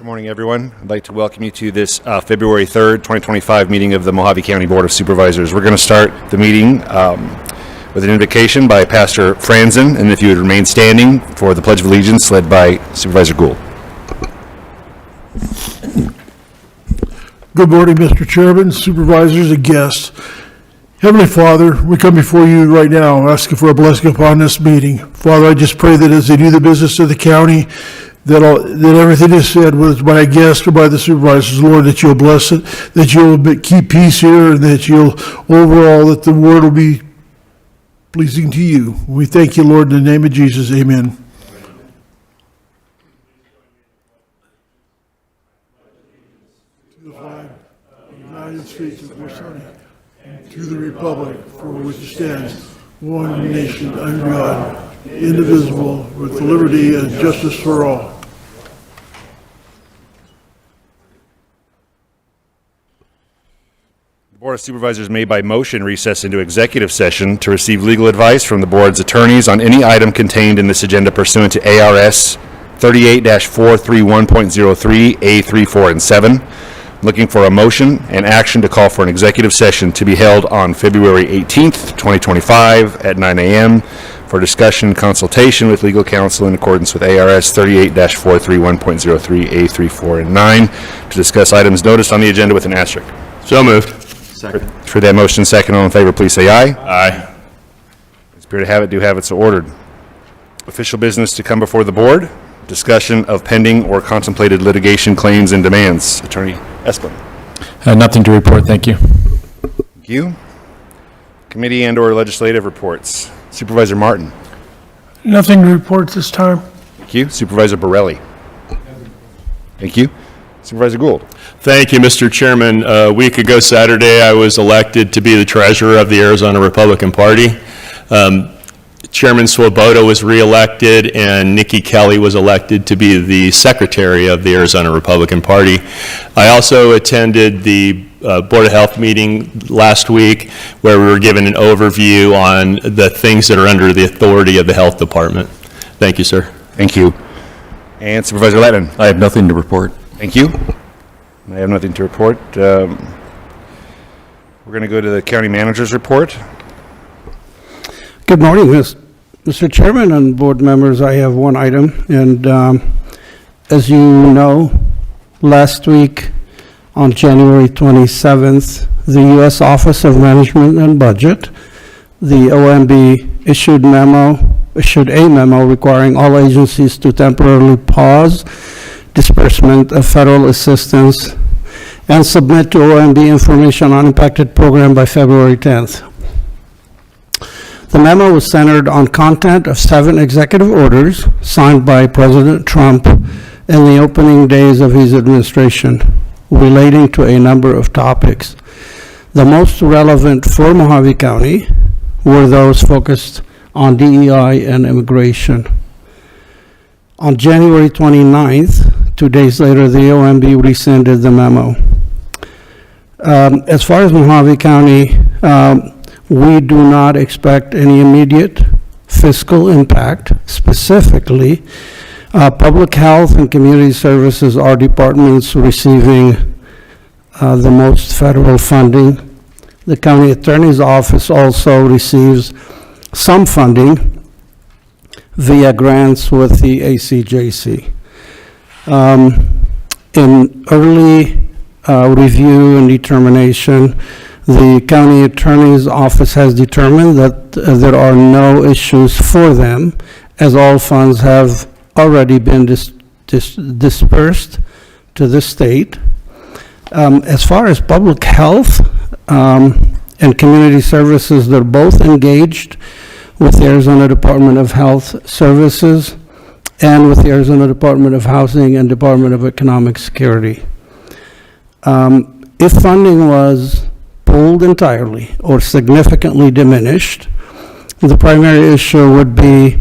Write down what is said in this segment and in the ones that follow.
Good morning, everyone. I'd like to welcome you to this February 3rd, 2025 meeting of the Mojave County Board of Supervisors. We're going to start the meeting with an invocation by Pastor Franzen, and if you would remain standing for the Pledge of Allegiance led by Supervisor Gould. Good morning, Mr. Chairman, supervisors, and guests. Heavenly Father, we come before you right now asking for a blessing upon this meeting. Father, I just pray that as they do the business of the county, that everything is said, whether it's by a guest or by the supervisors, Lord, that you'll bless it, that you'll keep peace here, and that you'll overall, that the word will be pleasing to you. We thank you, Lord, in the name of Jesus. Amen. To the flag of the United States of America, and to the republic for which it stands, one nation under God, indivisible, with liberty and justice for all. The Board of Supervisors may by motion recess into executive session to receive legal advice from the Board's attorneys on any item contained in this agenda pursuant to ARS 38-431.03, A3, 4, and 7. Looking for a motion and action to call for an executive session to be held on February 18th, 2025 at 9 a.m. for discussion and consultation with legal counsel in accordance with ARS 38-431.03, A3, 4, and 9 to discuss items noticed on the agenda with an asterisk. So moved. Second. For that motion, second, all in favor, please say aye. Aye. Spirit to have it, do have it, so ordered. Official business to come before the board. Discussion of pending or contemplated litigation claims and demands. Attorney Esplin. Nothing to report, thank you. Thank you. Committee and/or legislative reports. Supervisor Martin. Nothing to report this time. Thank you. Supervisor Borelli. Thank you. Supervisor Gould. Thank you, Mr. Chairman. A week ago Saturday, I was elected to be the treasurer of the Arizona Republican Party. Chairman Swoboda was reelected, and Nikki Kelly was elected to be the secretary of the Arizona Republican Party. I also attended the Board of Health meeting last week, where we were given an overview on the things that are under the authority of the Health Department. Thank you, sir. Thank you. And Supervisor Letton. I have nothing to report. Thank you. I have nothing to report. We're going to go to the county manager's report. Good morning, Mr. Chairman and board members. I have one item, and as you know, last week on January 27th, the U.S. Office of Management and Budget, the OMB, issued a memo requiring all agencies to temporarily pause disbursement of federal assistance and submit to OMB information on impacted program by February 10th. The memo was centered on content of 7 executive orders signed by President Trump in the opening days of his administration, relating to a number of topics. The most relevant for Mojave County were those focused on DEI and immigration. On January 29th, 2 days later, the OMB rescinded the memo. As far as Mojave County, we do not expect any immediate fiscal impact. Specifically, public health and community services are departments receiving the most federal funding. The county attorney's office also receives some funding via grants with the ACJC. In early review and determination, the county attorney's office has determined that there are no issues for them, as all funds have already been dispersed to the state. As far as public health and community services, they're both engaged with the Arizona Department of Health Services and with the Arizona Department of Housing and Department of Economic Security. If funding was pulled entirely or significantly diminished, the primary issue would be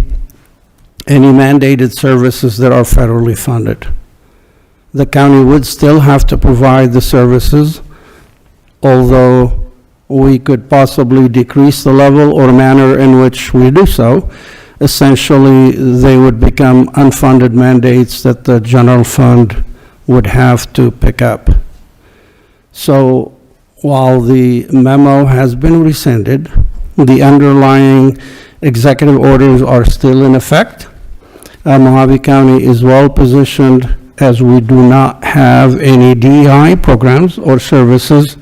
any mandated services that are federally funded. The county would still have to provide the services, although we could possibly decrease the level or manner in which we do so. Essentially, they would become unfunded mandates that the general fund would have to pick up. So while the memo has been rescinded, the underlying executive orders are still in effect. Mojave County is well positioned as we do not have any DEI programs or services.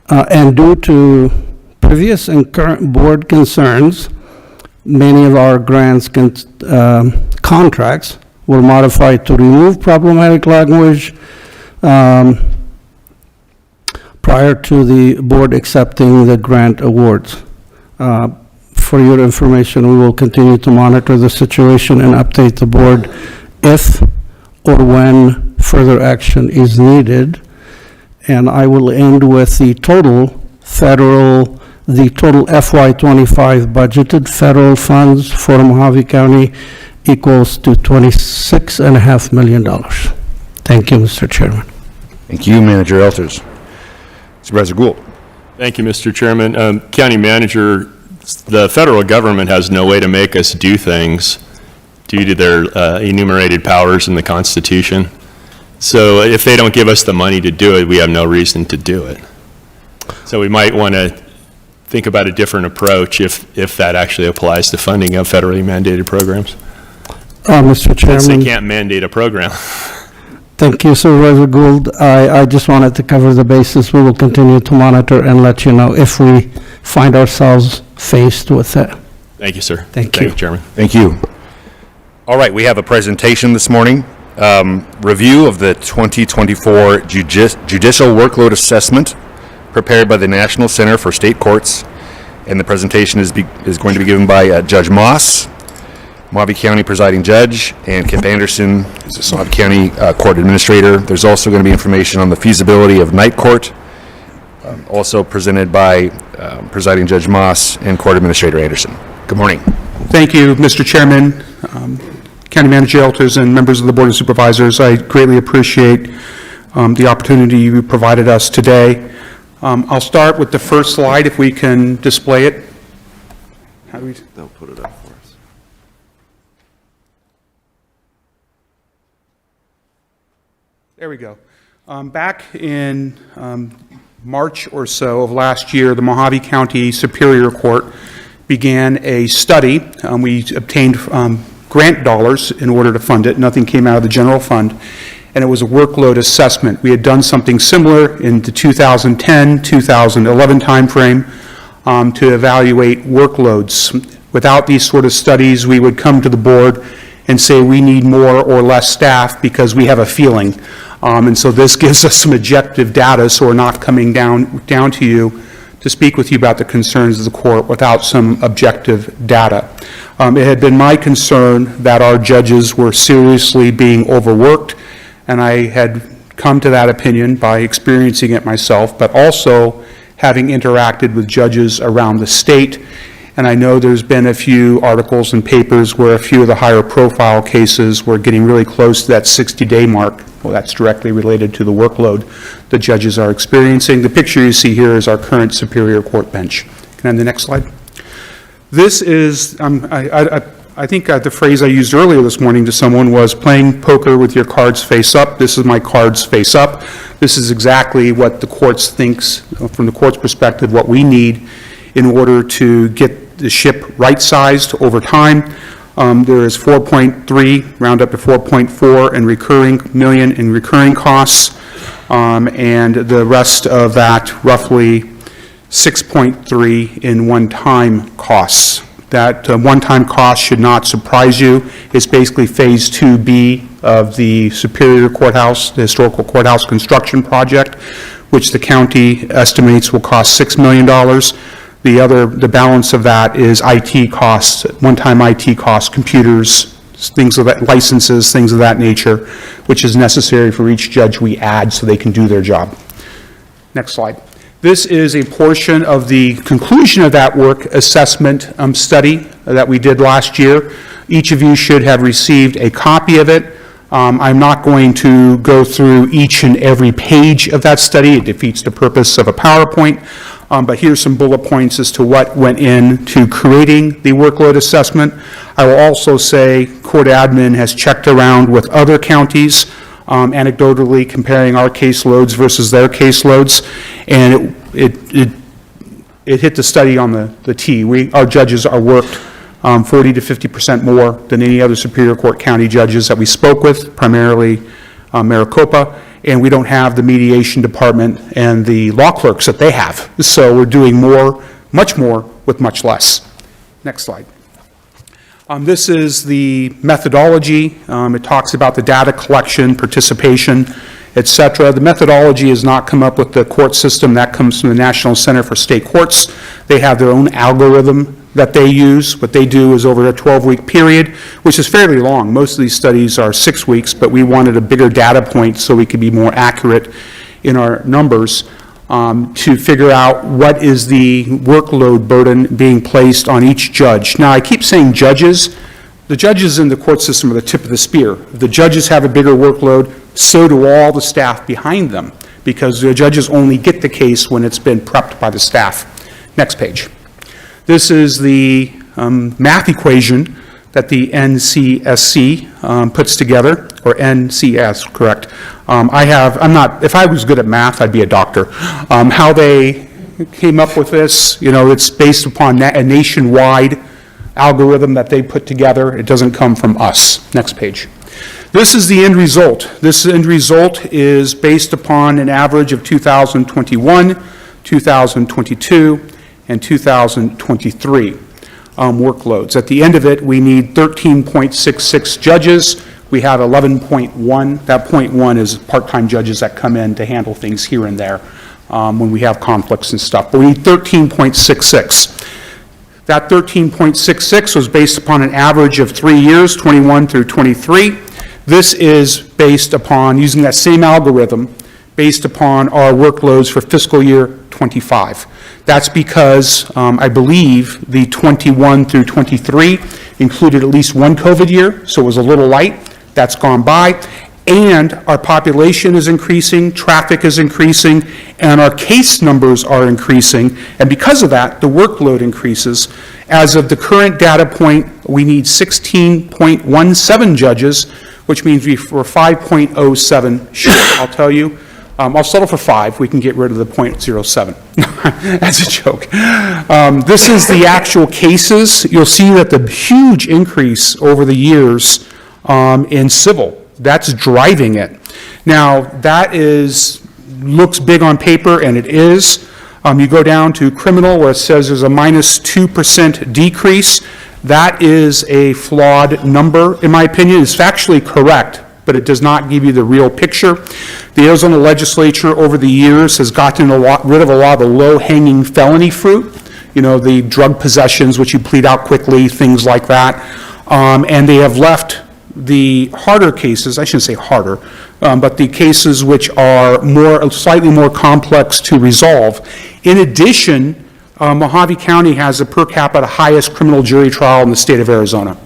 And due to previous and current board concerns, many of our grants contracts were modified to remove problematic language prior to the board accepting the grant awards. For your information, we will continue to monitor the situation and update the board if or when further action is needed. And I will end with the total FY25 budgeted federal funds for Mojave County equals to $26.5 million. Thank you, Mr. Chairman. Thank you, Manager Elters. Supervisor Gould. Thank you, Mr. Chairman. County Manager, the federal government has no way to make us do things due to their enumerated powers in the Constitution. So if they don't give us the money to do it, we have no reason to do it. So we might want to think about a different approach if that actually applies to funding of federally mandated programs. Mr. Since they Chairman, can't mandate a program. thank you, Supervisor Gould. I just wanted to cover the bases. We will continue to monitor and let you know if we find ourselves faced with it. Thank you, sir. Thank you. Chairman. Thank you. All right, we have a presentation this morning. Review of the 2024 Judicial Workload Assessment prepared by the National Center for State Courts. And the presentation is going to be given by Judge Moss, Mojave County Presiding Judge, and Kip Anderson, Mojave County Court Administrator. There's also going to be information on the feasibility of night court, also presented by Presiding Judge Moss and Court Administrator Anderson. Good morning. Thank you, Mr. Chairman, County Manager Elters, and members of the Board of Supervisors. I greatly appreciate the opportunity you provided us today. I'll start with the first slide, if we can display it. They'll put it up for us. There we go. Back in March or so of last year, the Mojave County Superior Court began a study. We obtained grant dollars in order to fund it. Nothing came out of the general fund. And it was a workload assessment. We had done something similar in the 2010-2011 timeframe to evaluate workloads. Without these sort of studies, we would come to the board and say we need more or less staff because we have a feeling. And so this gives us some objective data, so we're not coming down to you to speak with you about the concerns of the court without some objective data. It had been my concern that our judges were seriously being overworked, and I had come to that opinion by experiencing it myself, but also having interacted with judges around the state. And I know there's been a few articles and papers where a few of the higher profile cases were getting really close to that 60-day mark. Well, that's directly related to the workload the judges are experiencing. The picture you see here is our current Superior Court bench. Can I have the next slide? This is, I think the phrase I used earlier this morning to someone was playing poker with your cards face up. This is my cards face up. This is exactly what the courts thinks, from the court's perspective, what we need in order to get the ship right-sized over time. There is 4.3, round up to 4.4 million in recurring costs, and the rest of that, roughly 6.3 in one-time costs. That one-time cost should not surprise you. It's basically Phase 2B of the Superior Courthouse, the Historical Courthouse Construction Project, which the county estimates will cost $6 million. The balance of that is IT costs, one-time IT costs, computers, things of that, licenses, things of that nature, which is necessary for each judge we add so they can do their job. Next slide. This is a portion of the conclusion of that work assessment study that we did last year. Each of you should have received a copy of it. I'm not going to go through each and every page of that study. It defeats the purpose of a PowerPoint. But here's some bullet points as to what went into creating the workload assessment. I will also say court admin has checked around with other counties anecdotally comparing our caseloads versus their caseloads, and it hit the study on the T. Our judges are worked 40 to 50% more than any other Superior Court County judges that we spoke with, primarily Maricopa, and we don't have the mediation department and the law clerks that they have. So we're doing more, much more, with much less. Next slide. This is the methodology. It talks about the data collection, participation, et cetera. The methodology has not come up with the court system. That comes from the National Center for State Courts. They have their own algorithm that they use. What they do is over a 12-week period, which is fairly long. Most of these studies are 6 weeks, but we wanted a bigger data point so we could be more accurate in our numbers to figure out what is the workload burden being placed on each judge. Now, I keep saying judges. The judges in the court system are the tip of the spear. If the judges have a bigger workload, so do all the staff behind them, because the judges only get the case when it's been prepped by the staff. Next page. This is the math equation that the NCSC puts together, or NCS, correct. if I was good at math, I'd be a doctor. How they came up with this, it's based upon a nationwide algorithm that they put together. It doesn't come from us. Next page. This is the end result. This end result is based upon an average of 2021, 2022, and 2023 workloads. At the end of it, we need 13.66 judges. We have 11.1. That 0.1 is part-time judges that come in to handle things here and there when we have conflicts and stuff. But we need 13.66. That 13.66 was based upon an average of 3 years, 21 through 23. This is based upon using that same algorithm based upon our workloads for fiscal year 25. That's because I believe the 21 through 23 included at least one COVID year, so it was a little light. That's gone by. And our population is increasing, traffic is increasing, and our case numbers are increasing. And because of that, the workload increases. As of the current data point, we need 16.17 judges, which means we're 5.07 short. I'll tell you. I'll settle for 5. We can get rid of the 0.07. That's a joke. This is the actual cases. You'll see that the huge increase over the years in civil. That's driving it. Now, that looks big on paper, and it is. You go down to criminal, where it says there's a minus 2% decrease. That is a flawed number, in my opinion. It's factually correct, but it does not give you the real picture. The Arizona legislature over the years has gotten rid of a lot of the low-hanging felony fruit, the drug possessions, which you plead out quickly, things like that. And they have left the harder cases, I shouldn't say harder, but the cases which are slightly more complex to resolve. In addition, Mojave County has the per capita highest criminal jury trial in the state of Arizona.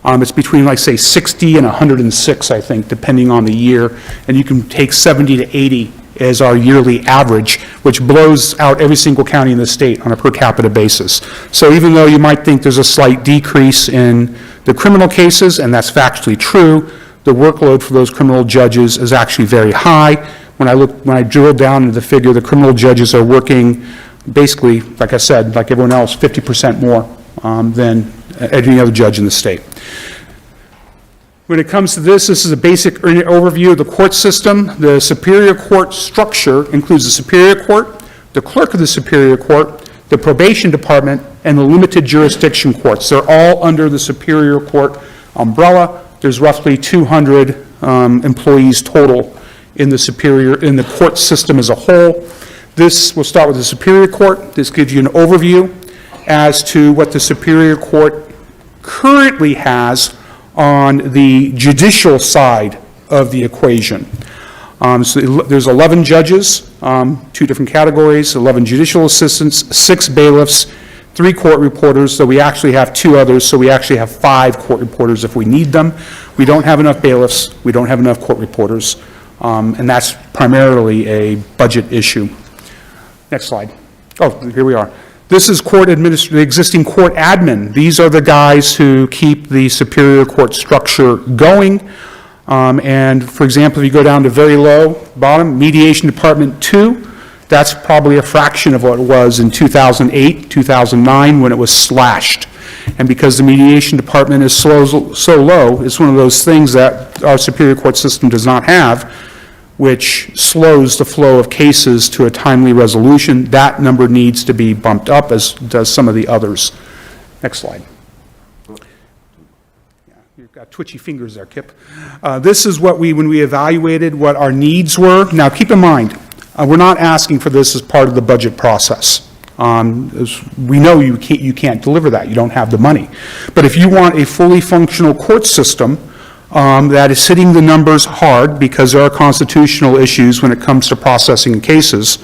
It's between, like, say, 60 and 106, I think, depending on the year. And you can take 70 to 80 as our yearly average, which blows out every single county in the state on a per capita basis. So even though you might think there's a slight decrease in the criminal cases, and that's factually true, the workload for those criminal judges is actually very high. When I drill down into the figure, the criminal judges are working basically, like I said, like everyone else, 50% more than any other judge in the state. When it comes to this is a basic overview of the court system. The Superior Court structure includes the Superior Court, the clerk of the Superior Court, the probation department, and the limited jurisdiction courts. They're all under the Superior Court umbrella. There's roughly 200 employees total in the court system as a whole. We'll start with the Superior Court. This gives you an overview as to what the Superior Court currently has on the judicial side of the equation. So there's 11 judges, 2 different categories, 11 judicial assistants, 6 bailiffs, 3 court reporters, though we actually have 2 others, so we actually have 5 court reporters if we need them. We don't have enough bailiffs, we don't have enough court reporters, and that's primarily a budget issue. Next slide. Oh, here we are. This is the existing court admin. These are the guys who keep the Superior Court structure going. And for example, if you go down to very low, bottom, mediation department 2, that's probably a fraction of what it was in 2008, 2009, when it was slashed. And because the mediation department is so low, it's one of those things that our Superior Court system does not have, which slows the flow of cases to a timely resolution. That number needs to be bumped up, as does some of the others. Next slide. Yeah, you've got twitchy fingers there, Kip. This is what when we evaluated what our needs were. Now, keep in mind, we're not asking for this as part of the budget process. As we know you can't deliver that. You don't have the money. But if you want a fully functional court system that is hitting the numbers hard because there are constitutional issues when it comes to processing cases,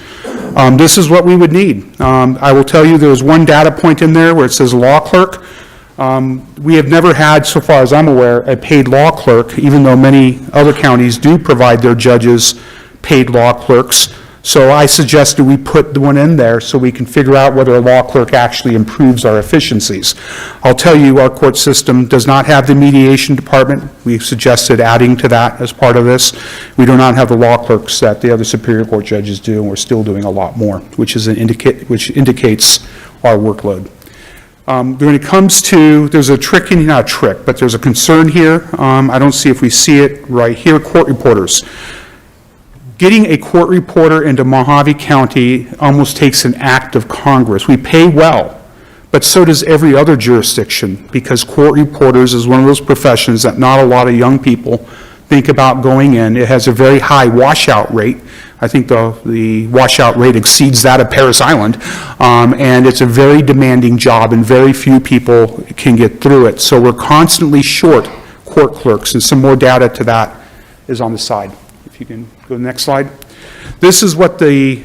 this is what we would need. I will tell you there's one data point in there where it says law clerk. We have never had, so far as I'm aware, a paid law clerk, even though many other counties do provide their judges paid law clerks. So I suggested we put the one in there so we can figure out whether a law clerk actually improves our efficiencies. I'll tell you, our court system does not have the mediation department. We've suggested adding to that as part of this. We do not have the law clerks that the other Superior Court judges do, and we're still doing a lot more, which indicates our workload. When it comes to, there's a trick, not a trick, but there's a concern here. I don't see if we see it right here, court reporters. Getting a court reporter into Mojave County almost takes an act of Congress. We pay well, but so does every other jurisdiction, because court reporters is one of those professions that not a lot of young people think about going in. It has a very high washout rate. I think the washout rate exceeds that of Parris Island, and it's a very demanding job, and very few people can get through it. So we're constantly short court clerks, and some more data to that is on the side. If you can go to the next slide. This is what a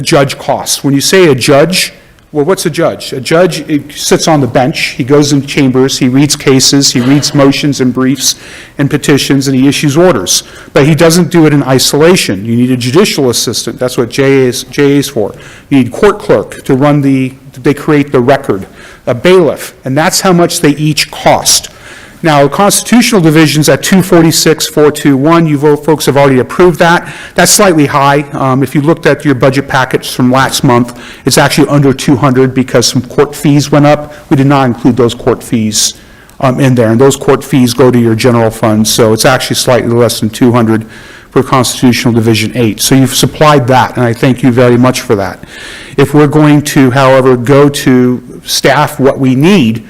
judge costs. When you say a judge, well, what's a judge? A judge sits on the bench, he goes in chambers, he reads cases, he reads motions and briefs and petitions, and he issues orders. But he doesn't do it in isolation. You need a judicial assistant. That's what JA is for. You need court clerk to run they create the record, a bailiff, and that's how much they each cost. Now, constitutional division's at 246,421. You folks have already approved that. That's slightly high. If you looked at your budget package from last month, it's actually under 200 because some court fees went up. We did not include those court fees in there, and those court fees go to your general fund, so it's actually slightly less than 200 for Constitutional Division 8. So you've supplied that, and I thank you very much for that. If we're going to, however, go to staff what we need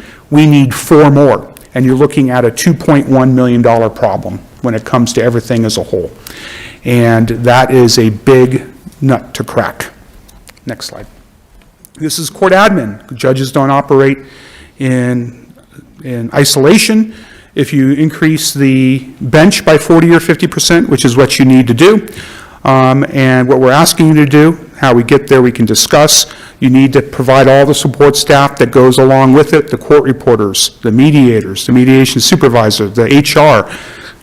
4 more. And you're looking at a $2.1 million problem when it comes to everything as a whole. And that is a big nut to crack. Next slide. This is court admin. Judges don't operate in isolation. If you increase the bench by 40 or 50%, which is what you need to do, and what we're asking you to do, how we get there we can discuss. You need to provide all the support staff that goes along with it, the court reporters, the mediators, the mediation supervisor, the HR.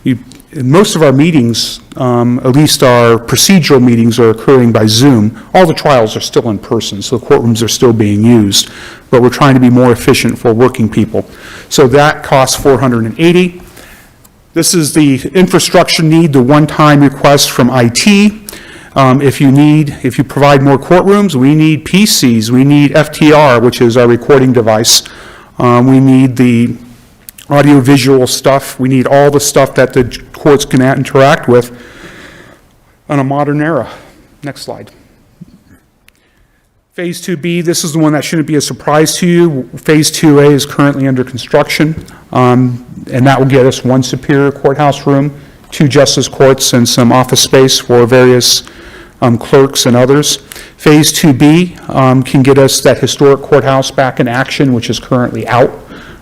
In most of our meetings, at least our procedural meetings, are occurring by Zoom. All the trials are still in person, so the courtrooms are still being used, but we're trying to be more efficient for working people. So that costs $480. This is the infrastructure need, the one-time request from IT. If you provide more courtrooms, we need PCs, we need FTR, which is our recording device. We need the audio-visual stuff. We need all the stuff that the courts can interact with in a modern era. Next slide. Phase 2B, this is the one that shouldn't be a surprise to you. Phase 2A is currently under construction, and that will get us 1 Superior Courthouse room, 2 Justice Courts, and some office space for various clerks and others. Phase 2B can get us that historic courthouse back in action, which is currently out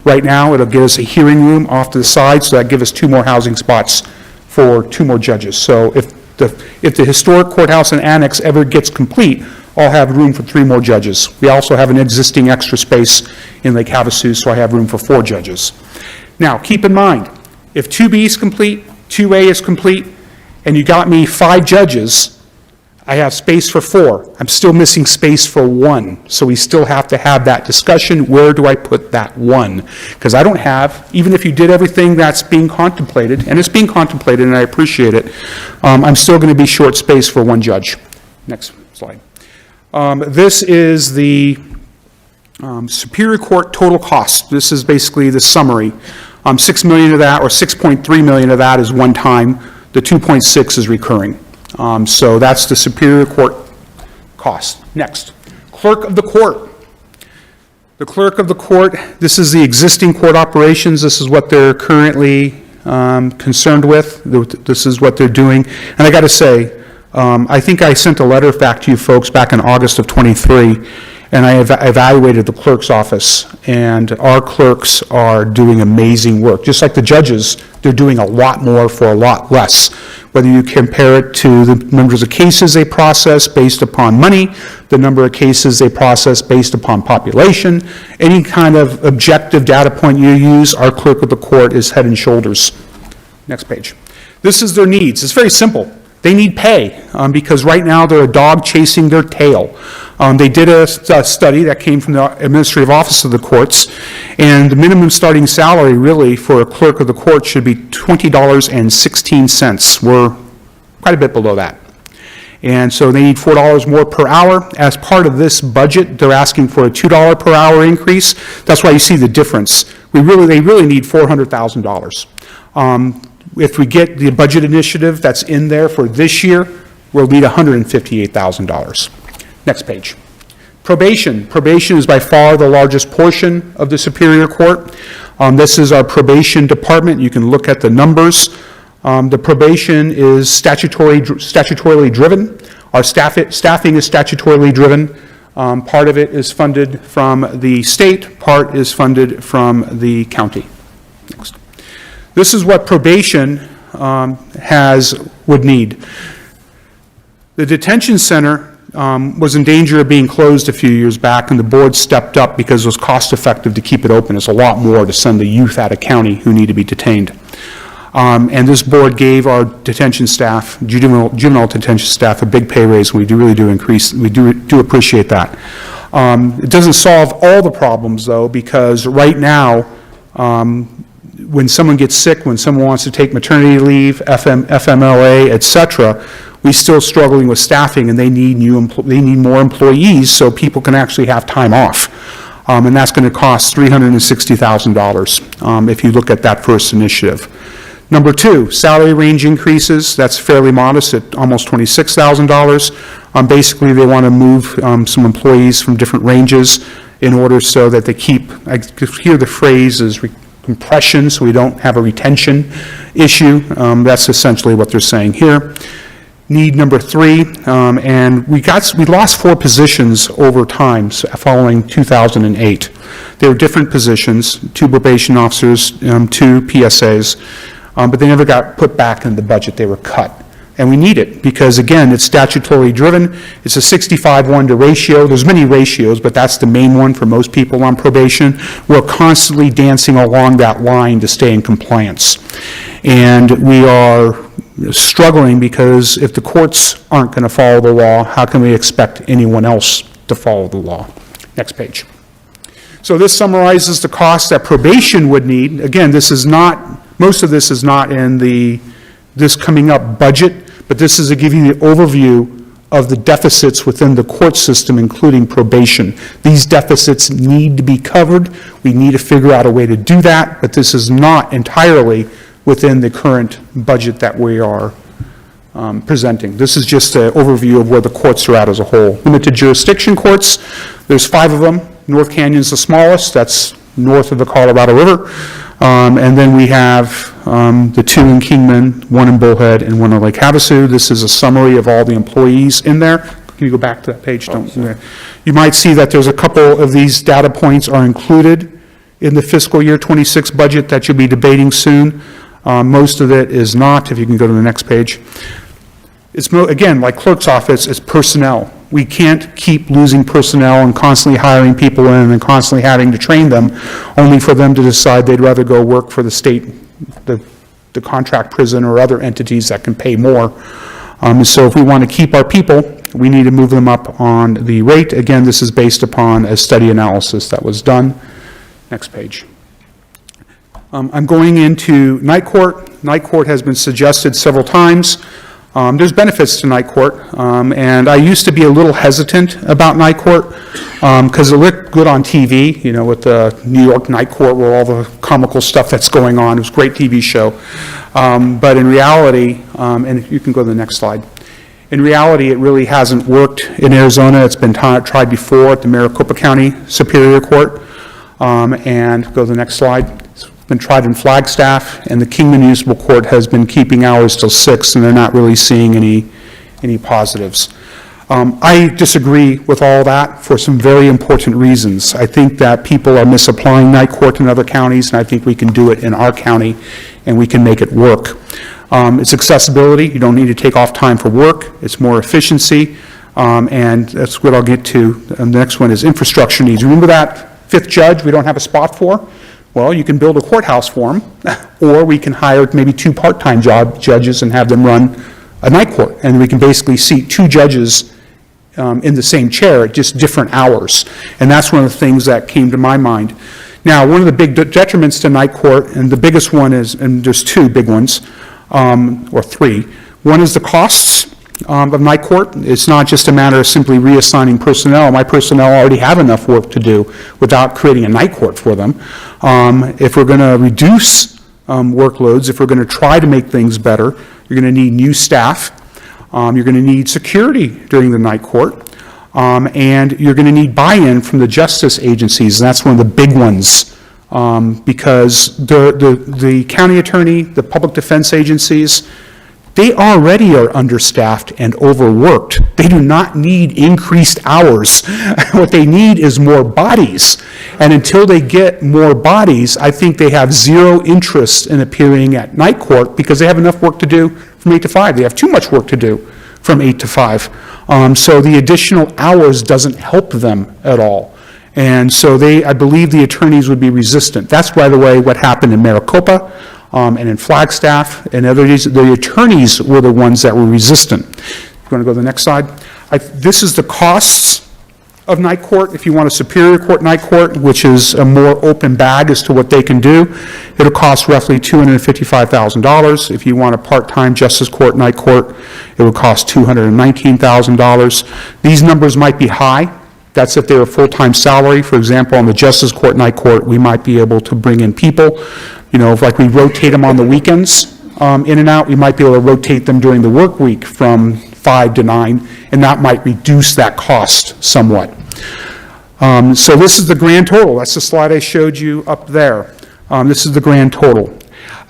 right now. It'll get us a hearing room off to the side, so that gives us 2 more housing spots for 2 more judges. So if the historic courthouse and annex ever gets complete, I'll have room for 3 more judges. We also have an existing extra space in Lake Havasu, so I have room for 4 judges. Now, keep in mind, if 2B is complete, 2A is complete, and you got me 5 judges, I have space for 4. I'm still missing space for 1. So we still have to have that discussion. Where do I put that 1? Because I don't have, even if you did everything that's being contemplated, and it's being contemplated and I appreciate it, I'm still going to be short space for 1 judge. Next slide. This is the Superior Court total cost. This is basically the summary. 6 million of that, or 6.3 million of that is one time. The 2.6 is recurring. So that's the Superior Court cost. Next, Clerk of the Court. The Clerk of the Court, this is the existing court operations. This is what they're currently concerned with. This is what they're doing. And I got to say, I think I sent a letter back to you folks back in August of '23, and I evaluated the clerk's office, and our clerks are doing amazing work. Just like the judges, they're doing a lot more for a lot less. Whether you compare it to the numbers of cases they process based upon money, the number of cases they process based upon population, any kind of objective data point you use, our clerk of the court is head and shoulders. Next page. This is their needs. It's very simple. They need pay because right now they're a dog chasing their tail. They did a study that came from the Administrative Office of the Courts, and the minimum starting salary really for a clerk of the court should be $20.16. We're quite a bit below that. And so they need $4 more per hour. As part of this budget, they're asking for a $2 per hour increase. That's why you see the difference. They really need $400,000. If we get the budget initiative that's in there for this year, we'll need $158,000. Next page. Probation. Probation is by far the largest portion of the Superior Court. This is our probation department. You can look at the numbers. The probation is statutorily driven. Our staffing is statutorily driven. Part of it is funded from the state, part is funded from the county. Next. This is what probation would need. The detention center was in danger of being closed a few years back, and the board stepped up because it was cost effective to keep it open. It's a lot more to send the youth out of county who need to be detained. And this board gave our detention staff, juvenile detention staff, a big pay raise. We do appreciate that. It doesn't solve all the problems though, because right now, when someone gets sick, when someone wants to take maternity leave, FMLA, et cetera, we're still struggling with staffing, and they need more employees so people can actually have time off. And that's going to cost $360,000 if you look at that first initiative. Number 2, salary range increases. That's fairly modest at almost $26,000. Basically, they want to move some employees from different ranges in order so that they keep, I hear the phrase is compression, so we don't have a retention issue. That's essentially what they're saying here. Need number 3, and we lost 4 positions over time following 2008. They were different positions, 2 probation officers, 2 PSAs, but they never got put back in the budget. They were cut. And we need it because, again, it's statutorily driven. It's a 65-1 to ratio. There's many ratios, but that's the main one for most people on probation. We're constantly dancing along that line to stay in compliance. And we are struggling because if the courts aren't going to follow the law, how can we expect anyone else to follow the law? Next page. So this summarizes the costs that probation would need. Again, most of this is not in this coming up budget, but this is to give you the overview of the deficits within the court system, including probation. These deficits need to be covered. We need to figure out a way to do that, but this is not entirely within the current budget that we are presenting. This is just an overview of where the courts are at as a whole. Limited jurisdiction courts, there's 5 of them. North Canyon's the smallest, that's north of the Colorado River. And then we have the 2 in Kingman, 1 in Bullhead, and 1 in Lake Havasu. This is a summary of all the employees in there. Can you go back to that page? You might see that there's a couple of these data points are included in the fiscal year 26 budget that you'll be debating soon. Most of it is not. If you can go to the next page. It's, again, like clerk's office, it's personnel. We can't keep losing personnel and constantly hiring people in and constantly having to train them, only for them to decide they'd rather go work for the state, the contract prison or other entities that can pay more. So if we want to keep our people, we need to move them up on the rate. Again, this is based upon a study analysis that was done. Next page. I'm going into night court. Night court has been suggested several times. There's benefits to night court, and I used to be a little hesitant about night court because it looked good on TV, you know, with the New York night court where all the comical stuff that's going on. It was a great TV show. But in reality, and you can go to the next slide, in reality, it really hasn't worked in Arizona. It's been tried before at the Maricopa County Superior Court. And go to the next slide. It's been tried in Flagstaff, and the Kingman Municipal Court has been keeping hours till 6, and they're not really seeing any positives. I disagree with all that for some very important reasons. I think that people are misapplying night court in other counties, and I think we can do it in our county, and we can make it work. It's accessibility. You don't need to take off time for work. It's more efficiency, and that's what I'll get to. The next one is infrastructure needs. Remember that 5th judge we don't have a spot for? Well, you can build a courthouse for him, or we can hire maybe 2 part-time judges and have them run a night court, and we can basically seat 2 judges in the same chair at just different hours. And that's one of the things that came to my mind. Now, one of the big detriments to night court, and the biggest one is, and there's 2 big ones, or 3. One is the costs of night court. It's not just a matter of simply reassigning personnel. My personnel already have enough work to do without creating a night court for them. If we're going to reduce workloads, if we're going to try to make things better, you're going to need new staff. You're going to need security during the night court. And you're going to need buy-in from the justice agencies. And that's one of the big ones. Because the county attorney, the public defense agencies, they already are understaffed and overworked. They do not need increased hours. What they need is more bodies. And until they get more bodies, I think they have zero interest in appearing at night court because they have enough work to do from 8 to 5. They have too much work to do from 8 to 5. So the additional hours doesn't help them at all. And so I believe the attorneys would be resistant. That's, by the way, what happened in Maricopa. And in Flagstaff and the attorneys were the ones that were resistant. You want to go to the next slide? This is the costs of night court. If you want a Superior Court night court, which is a more open bag as to what they can do, it'll cost roughly $255,000. If you want a part-time Justice Court night court, it would cost $219,000. These numbers might be high. That's if they're a full-time salary. For example, on the Justice Court night court, we might be able to bring in people. You know, if like we rotate them on the weekends in and out, we might be able to rotate them during the work week from 5 to 9, and that might reduce that cost somewhat. So this is the grand total. That's the slide I showed you up there. This is the grand total.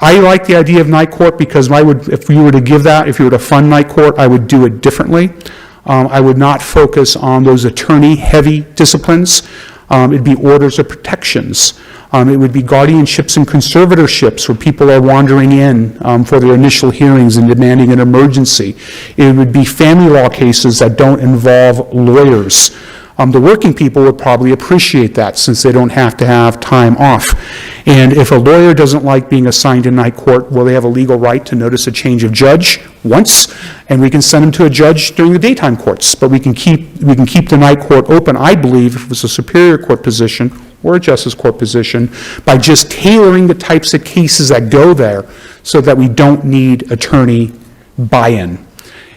I like the idea of night court because if you were to fund night court, I would do it differently. I would not focus on those attorney-heavy disciplines. It'd be orders of protections. It would be guardianships and conservatorships where people are wandering in for their initial hearings and demanding an emergency. It would be family law cases that don't involve lawyers. The working people would probably appreciate that since they don't have to have time off. And if a lawyer doesn't like being assigned to night court, well, they have a legal right to notice a change of judge once, and we can send them to a judge during the daytime courts. But we can keep the night court open, I believe, if it was a Superior Court position or a Justice Court position, by just tailoring the types of cases that go there so that we don't need attorney buy-in.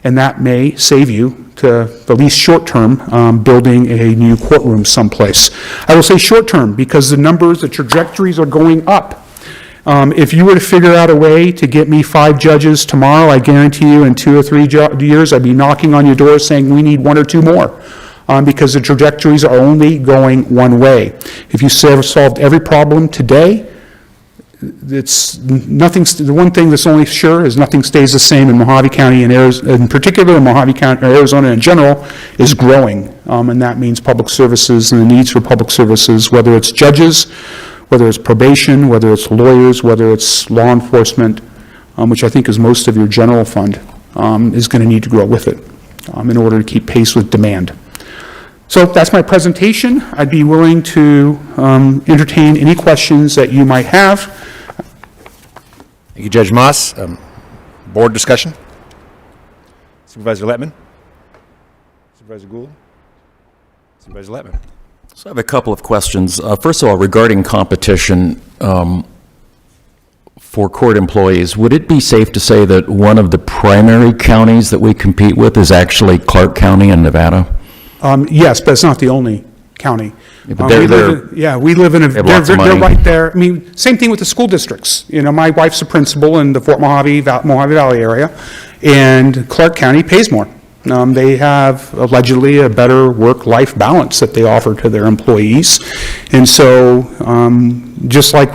And that may save you, to the least short-term, building a new courtroom someplace. I will say short-term because the trajectories are going up. If you were to figure out a way to get me 5 judges tomorrow, I guarantee you in 2 or 3 years, I'd be knocking on your door saying we need 1 or 2 more. Because the trajectories are only going one way. If you solved every problem today, the one thing that's only sure is nothing stays the same in Mojave County, and in particular in Mojave County, Arizona in general, is growing. And that means public services and the needs for public services, whether it's judges, whether it's probation, whether it's lawyers, whether it's law enforcement, which I think is most of your general fund, is going to need to grow with it in order to keep pace with demand. So that's my presentation. I'd be willing to entertain any questions that you might have. Thank you, Judge Moss. Board discussion? Supervisor Lettman? Supervisor Gould? Supervisor Lettman? So I have a couple of questions. First of all, regarding competition for court employees, would it be safe to say that one of the primary counties that we compete with is actually Clark County in Nevada? Yes, but it's not the only county. Yeah, but We live in a, have lots of they're money. right there. I mean, same thing with the school districts. You know, my wife's a principal in the Fort Mojave Valley area, and Clark County pays more. They have allegedly a better work-life balance that they offer to their employees. And so, just like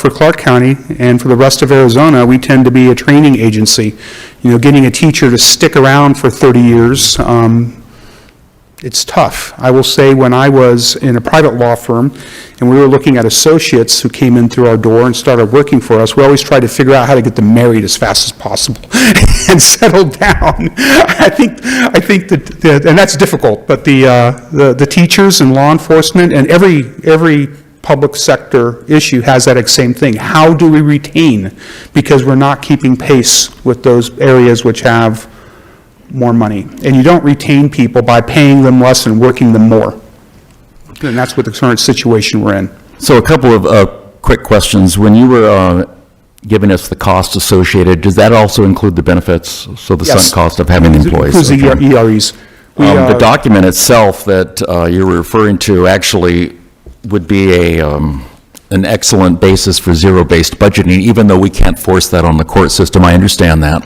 for Clark County and for the rest of Arizona, we tend to be a training agency. You know, getting a teacher to stick around for 30 years, it's tough. I will say when I was in a private law firm and we were looking at associates who came in through our door and started working for us, we always tried to figure out how to get them married as fast as possible and settle down. I think that, and that's difficult, but the teachers and law enforcement and every public sector issue has that same thing. How do we retain? Because we're not keeping pace with those areas which have more money. And you don't retain people by paying them less and working them more. And that's what the current situation we're in. So a couple of quick questions. When you were giving us the cost associated, does that also include the benefits? So the Yes. sunk cost of having the employees? Includes the Okay. EREs. The document itself that you're referring to actually would be an excellent basis for zero-based budgeting, even though we can't force that on the court system. I understand that.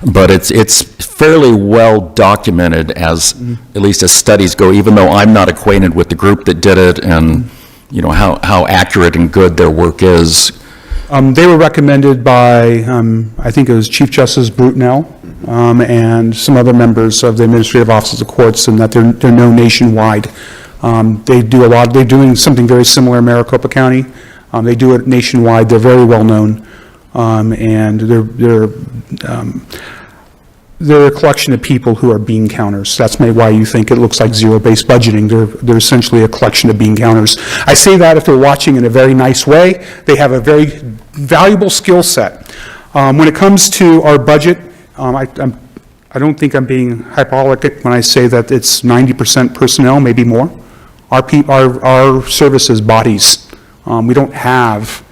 But it's fairly well documented as, at least as studies go, even though I'm not acquainted with the group that did it and, you know, how accurate and good their work is. They were recommended by, I think it was Chief Justice Brutenell, and some other members of the Administrative Offices of Courts, and that they're known nationwide. They're doing something very similar in Maricopa County. They do it nationwide. They're very well known, and they're a collection of people who are bean counters. That's maybe why you think it looks like zero-based budgeting. They're essentially a collection of bean counters. I say that if they're watching in a very nice way. They have a very valuable skill set. When it comes to our budget, I don't think I'm being hyperbolic when I say that it's 90% personnel, maybe more. Our services bodies. We don't have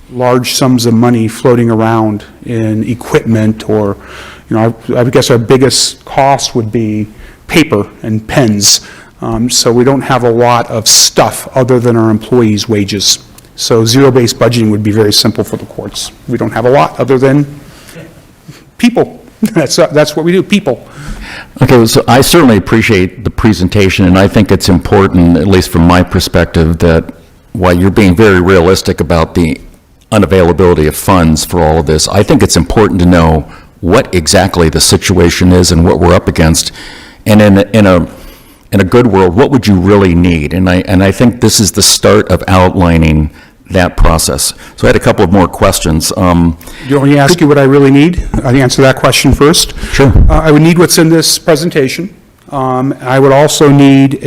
large sums of money floating around in equipment or, you know, I guess our biggest cost would be paper and pens. So we don't have a lot of stuff other than our employees' wages. So zero-based budgeting would be very simple for the courts. We don't have a lot other than people. That's what we do, people. Okay, so I certainly appreciate the presentation, and I think it's important, at least from my perspective, that while you're being very realistic about the unavailability of funds for all of this, I think it's important to know what exactly the situation is and what we're up against. And in a good world, what would you really need? And I think this is the start of outlining that process. So I had a couple of more questions. Do you want me to ask you what I really need? I'll answer that question first. Sure. I would need what's in this presentation. I would also need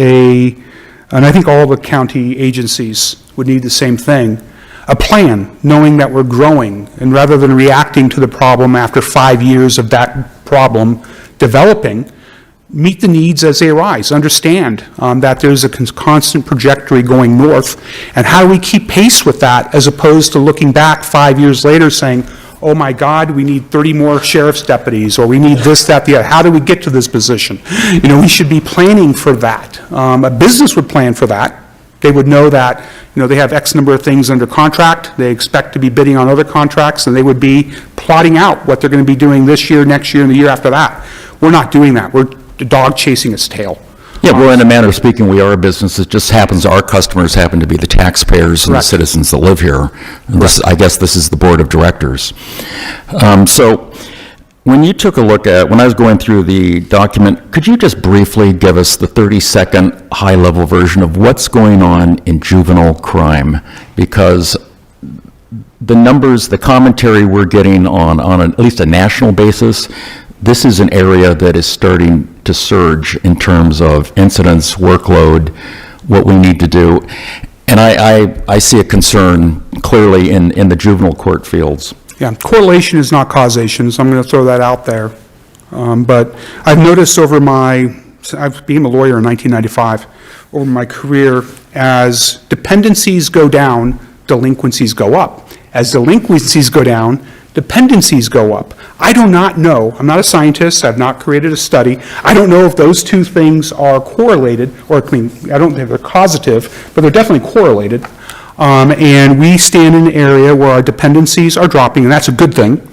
and I think all the county agencies would need the same thing, a plan, knowing that we're growing, and rather than reacting to the problem after 5 years of that problem developing, meet the needs as they arise, understand that there's a constant trajectory going north, and how do we keep pace with that as opposed to looking back 5 years later saying, oh my God, we need 30 more sheriff's deputies, or we need this, that, the other. How do we get to this position? You know, we should be planning for that. A business would plan for that. They would know that, you know, they have X number of things under contract, they expect to be bidding on other contracts, and they would be plotting out what they're going to be doing this year, next year, and the year after that. We're not doing that. We're the dog chasing its tail. Yeah, well, in a manner of speaking, we are a business. It just happens our customers happen to be the taxpayers and the Correct. citizens that live here. And this, I guess this is the board of directors. So when you took a look at, when I was going through the document, could you just briefly give us the 30-second high-level version of what's going on in juvenile crime? Because the numbers, the commentary we're getting on at least a national basis, this is an area that is starting to surge in terms of incidents, workload, what we need to do. And I see a concern clearly in the juvenile court fields. Yeah, correlation is not causation, so I'm going to throw that out there. But I've noticed over my I became a lawyer in 1995, over my career, as dependencies go down, delinquencies go up. As delinquencies go down, dependencies go up. I do not know, I'm not a scientist, I've not created a study, I don't know if those two things are correlated, or I mean, I don't think they're causative, but they're definitely correlated. And we stand in an area where our dependencies are dropping, and that's a good thing.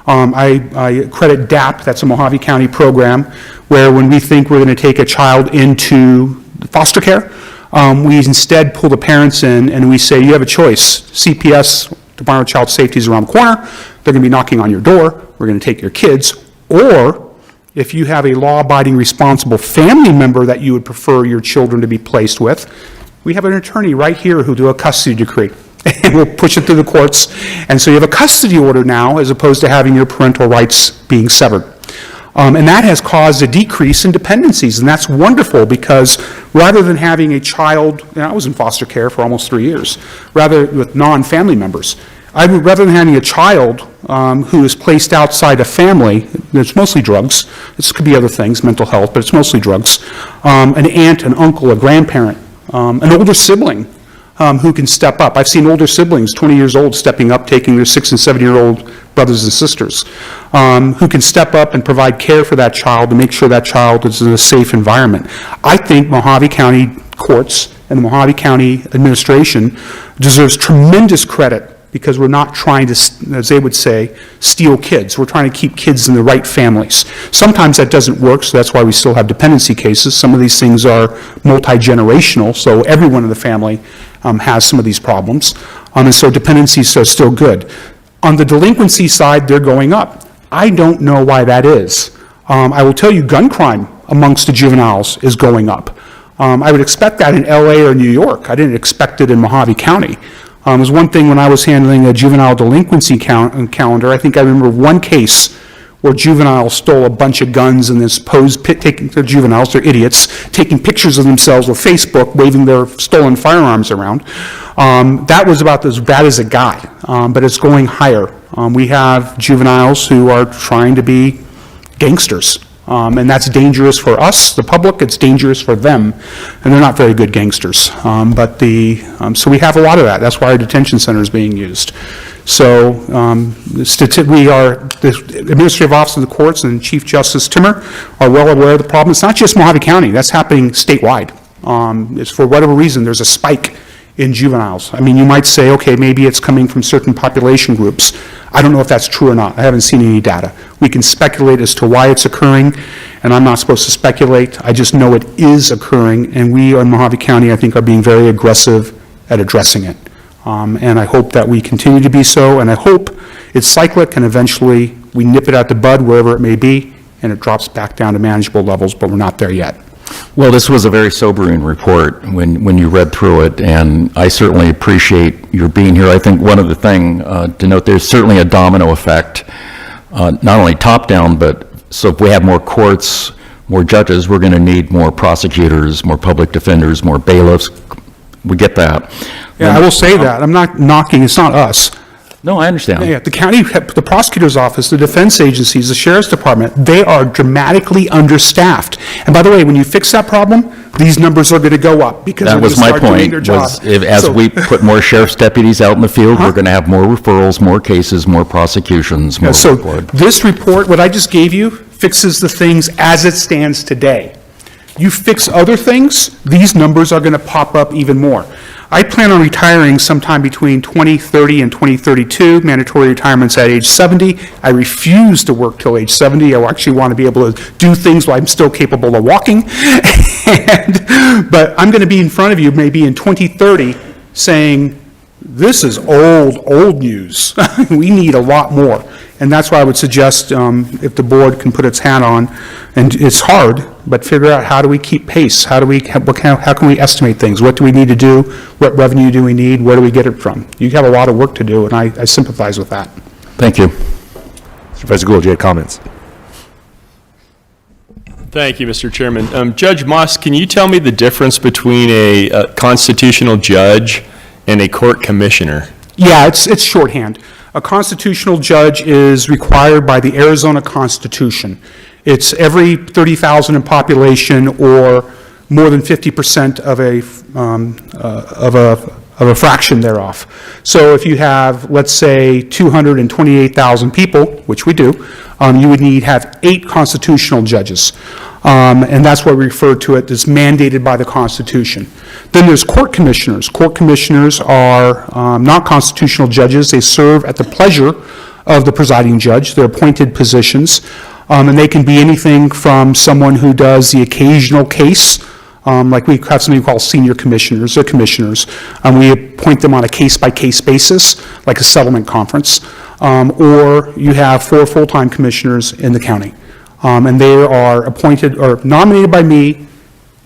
I credit DAP, that's a Mojave County program, where when we think we're going to take a child into foster care, we instead pull the parents in and we say, you have a choice. CPS, Department of Child Safety, is around the corner. They're going to be knocking on your door. We're going to take your kids. Or if you have a law-abiding, responsible family member that you would prefer your children to be placed with, we have an attorney right here who'll do a custody decree. And we'll push it through the courts. And so you have a custody order now as opposed to having your parental rights being severed. And that has caused a decrease in dependencies, and that's wonderful because rather than having a child, and I was in foster care for almost 3 years, rather with non-family members, rather than having a child who is placed outside a family, it's mostly drugs, this could be other things, mental health, but it's mostly drugs, an aunt, an uncle, a grandparent, an older sibling, who can step up. I've seen older siblings, 20 years old, stepping up, taking their 6 and 7-year-old brothers and sisters, who can step up and provide care for that child to make sure that child is in a safe environment. I think Mojave County courts and the Mojave County administration deserves tremendous credit because we're not trying to, as they would say, steal kids. We're trying to keep kids in the right families. Sometimes that doesn't work, so that's why we still have dependency cases. Some of these things are multi-generational, so everyone in the family has some of these problems, and so dependencies are still good. On the delinquency side, they're going up. I don't know why that is. I will tell you gun crime amongst the juveniles is going up. I would expect that in LA or New York. I didn't expect it in Mojave County. It was one thing when I was handling a juvenile delinquency calendar. I think I remember one case where juveniles stole a bunch of guns and then they're juveniles, they're idiots, taking pictures of themselves with Facebook, waving their stolen firearms around. That was about as bad as it got, but it's going higher. We have juveniles who are trying to be gangsters, and that's dangerous for us, the public, it's dangerous for them, and they're not very good gangsters. So we have a lot of that. That's why our detention center is being used. So the Administrative Office of the Courts and Chief Justice Timmer are well aware of the problem. It's not just Mojave County. That's happening statewide. It's for whatever reason, there's a spike in juveniles. I mean, you might say, okay, maybe it's coming from certain population groups. I don't know if that's true or not. I haven't seen any data. We can speculate as to why it's occurring, and I'm not supposed to speculate. I just know it is occurring, and we in Mojave County, I think, are being very aggressive at addressing it. And I hope that we continue to be so, and I hope it's cyclic and eventually we nip it out the bud wherever it may be, and it drops back down to manageable levels, but we're not there yet. Well, this was a very sobering report when you read through it, and I certainly appreciate your being here. I think one of the thing to note, there's certainly a domino effect, not only top-down, but so if we have more courts, more judges, we're going to need more prosecutors, more public defenders, more bailiffs. We get that. Yeah, I will say that. I'm not knocking, it's not us. No, I understand. Yeah, the county, the prosecutor's office, the defense agencies, the sheriff's department, they are dramatically understaffed. And by the way, when you fix that problem, these numbers are going to go up because they're That going to was my start doing point, their job. was as So- we put more sheriff's deputies out in the field, we're going to have more referrals, more cases, more prosecutions, more So report. this report, what I just gave you, fixes the things as it stands today. You fix other things, these numbers are going to pop up even more. I plan on retiring sometime between 2030 and 2032. Mandatory retirement's at age 70. I refuse to work till age 70. I actually want to be able to do things while I'm still capable of walking. But I'm going to be in front of you maybe in 2030 saying, this is old news. We need a lot more. And that's why I would suggest if the board can put its hat on, and it's hard, but figure out how do we keep pace? How can we estimate things? What do we need to do? What revenue do we need? Where do we get it from? You have a lot of work to do, and I sympathize with that. Thank you. Supervisor Gould, you had comments? Thank you, Mr. Chairman. Judge Moss, can you tell me the difference between a constitutional judge and a court commissioner? Yeah, it's shorthand. A constitutional judge is required by the Arizona Constitution. It's every 30,000 in population or more than 50% of a fraction thereof. So if you have, let's say, 228,000 people, which we do, you would have 8 constitutional judges. And that's why we refer to it as mandated by the Constitution. Then there's court commissioners. Court commissioners are not constitutional judges. They serve at the pleasure of the presiding judge. They're appointed positions. And they can be anything from someone who does the occasional case, like we have something we call senior commissioners or commissioners. We appoint them on a case-by-case basis, like a settlement conference. Or you have 4 full-time commissioners in the county. And they are appointed or nominated by me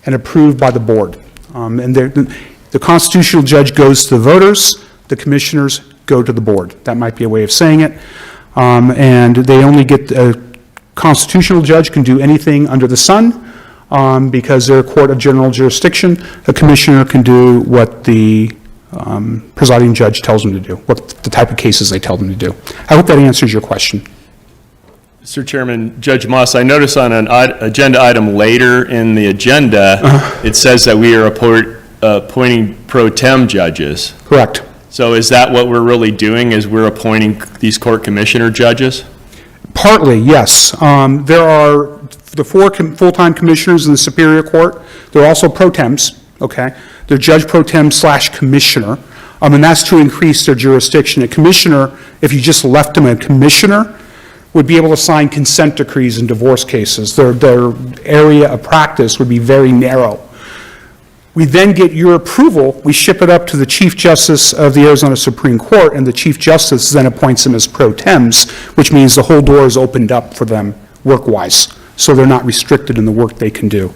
and approved by the board. And the constitutional judge goes to the voters, the commissioners go to the board. That might be a way of saying it. And they only get, a constitutional judge can do anything under the sun because they're a court of general jurisdiction. A commissioner can do what the presiding judge tells them to do, what the type of cases they tell them to do. I hope that answers your question. Mr. Chairman, Judge Moss, I notice on an agenda item later in the agenda, it says that we are appointing pro tem judges. Correct. So is that what we're really doing, is we're appointing these court commissioner judges? Partly, yes. There are the 4 full-time commissioners in the Superior Court. They're also pro tems, okay? They're judge pro tem / commissioner, and that's to increase their jurisdiction. A commissioner, if you just left them a commissioner, would be able to sign consent decrees in divorce cases. Their area of practice would be very narrow. We then get your approval, we ship it up to the Chief Justice of the Arizona Supreme Court, and the Chief Justice then appoints them as pro tems, which means the whole door is opened up for them work-wise, so they're not restricted in the work they can do.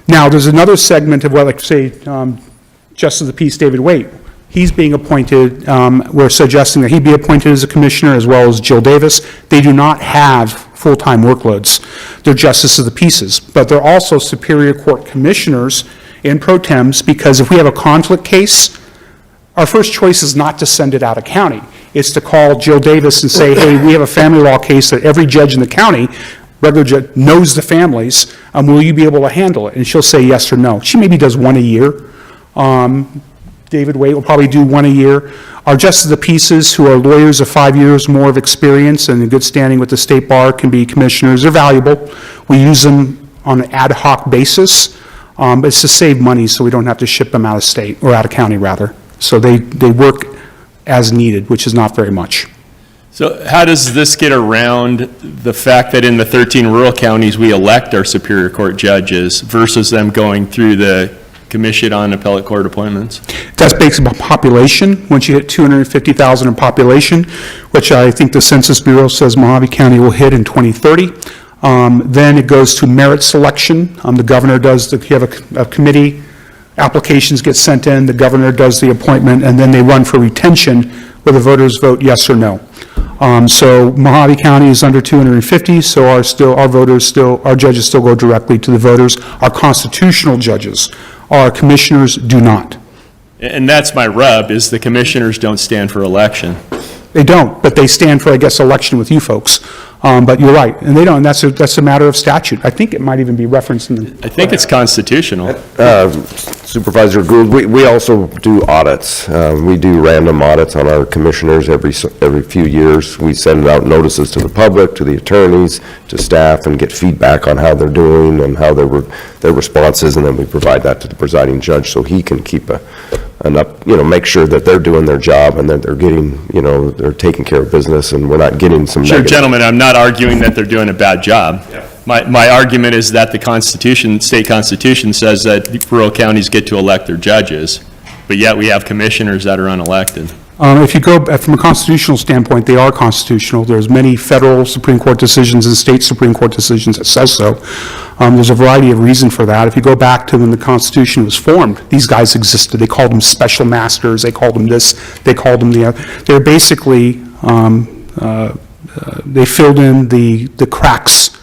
Now, there's another segment of what, like, say, Justice of the Peace David Waite. He's being appointed, we're suggesting that he be appointed as a commissioner, as well as Jill Davis. They do not have full-time workloads. They're justice of the peaces, but they're also Superior Court commissioners in pro tems, because if we have a conflict case, our first choice is not to send it out of county. It's to call Jill Davis and say, hey, we have a family law case that every judge in the county, regular judge, knows the families, will you be able to handle it? And she'll say yes or no. She maybe does 1 a year. David Waite will probably do 1 a year. Our justice of the peaces, who are lawyers of 5 years more of experience and in good standing with the state bar, can be commissioners. They're valuable. We use them on an ad hoc basis, but it's to save money so we don't have to ship them out of state, or out of county rather. So they work as needed, which is not very much. So how does this get around the fact that in the 13 rural counties we elect our Superior Court judges versus them going through the Commission on Appellate Court Appointments? That's based upon population. Once you hit 250,000 in population, which I think the Census Bureau says Mojave County will hit in 2030, then it goes to merit selection. The governor does, you have a committee, applications get sent in, the governor does the appointment, and then they run for retention where the voters vote yes or no. So Mojave County is under 250, so our judges still go directly to the voters. Our constitutional judges, our commissioners do not. And that's my rub, is the commissioners don't stand for election. They don't, but they stand for, I guess, election with you folks. But you're right, and they don't, and that's a matter of statute. I think it might even be referenced in the... I think it's constitutional. Supervisor Gould, we also do audits. We do random audits on our commissioners every few years. We send out notices to the public, to the attorneys, to staff, and get feedback on how they're doing and how their response is, and then we provide that to the presiding judge so he can keep make sure that they're doing their job and that they're getting, they're taking care of business and we're not getting some Sure, negative. gentlemen, I'm not arguing that they're doing a bad job. Yeah. My argument is that the state constitution says that rural counties get to elect their judges, but yet we have commissioners that are unelected. If you go from a constitutional standpoint, they are constitutional. There's many federal Supreme Court decisions and state Supreme Court decisions that says so. There's a variety of reasons for that. If you go back to when the Constitution was formed, these guys existed. They called them special masters. They called them this. They called them the other. They're basically, they filled in the cracks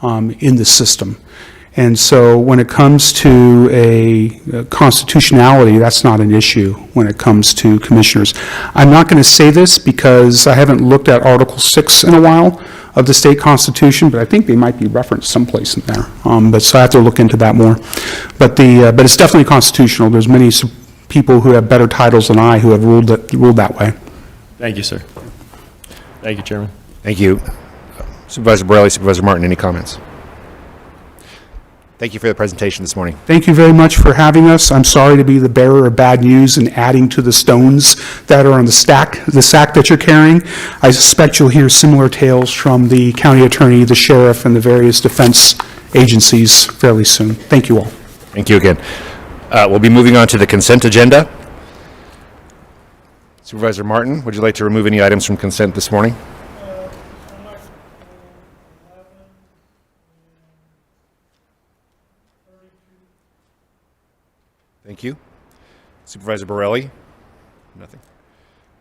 in the system. And so when it comes to a constitutionality, that's not an issue when it comes to commissioners. I'm not going to say this because I haven't looked at Article 6 in a while of the state constitution, but I think they might be referenced someplace in there. So I have to look into that more. But it's definitely constitutional. There's many people who have better titles than I who have ruled that way. Thank you, sir. Thank you, Chairman. Thank you. Supervisor Borelli, Supervisor Martin, any comments? Thank you for the presentation this morning. Thank you very much for having us. I'm sorry to be the bearer of bad news and adding to the stones that are on the sack that you're carrying. I suspect you'll hear similar tales from the county attorney, the sheriff, and the various defense agencies fairly soon. Thank you all. Thank you again. We'll be moving on to the consent agenda. Supervisor Martin, would you like to remove any items from consent this morning? Thank you. Supervisor Borelli? Nothing.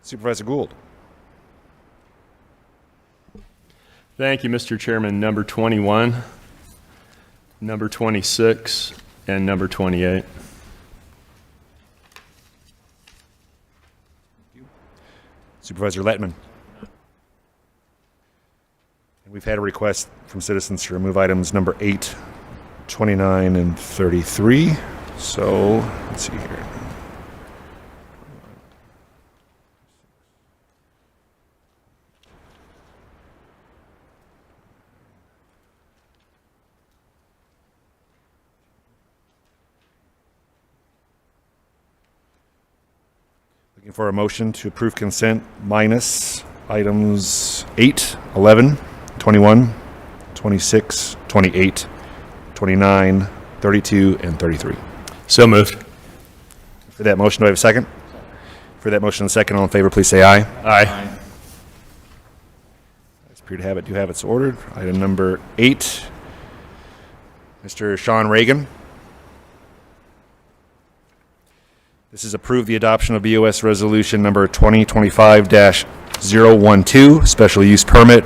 Supervisor Gould? Thank you, Mr. Chairman. Number 21, number 26, and number 28. Supervisor Lettman? We've had a request from citizens to remove items number 8, 29, and 33. So, let's see here. Looking for a motion to approve consent minus items 8, 11, 21, 26, 28, 29, 32, and 33. So moved. For that motion, do I have a second? For that motion and second, all in favor, please say aye. Aye. As appear to have it, do have it so ordered. Item number 8, Mr. Sean Reagan. This is approve the adoption of BOS Resolution number 2025-012, special use permit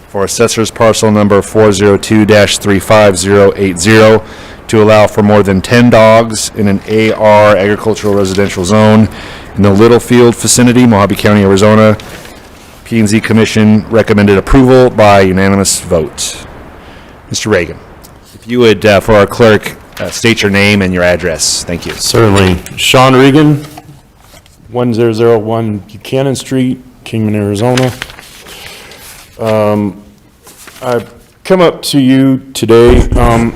for assessor's parcel number 402-35080 to allow for more than 10 dogs in an AR agricultural residential zone in the Littlefield vicinity, Mojave County, Arizona. P&Z Commission recommended approval by unanimous vote. Mr. Reagan, if you would, for our clerk, state your name and your address. Thank you. Certainly. Sean Regan, 1001 Buchanan Street, Kingman, Arizona. I've come up to you today,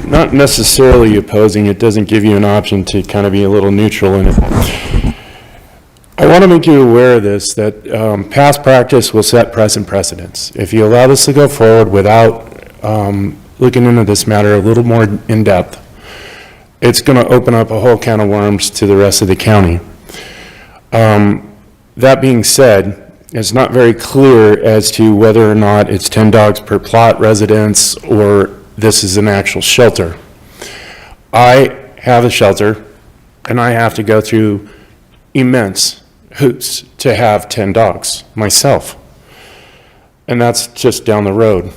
not necessarily opposing, it doesn't give you an option to kind of be a little neutral in it. I want to make you aware of this, that past practice will set present precedents. If you allow this to go forward without looking into this matter a little more in depth, it's going to open up a whole can of worms to the rest of the county. That being said, it's not very clear as to whether or not it's 10 dogs per plot residence or this is an actual shelter. I have a shelter and I have to go through immense hoops to have 10 dogs myself. And that's just down the road.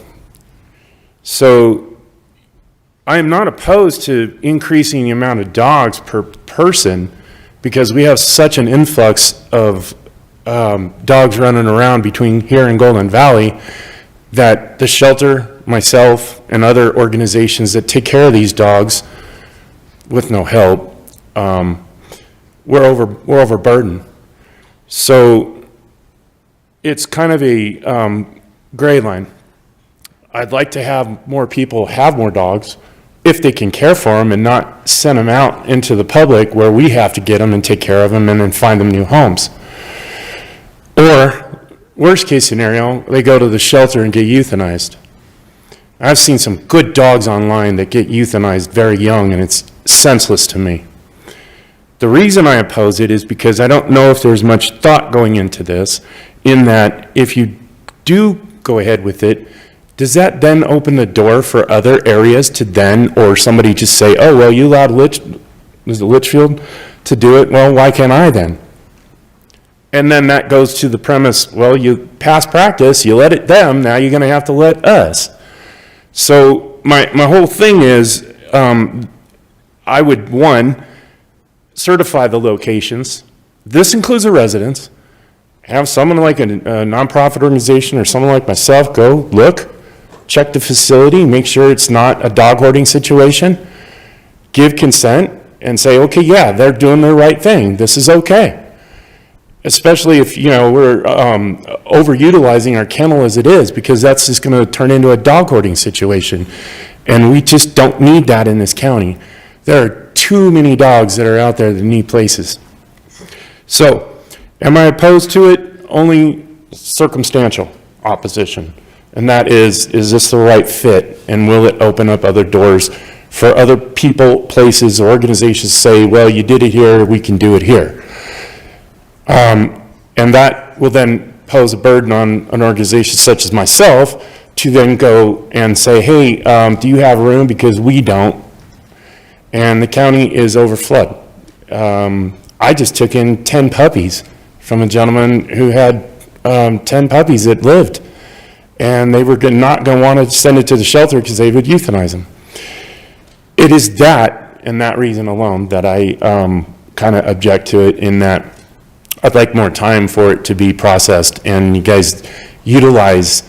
So I am not opposed to increasing the amount of dogs per person because we have such an influx of dogs running around between here and Golden Valley that the shelter, myself, and other organizations that take care of these dogs with no help, we're overburdened. So it's kind of a gray line. I'd like to have more people have more dogs if they can care for them and not send them out into the public where we have to get them and take care of them and then find them new homes. Or, worst case scenario, they go to the shelter and get euthanized. I've seen some good dogs online that get euthanized very young, and it's senseless to me. The reason I oppose it is because I don't know if there's much thought going into this, in that if you do go ahead with it, does that then open the door for other areas to then, or somebody just say, oh, well, you allowed Litchfield to do it, well, why can't I then? And then that goes to the premise, well, you past practice, you let it them, now you're going to have to let us. So my whole thing is, I would, one, certify the locations. This includes a residence. Have someone like a nonprofit organization or someone like myself go look, check the facility, make sure it's not a dog hoarding situation, give consent, and say, okay, yeah, they're doing the right thing. This is okay. Especially if, we're overutilizing our kennel as it is, because that's just going to turn into a dog hoarding situation. And we just don't need that in this county. There are too many dogs that are out there that need places. So, am I opposed to it? Only circumstantial opposition. And that is this the right fit? And will it open up other doors for other people, places, or organizations to say, well, you did it here, we can do it here? And that will then pose a burden on an organization such as myself to then go and say, hey, do you have room? Because we don't. And the county is overflowed. I just took in 10 puppies from a gentleman who had 10 puppies that lived. And they were not going to want to send it to the shelter because they would euthanize them. It is that, and that reason alone, that I kind of object to it, in that I'd like more time for it to be processed, and you guys utilize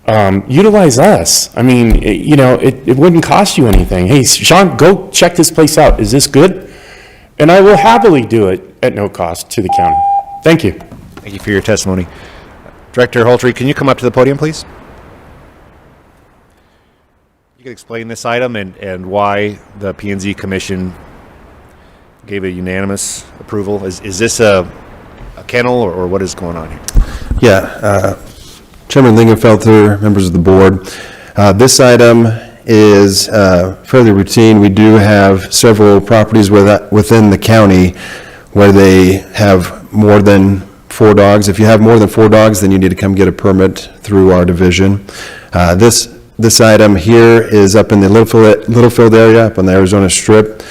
us. I mean, it wouldn't cost you anything. Hey, Sean, go check this place out. Is this good? And I will happily do it at no cost to the county. Thank you. Thank you for your testimony. Director Holtry, can you come up to the podium, please? You can explain this item and why the P&Z Commission gave a unanimous approval. Is this a kennel, or what is going on here? Yeah, Chairman Lingenfelter, members of the board, this item is fairly routine. We do have several properties within the county where they have more than 4 dogs. If you have more than 4 dogs, then you need to come get a permit through our division. This item here is up in the Littlefield area, up on the Arizona Strip.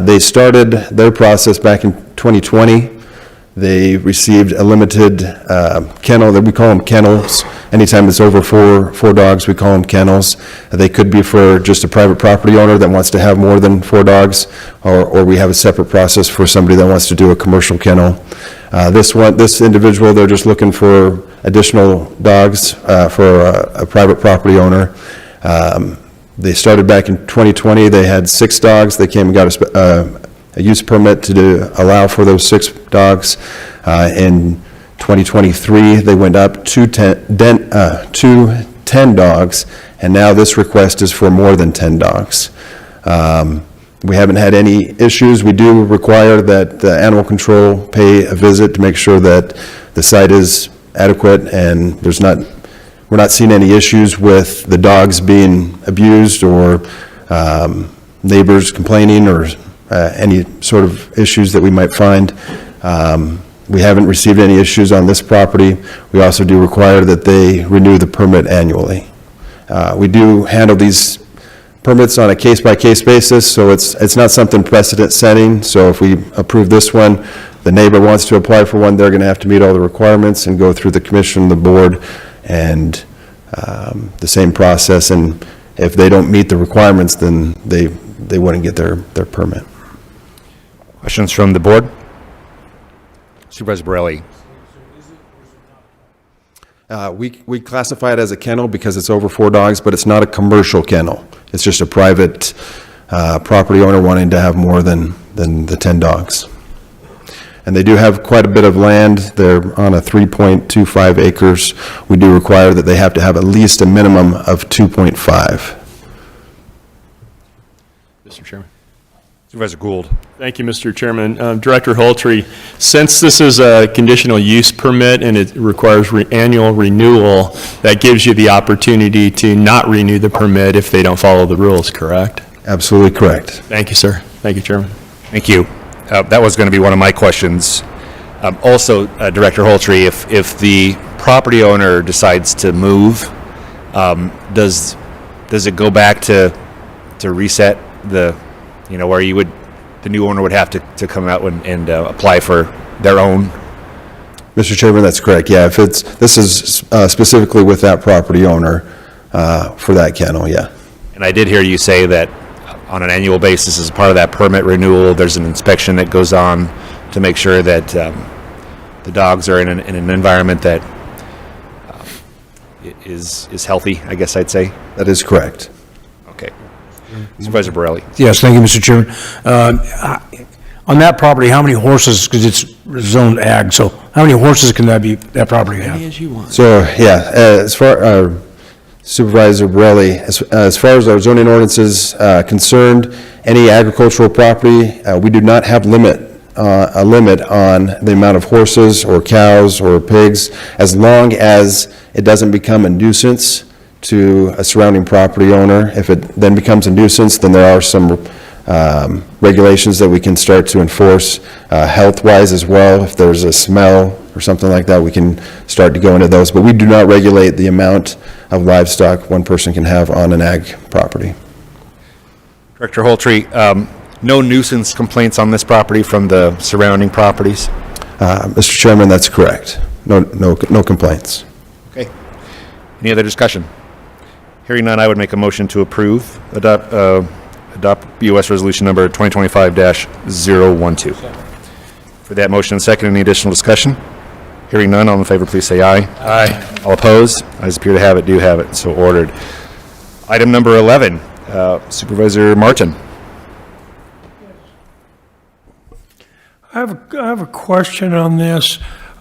They started their process back in 2020. They received a limited kennel, that we call them kennels. Anytime it's over four dogs, we call them kennels. They could be for just a private property owner that wants to have more than 4 dogs, or we have a separate process for somebody that wants to do a commercial kennel. This individual, they're just looking for additional dogs for a private property owner. They started back in 2020. They had 6 dogs. They came and got a use permit to allow for those 6 dogs. In 2023, they went up to 10 dogs, and now this request is for more than 10 dogs. We haven't had any issues. We do require that the animal control pay a visit to make sure that the site is adequate, and we're not seeing any issues with the dogs being abused, or neighbors complaining, or any sort of issues that we might find. We haven't received any issues on this property. We also do require that they renew the permit annually. We do handle these permits on a case-by-case basis, so it's not something precedent-setting. So if we approve this one, the neighbor wants to apply for one, they're going to have to meet all the requirements and go through the commission, the board, and the same process. And if they don't meet the requirements, then they wouldn't get their permit. Questions from the board? Supervisor Borelli. We classify it as a kennel because it's over 4 dogs, but it's not a commercial kennel. It's just a private property owner wanting to have more than the 10 dogs. And they do have quite a bit of land. They're on a 3.25 acres. We do require that they have to have at least a minimum of 2.5. Mr. Chairman. Supervisor Gould. Thank you, Mr. Chairman. Director Holtry, since this is a conditional use permit and it requires annual renewal, that gives you the opportunity to not renew the permit if they don't follow the rules, correct? Absolutely correct. Thank you, sir. Thank you, Chairman. Thank you. That was going to be one of my questions. Also, Director Holtry, if the property owner decides to move, does it go back to reset the, where the new owner would have to come out and apply for their own? Mr. Chairman, that's correct. Yeah, if this is specifically with that property owner for that kennel, yeah. And I did hear you say that on an annual basis as part of that permit renewal. There's an inspection that goes on to make sure that the dogs are in an environment that is healthy, I guess I'd say. That is correct. Okay. Supervisor Borelli. Yes, thank you, Mr. Chairman. On that property, how many horses, because it's zoned ag, so how many horses can that property have? So, yeah, as far, Supervisor Borelli, as far as our zoning ordinance is concerned, any agricultural property, we do not have a limit on the amount of horses or cows or pigs, as long as it doesn't become a nuisance to a surrounding property owner. If it then becomes a nuisance, then there are some regulations that we can start to enforce health-wise as well. If there's a smell or something like that, we can start to go into those. But we do not regulate the amount of livestock one person can have on an ag property. Director Holtree, no nuisance complaints on this property from the surrounding properties? Mr. Chairman, that's correct. No complaints. Okay. Any other discussion? Hearing none, I would make a motion to adopt BOS Resolution Number 2025-012. For that motion and second, any additional discussion? Hearing none, all in favor, please say aye. Aye. All opposed? Ayes appear to have it, do have it, so ordered. Item number 11, Supervisor Martin. I have a question on this.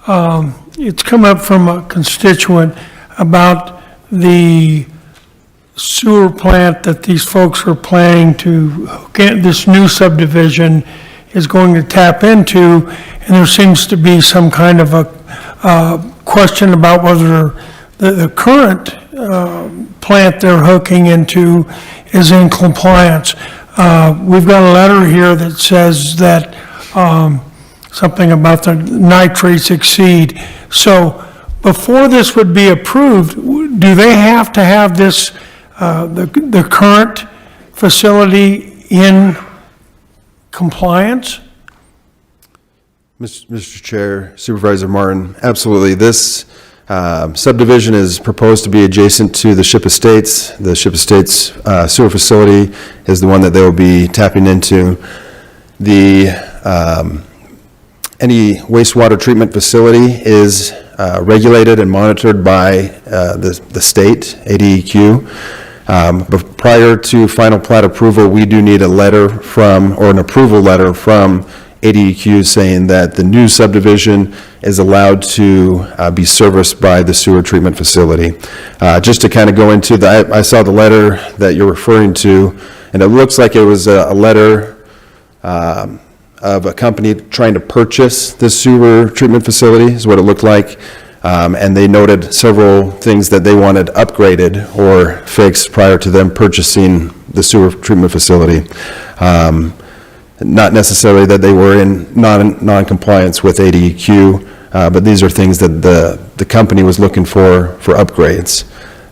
It's come up from a constituent about the sewer plant that these folks are planning to get, this new subdivision is going to tap into, and there seems to be some kind of a question about whether the current plant they're hooking into is in compliance. We've got a letter here that says that something about the nitrates exceed. So before this would be approved, do they have to have this, the current facility in compliance? Mr. Chair, Supervisor Martin, absolutely. This subdivision is proposed to be adjacent to the Ship Estates. The Ship Estates sewer facility is the one that they will be tapping into. Any wastewater treatment facility is regulated and monitored by the state, ADEQ. But prior to final plat approval, we do need a letter from, or an approval letter from ADEQ saying that the new subdivision is allowed to be serviced by the sewer treatment facility. Just to kind of go into I saw the letter that you're referring to, and it looks like it was a letter of a company trying to purchase the sewer treatment facility, is what it looked like. And they noted several things that they wanted upgraded or fixed prior to them purchasing the sewer treatment facility. Not necessarily that they were in non-compliance with ADEQ, but these are things that the company was looking for upgrades.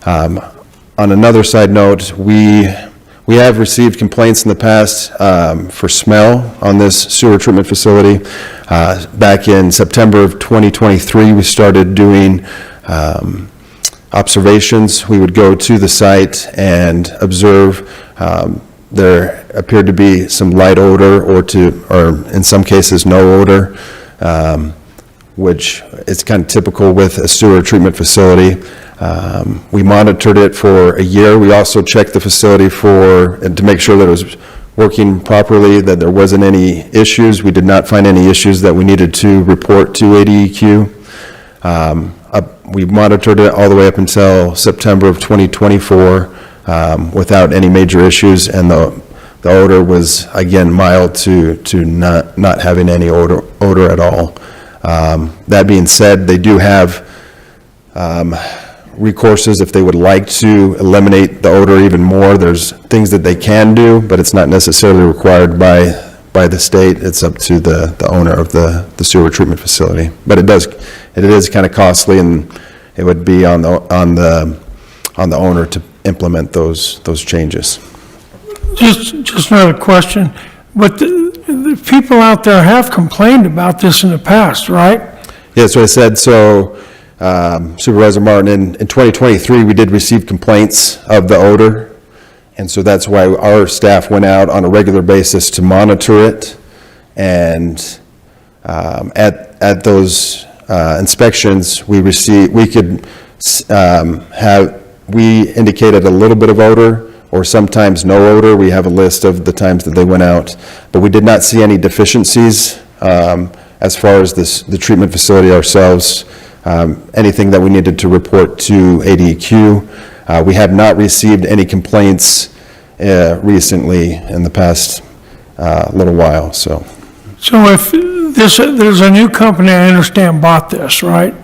On another side note, we have received complaints in the past for smell on this sewer treatment facility. Back in September of 2023, we started doing observations. We would go to the site and observe. There appeared to be some light odor or in some cases no odor, which is kind of typical with a sewer treatment facility. We monitored it for a year. We also checked the facility to make sure that it was working properly, that there wasn't any issues. We did not find any issues that we needed to report to ADEQ. We monitored it all the way up until September of 2024 without any major issues, and the odor was, again, mild to not having any odor at all. That being said, they do have recourses if they would like to eliminate the odor even more. There's things that they can do, but it's not necessarily required by the state. It's up to the owner of the sewer treatment facility. But it is kind of costly, and it would be on the owner to implement those changes. Just another question, but the people out there have complained about this in the past, right? Yeah, that's what I said. So Supervisor Martin, in 2023, we did receive complaints of the odor, And so that's why our staff went out on a regular basis to monitor it. And at those inspections, we indicated a little bit of odor or sometimes no odor. We have a list of the times that they went out, but we did not see any deficiencies as far as the treatment facility ourselves, anything that we needed to report to ADEQ. We have not received any complaints recently in the past little while, so. So if there's a new company, I understand, bought this, right?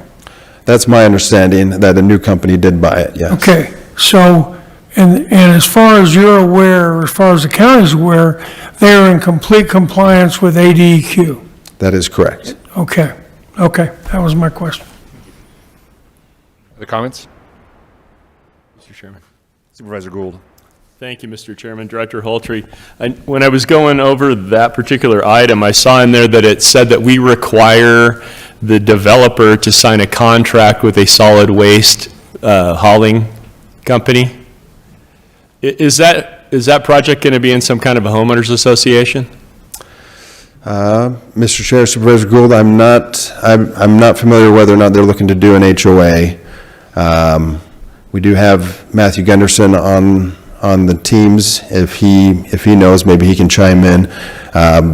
That's my understanding, that a new company did buy it, yes. Okay, so, and as far as you're aware, or as far as the county's aware, they are in complete compliance with ADEQ? That is correct. Okay, that was my question. Other comments? Mr. Chairman. Supervisor Gould. Thank you, Mr. Chairman. Director Holtry, when I was going over that particular item, I saw in there that it said that we require the developer to sign a contract with a solid waste hauling company. Is that project going to be in some kind of a homeowners association? Mr. Chair, Supervisor Gould, I'm not familiar whether or not they're looking to do an HOA. We do have Matthew Gunderson on the teams. If he knows, maybe he can chime in,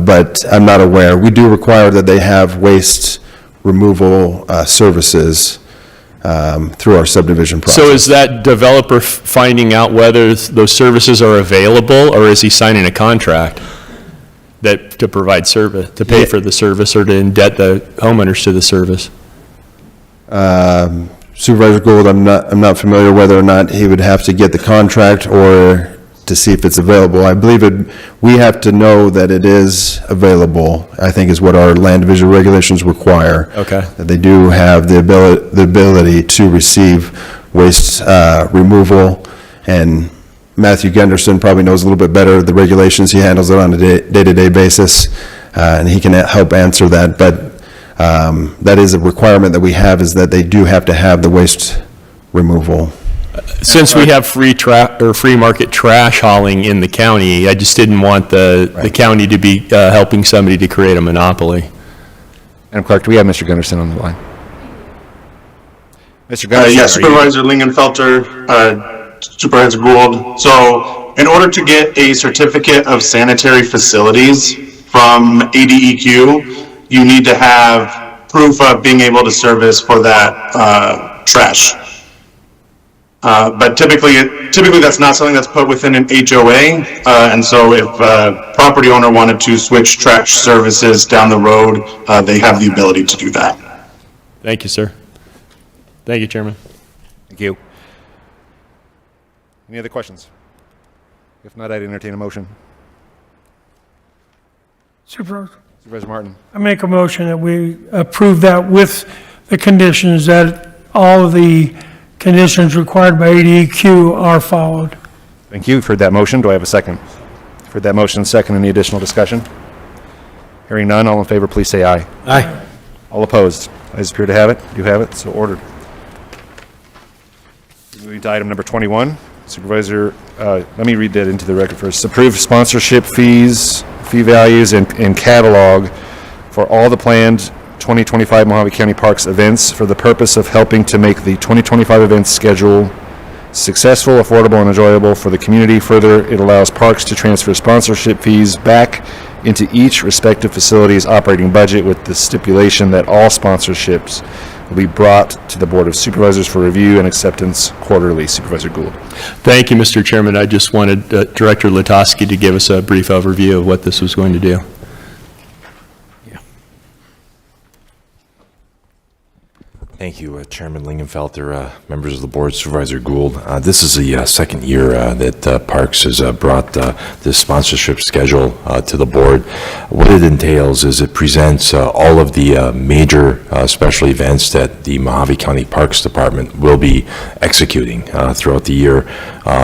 but I'm not aware. We do require that they have waste removal services through our subdivision process. So is that developer finding out whether those services are available, or is he signing a contract to provide service, to pay for the service, or to indebt the homeowners to the service? Supervisor Gould, I'm not familiar whether or not he would have to get the contract or to see if it's available. I believe we have to know that it is available, I think is what our land division regulations require. Okay. That they do have the ability to receive waste removal, and Matthew Gunderson probably knows a little bit better the regulations. He handles it on a day-to-day basis, and he can help answer that, but that is a requirement that we have, is that they do have to have the waste removal. Since we have free market trash hauling in the county, I just didn't want the county to be helping somebody to create a monopoly. Madam Clerk, do we have Mr. Gunderson on the line? Mr. Gunderson? Yeah, Supervisor Lingenfelter, Supervisor Gould. So in order to get a certificate of sanitary facilities from ADEQ, you need to have proof of being able to service for that trash. But typically that's not something that's put within an HOA, and so if a property owner wanted to switch trash services down the road, they have the ability to do that. Thank you, sir. Thank you, Chairman. Thank you. Any other questions? If not, I'd entertain a motion. Supervisor Martin. I make a motion that we approve that with the conditions that all of the conditions required by ADEQ are followed. Thank you. You've heard that motion. Do I have a second? You've heard that motion, second. Any additional discussion? Hearing none, all in favor, please say aye. Aye. All opposed? Ayes appear to have it. You have it, so ordered. Moving to item number 21. Supervisor, let me read that into the record first. Approve sponsorship fees, fee values, and catalog for all the planned 2025 Mojave County Parks events for the purpose of helping to make the 2025 events schedule successful, affordable, and enjoyable for the community. Further, it allows parks to transfer sponsorship fees back into each respective facility's operating budget, with the stipulation that all sponsorships will be brought to the Board of Supervisors for review and acceptance quarterly. Supervisor Gould. Thank you, Mr. Chairman. I just wanted Director Latosky to give us a brief overview of what this was going to do. Thank you, Chairman Lingenfelter, members of the board, Supervisor Gould. This is the second year that Parks has brought this sponsorship schedule to the board. What it entails is it presents all of the major special events that the Mojave County Parks Department will be executing throughout the year,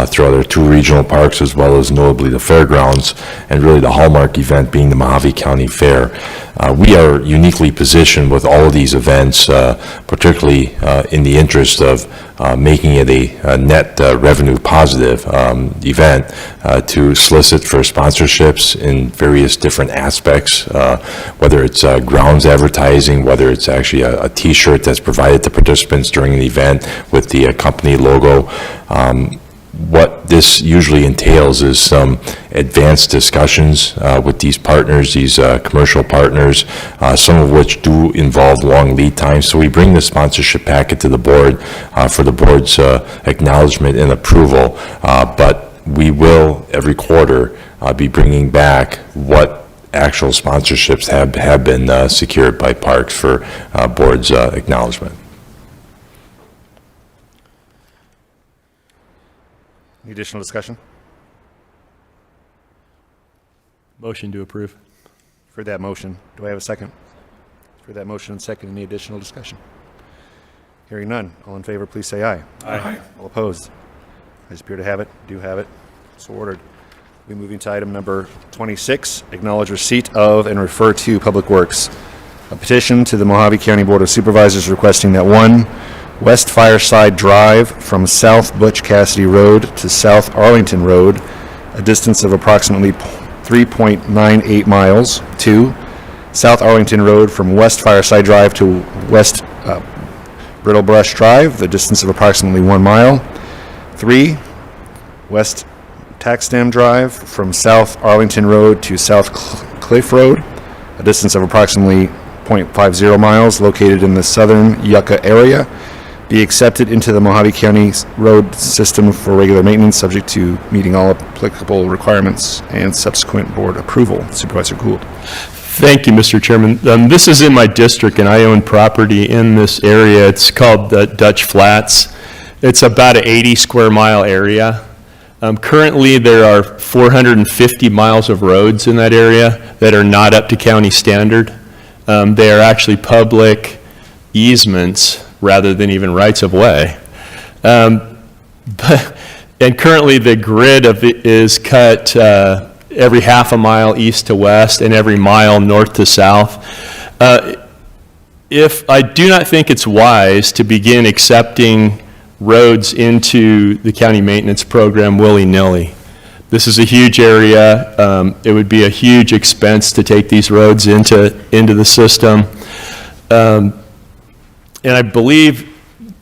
throughout our two regional parks, as well as notably the fairgrounds, and really the hallmark event being the Mojave County Fair. We are uniquely positioned with all of these events, particularly particularly in the interest of making it a net revenue positive event, to solicit for sponsorships in various different aspects, whether it's grounds advertising, whether it's actually a T-shirt that's provided to participants during the event with the company logo. What this usually entails is some advanced discussions with these partners, these commercial partners, some of which do involve long lead times. So we bring the sponsorship packet to the board for the board's acknowledgement and approval, but we will every quarter be bringing back what actual sponsorships have been secured by Parks for board's acknowledgement. Any additional discussion? Motion to approve. For that motion, do I have a second? For that motion and second, any additional discussion? Hearing none. All in favor, please say aye. Aye. All opposed? Ayes appear to have it, do have it. So ordered. We moving to item number 26, acknowledge receipt of and refer to Public Works. A petition to the Mojave County Board of Supervisors requesting that 1 West Fireside Drive from South Butch Cassidy Road to South Arlington Road, a distance of approximately 3.98 miles. 2 South Arlington Road from West Fireside Drive to West Brittle Brush Drive, the distance of approximately 1 mile. 3 West Taxdam Drive from South Arlington Road to South Cliff Road, a distance of approximately 0.50 miles, located in the southern Yucca area, be accepted into the Mojave County road system for regular maintenance, subject to meeting all applicable requirements and subsequent board approval. Supervisor Gould. Thank you, Mr. Chairman. This is in my district, and I own property in this area. It's called the Dutch Flats. It's about an 80 square mile area. Currently, there are 450 miles of roads in that area that are not up to county standard. They are actually public easements rather than even rights of way. And currently, the grid of it is cut every half a mile east to west and every mile north to south. If I do not think it's wise to begin accepting roads into the county maintenance program willy-nilly. This is a huge area. It would be a huge expense to take these roads into the system. And I believe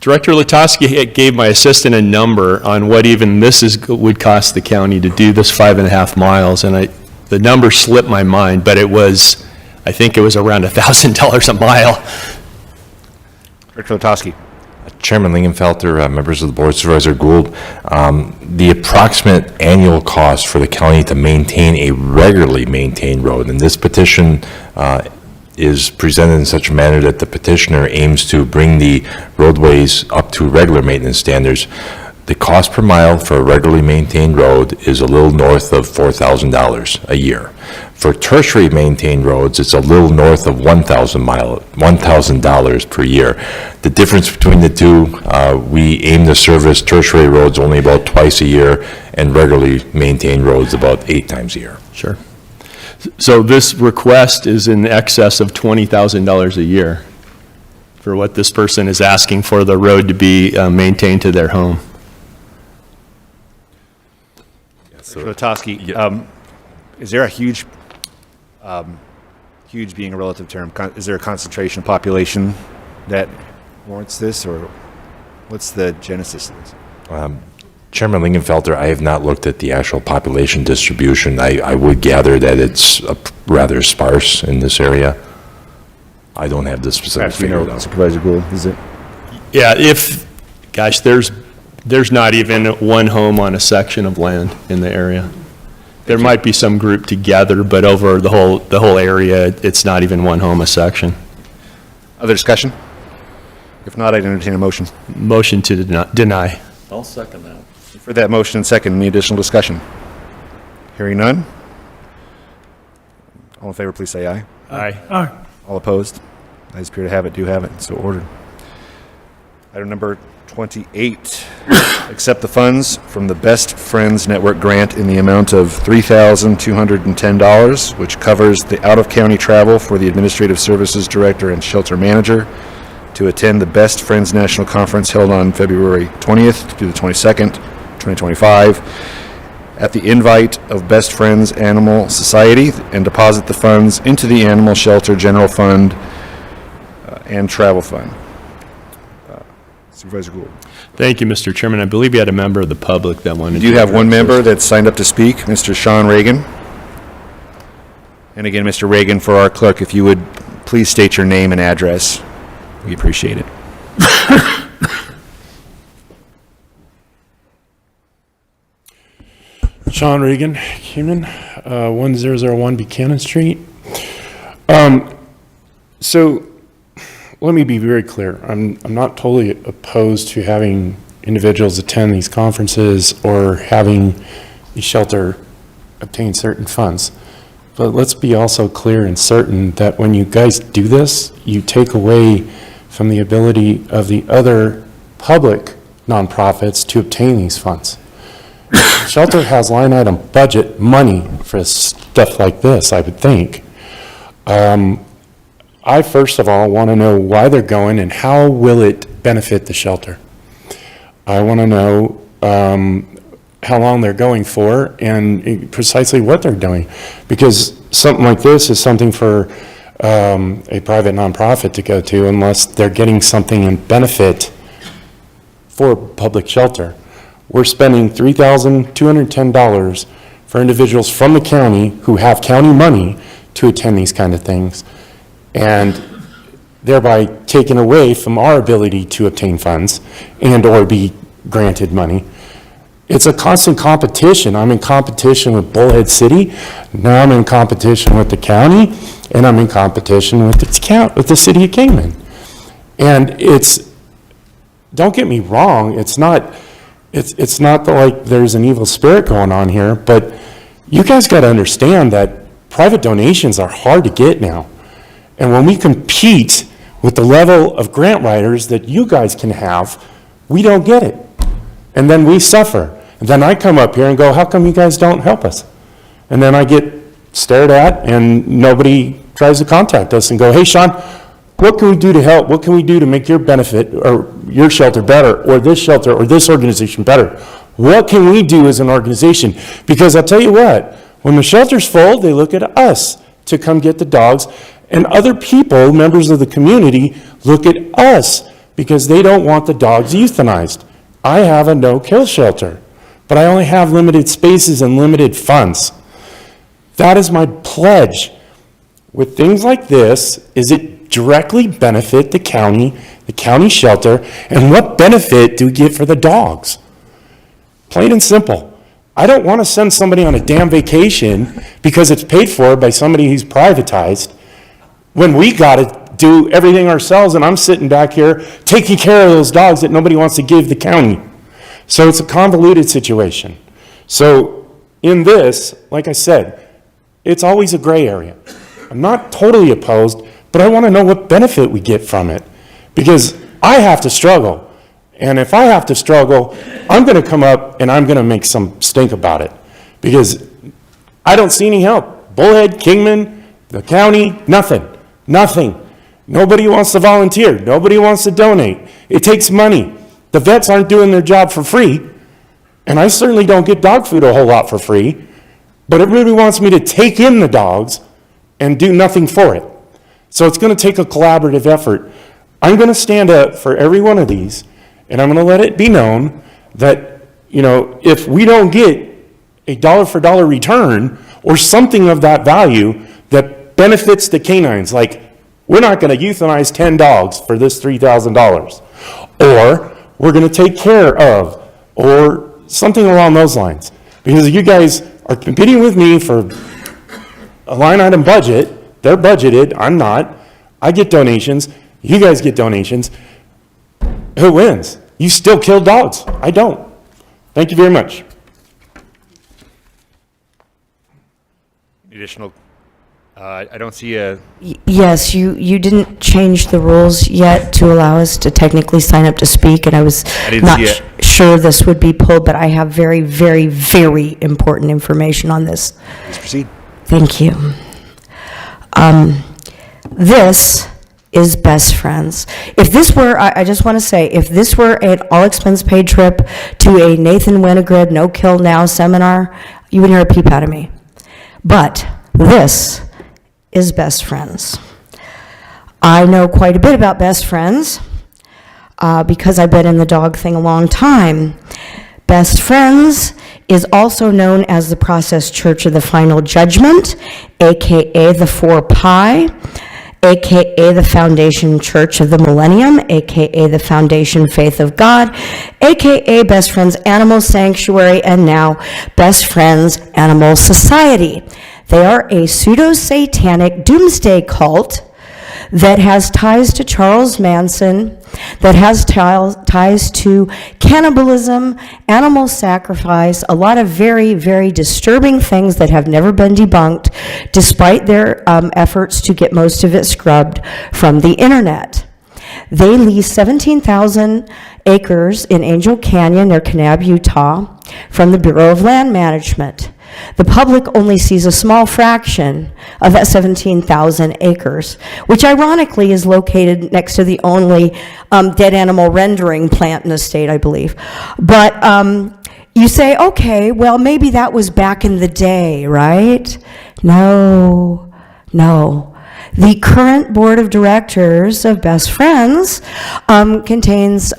Director Latosky gave my assistant a number on what even would cost the county to do this 5.5 miles, and the number slipped my mind, but I think it was around $1,000 a mile. Director Latosky. Chairman Lingenfelter, members of the board, Supervisor Gould, the approximate annual cost for the county to maintain a regularly maintained road, and this petition is presented in such a manner that the petitioner aims to bring the roadways up to regular maintenance standards. The cost per mile for a regularly maintained road is a little north of $4,000 a year. For tertiary maintained roads, it's a little north of $1,000 per year. The difference between the two, we aim to service tertiary roads only about twice a year and regularly maintained roads about 8 times a year. Sure. So this request is in excess of $20,000 a year for what this person is asking for the road to be maintained to their home. So, Latosky, is there a huge being a relative term, is there a concentration of population that warrants this, or what's the genesis of this? Chairman Lingenfelter, I have not looked at the actual population distribution. I would gather that it's rather sparse in this area. I don't have the specific figure, though. Supervisor Gould, is it? Yeah, there's not even one home on a section of land in the area. There might be some grouped together, but over the whole area, it's not even one home a section. Other discussion? If not, I'd entertain a motion. Motion to deny. I'll second that. For that motion and second, any additional discussion? Hearing none? All in favor, please say aye. Aye. Aye. All opposed? Ayes appear to have it, do have it, so ordered. Item number 28, accept the funds from the Best Friends Network grant in the amount of $3,210, which covers the out-of-county travel for the Administrative Services Director and Shelter Manager to attend the Best Friends National Conference held on February 20th through the 22nd, 2025, at the invite of Best Friends Animal Society, and deposit the funds into the Animal Shelter General Fund and Travel Fund. Supervisor Gould. Thank you, Mr. Chairman. I believe you had a member of the public that wanted to... You have one address member this. that's signed up to speak, Mr. Sean Reagan. And again, Mr. Reagan, for our clerk, if you would please state your name and address, we appreciate it. Sean Regan, Human, 1001 Buchanan Street. So let me be very clear. I'm not totally opposed to having individuals attend these conferences or having the shelter obtain certain funds. But let's be also clear and certain that when you guys do this, you take away from the ability of the other public nonprofits to obtain these funds. Shelter has line item budget money for stuff like this, I would think. I first of all want to know why they're going and how will it benefit the shelter. I want to know how long they're going for and precisely what they're doing. Because something like this is something for a private nonprofit to go to unless they're getting something in benefit for public shelter. We're spending $3,210 for individuals from the county who have county money to attend these kind of things, and thereby taken away from our ability to obtain funds and or be granted money. It's a constant competition. I'm in competition with Bullhead City, now I'm in competition with the county, and I'm in competition with the city of Kingman. And it's, don't get me wrong, it's not like there's an evil spirit going on here, but you guys got to understand that private donations are hard to get now. And when we compete with the level of grant writers that you guys can have, we don't get it. And then we suffer. And then I come up here and go, how come you guys don't help us? And then I get stared at and nobody tries to contact us and go, hey, Sean, what can we do to help? What can we do to make your benefit or your shelter better, or this shelter or this organization better? What can we do as an organization? Because I'll tell you what, when the shelter's full, they look at us to come get the dogs, and other people, members of the community, look at us because they don't want the dogs euthanized. I have a no-kill shelter, but I only have limited spaces and limited funds. That is my pledge. With things like this, is it directly benefit the county shelter, and what benefit do we get for the dogs? Plain and simple. I don't want to send somebody on a damn vacation because it's paid for by somebody who's privatized when we got to do everything ourselves, and I'm sitting back here taking care of those dogs that nobody wants to give the county. So it's a convoluted situation. So in this, like I said, it's always a gray area. I'm not totally opposed, but I want to know what benefit we get from it, because I have to struggle. And if I have to struggle, I'm going to come up and I'm going to make some stink about it, because I don't see any help. Bullhead, Kingman, the county, nothing. Nobody wants to volunteer. Nobody wants to donate. It takes money. The vets aren't doing their job for free, and I certainly don't get dog food a whole lot for free, but it really wants me to take in the dogs and do nothing for it. So it's going to take a collaborative effort. I'm going to stand up for every one of these, and I'm going to let it be known that, if we don't get a dollar-for-dollar return or something of that value that benefits the canines, like we're not going to euthanize 10 dogs for this $3,000, or we're going to take care of, or something along those lines. Because you guys are competing with me for a line item budget. They're budgeted, I'm not. I get donations, you guys get donations. Who wins? You still kill dogs. I don't. Thank you very much. Additional, I don't see a, Yes, you didn't change the rules yet to allow us to technically sign up to speak, and I was didn't not see it. sure this would be pulled, but I have very, very, very important information on this. please proceed. Thank you. This is Best Friends. If this were, I just want to say, if this were an all-expense-paid trip to a Nathan Winograd No Kill Now seminar, you would hear a peep out of me. But this is Best Friends. I know quite a bit about Best Friends because I've been in the dog thing a long time. Best Friends is also known as the Process Church of the Final Judgment, AKA the 4 Pi, AKA the Foundation Church of the Millennium, AKA the Foundation Faith of God, AKA Best Friends Animal Sanctuary, and now Best Friends Animal Society. They are a pseudo-satanic doomsday cult that has ties to Charles Manson, that has ties to cannibalism, animal sacrifice, a lot of very, very disturbing things that have never been debunked, despite their efforts to get most of it scrubbed from the internet. They lease 17,000 acres in Angel Canyon near Kanab, Utah, from the Bureau of Land Management. The public only sees a small fraction of that 17,000 acres, which ironically is located next to the only dead animal rendering plant in the state, I believe. But you say, okay, well, maybe that was back in the day, right? No. The current board of directors of Best Friends contains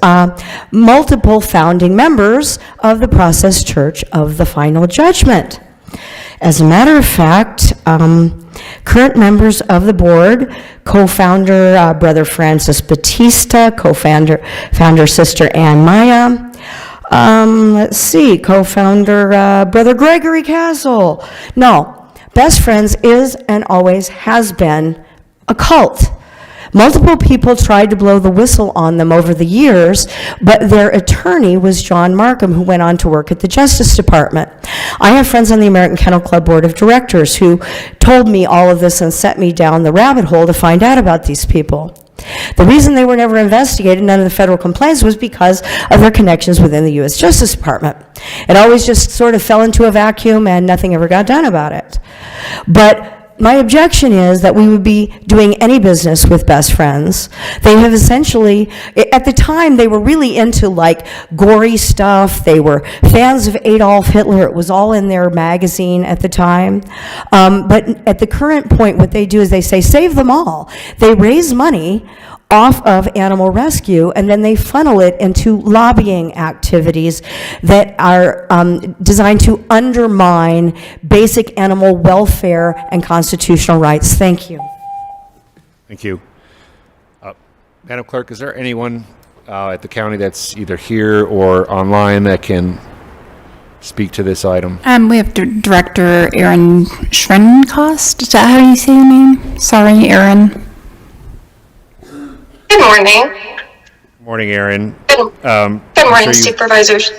multiple founding members of the Process Church of the Final Judgment. As a matter of fact, current members of the board, co-founder Brother Francis Batista, co-founder Sister Ann Maya, co-founder Brother Gregory Castle. No, Best Friends is and always has been a cult. Multiple people tried to blow the whistle on them over the years, but their attorney was John Markham, who went on to work at the Justice Department. I have friends on the American Kennel Club Board of Directors who told me all of this and set me down the rabbit hole to find out about these people. The reason they were never investigated, none of the federal complaints, was because of their connections within the U.S. Justice Department. It always just sort of fell into a vacuum and nothing ever got done about it. But my objection is that we would be doing any business with Best Friends. They have essentially, at the time, they were really into like gory stuff. They were fans of Adolf Hitler. It was all in their magazine at the time. But at the current point, what they do is they say, save them all. They raise money off of animal rescue, and then they funnel it into lobbying activities that are designed to undermine basic animal welfare and constitutional rights. Thank you. Thank you. Madam Clerk, is there anyone at the county that's either here or online that can speak to this item? We have Director Aaron Schrenkost. Is that how you say your name? Sorry, Aaron. Good morning. Good morning, Aaron. Good morning, Supervisors.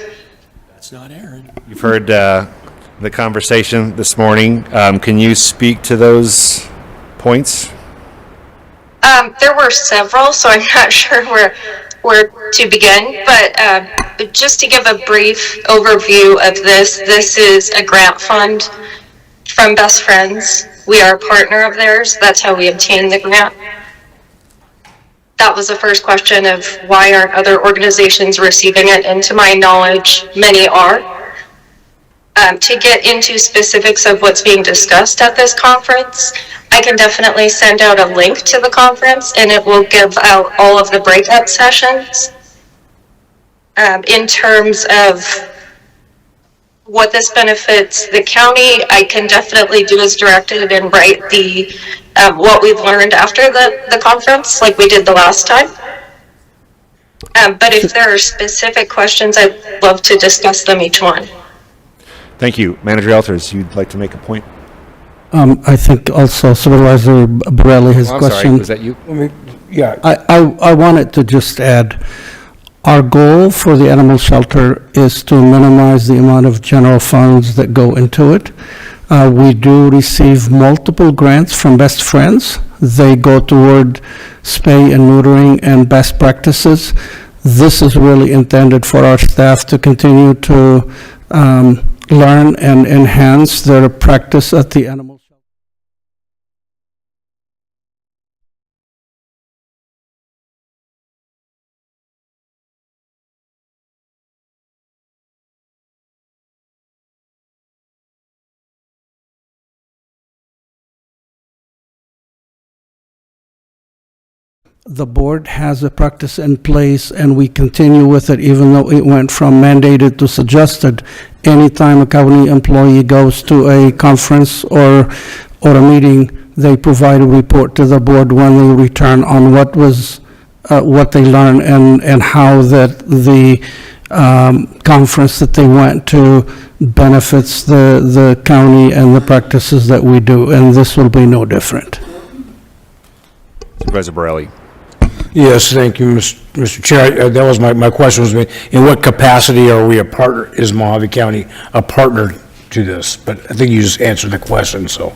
That's not Aaron. You've heard the conversation this morning. Can you speak to those points? There were several, so I'm not sure where to begin, but just to give a brief overview of this is a grant fund from Best Friends. We are a partner of theirs. That's how we obtained the grant. That was the first question of why aren't other organizations receiving it, and to my knowledge, many are. To get into specifics of what's being discussed at this conference, I can definitely send out a link to the conference, and it will give out all of the breakout sessions. In terms of what this benefits the county, I can definitely do as directed and write the what we've learned after the conference, like we did the last time. But if there are specific questions, I'd love to discuss them each one. Thank you. Manager Alters, you'd like to make a point? I think also Supervisor Borelli has a I'm question. sorry, was that you? I wanted to just add, our goal for the animal shelter is to minimize the amount of general funds that go into it. We do receive multiple grants from Best Friends. They go toward spay and neutering and best practices. This is really intended for our staff to continue to learn and enhance their practice at the animal the board has a practice in place, and we continue with it, even though it went from mandated to suggested. Anytime a county employee goes to a conference or a meeting, they provide a report to the board when they return on what they learned and how that the conference that they went to benefits the county and the practices that we do, and this will be no different. Supervisor Borelli. Yes, thank you, Mr. Chair. That was my question was, in what capacity are we a partner, is Mojave County a partner to this? But I think you just answered the question, so.